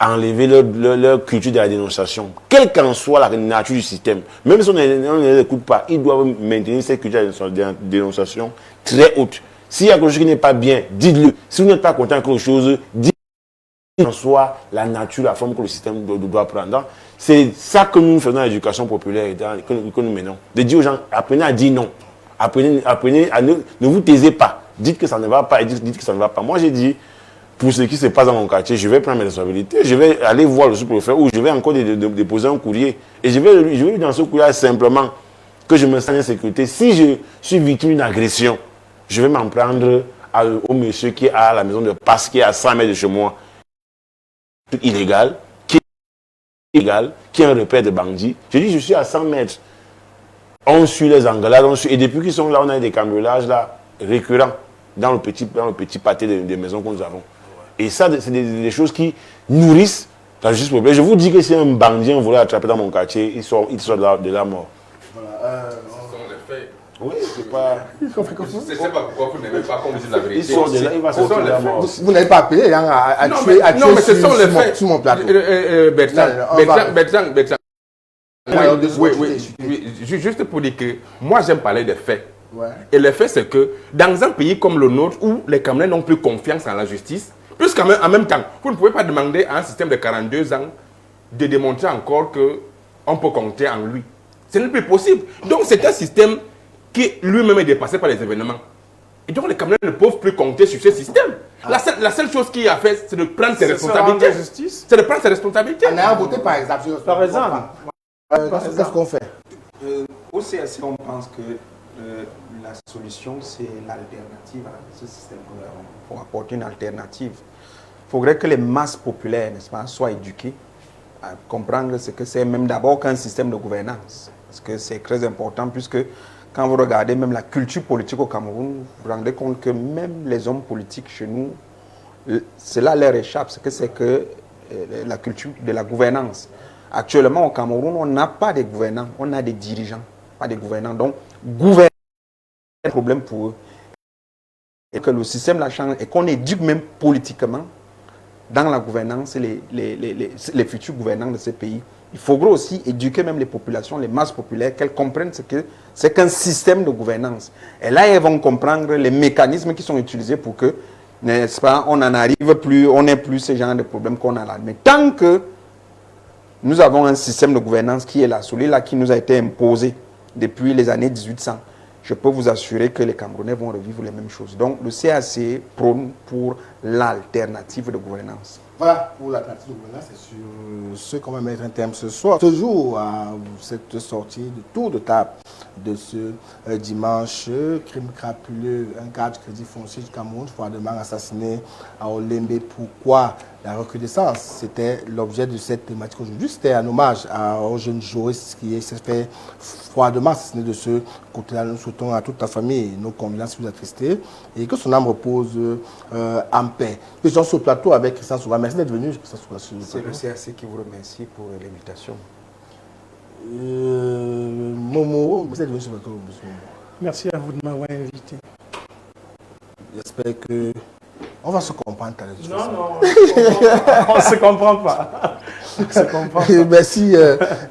enlever leur culture de la dénonciation. Quelle qu'en soit la nature du système, même si on ne l'écoute pas, ils doivent maintenir cette culture de dénonciation très haute. S'il y a quelque chose qui n'est pas bien, dites-le. Si vous n'êtes pas content de quelque chose, dites-le. En soit la nature, la forme que le système doit prendre. C'est ça que nous faisons dans l'éducation populaire, que nous menons. De dire aux gens, apprenez à dire non. Apprenez à ne vous taisez pas. Dites que ça ne va pas et dites que ça ne va pas. Moi, j'ai dit, pour ce qui se passe dans mon quartier, je vais prendre mes responsabilités. Je vais aller voir le sous-préfet ou je vais encore déposer un courrier. Et je vais lui dans ce courrier simplement que je me sens en sécurité. Si je suis victime d'une agression, je vais m'en prendre au monsieur qui est à la maison de passe, qui est à 100 mètres de chez moi. Illégal, qui est un repère de bandits. Je dis, je suis à 100 mètres. On suit les engalades, et depuis qu'ils sont là, on a des cambriolages là, récurrents dans le petit pâté des maisons que nous avons. Et ça, c'est des choses qui nourrissent la justice populaire. Je vous dis que si un bandit, on voulait attraper dans mon quartier, il sort de la mort. Voilà, ce sont les faits. Oui, c'est pas... Je ne sais pas pourquoi vous n'aimez pas qu'on dise la vérité. Il sort de là, il va sortir de la mort. Vous n'avez pas appelé hein, à tuer, non, mais ce sont les faits. Sur mon plateau. Bertrand. Oui, juste pour dire que moi j'aime parler des faits. Ouais. Et le fait c'est que dans un pays comme le nôtre où les Camerounais n'ont plus confiance en la justice, puisqu'en même temps, vous ne pouvez pas demander à un système de 42 ans de démontrer encore qu'on peut compter en lui. Ce n'est plus possible. Donc c'est un système qui lui-même est dépassé par les événements. Et donc les Camerounais ne peuvent plus compter sur ce système. La seule chose qu'il a fait, c'est de prendre ses responsabilités. C'est de prendre ses responsabilités. On a voté par exemple. Par exemple. Qu'est-ce qu'on fait? Au CRC, on pense que la solution, c'est l'alternative à ce système que nous avons. Pour apporter une alternative, il faudrait que les masses populaires, n'est-ce pas, soient éduquées à comprendre ce que c'est même d'abord qu'un système de gouvernance. Parce que c'est très important puisque quand vous regardez même la culture politique au Cameroun, vous vous rendez compte que même les hommes politiques chez nous, cela leur échappe. C'est que la culture de la gouvernance. Actuellement au Cameroun, on n'a pas de gouvernants, on a des dirigeants, pas des gouvernants. Donc, gouverner est un problème pour eux. Et que le système la change et qu'on éduque même politiquement dans la gouvernance les futurs gouvernants de ces pays. Il faudra aussi éduquer même les populations, les masses populaires, qu'elles comprennent ce que c'est qu'un système de gouvernance. Et là, elles vont comprendre les mécanismes qui sont utilisés pour que, n'est-ce pas, on n'en arrive plus, on n'ait plus ce genre de problèmes qu'on a là. Mais tant que nous avons un système de gouvernance qui est là, celui-là qui nous a été imposé depuis les années 1800, je peux vous assurer que les Camerounais vont revivre les mêmes choses. Donc, le CAC prône pour l'alternative de gouvernance. Voilà, pour l'alternative de gouvernance, c'est sur ce qu'on va mettre un terme ce soir. Toujours à cette sortie de tour de table de ce dimanche, crime crapuleux, un cadre du Crédit Foncier du Cameroun, froidement assassiné à Olembe. Pourquoi la recrudescence? C'était l'objet de cette thématique aujourd'hui. C'était un hommage au jeune juriste qui s'est fait froidement assassiner de ce côté-là. Nous souhaitons à toute la famille nos condoléances vous attristés et que son âme repose en paix. Nous sommes sur le plateau avec Christian Soura. Merci d'être venu. C'est le CRC qui vous remercie pour l'invitation. Momo, vous êtes venu sur le plateau. Merci à vous de m'avoir invité. J'espère que on va se comprendre. Non, on ne se comprend pas. Merci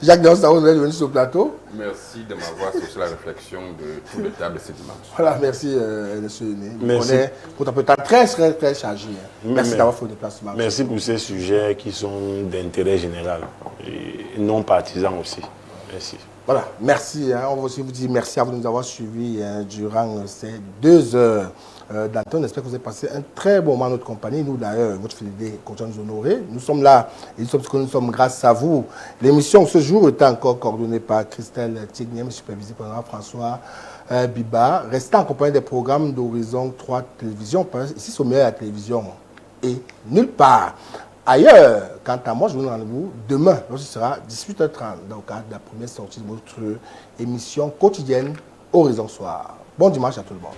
Jacques Delors d'être venu sur le plateau. Merci de m'avoir sur la réflexion de tout le table ce dimanche. Voilà, merci monsieur Né. On est pour ta peut-être très chargé. Merci d'avoir fait le déplacement. Merci pour ces sujets qui sont d'intérêt général et non partisan aussi. Merci. Voilà, merci. On va aussi vous dire merci à vous de nous avoir suivis durant ces 2 heures d'antenne. J'espère que vous avez passé un très bon moment en notre compagnie. Nous, d'ailleurs, votre fidélité continue de nous honorer. Nous sommes là et nous sommes grâce à vous. L'émission ce jour est encore coordonnée par Christelle Tignem, supervisée par François Biba. Restez en compagnie des programmes d'Horizon 3 Télévision. Ici, c'est au meilleur de la télévision et nulle part ailleurs. Quant à moi, je vous donne rendez-vous demain, lorsqu'il sera 18h30, dans le cadre de la première sortie de votre émission quotidienne Horizon Soir. Bon dimanche à tout le monde.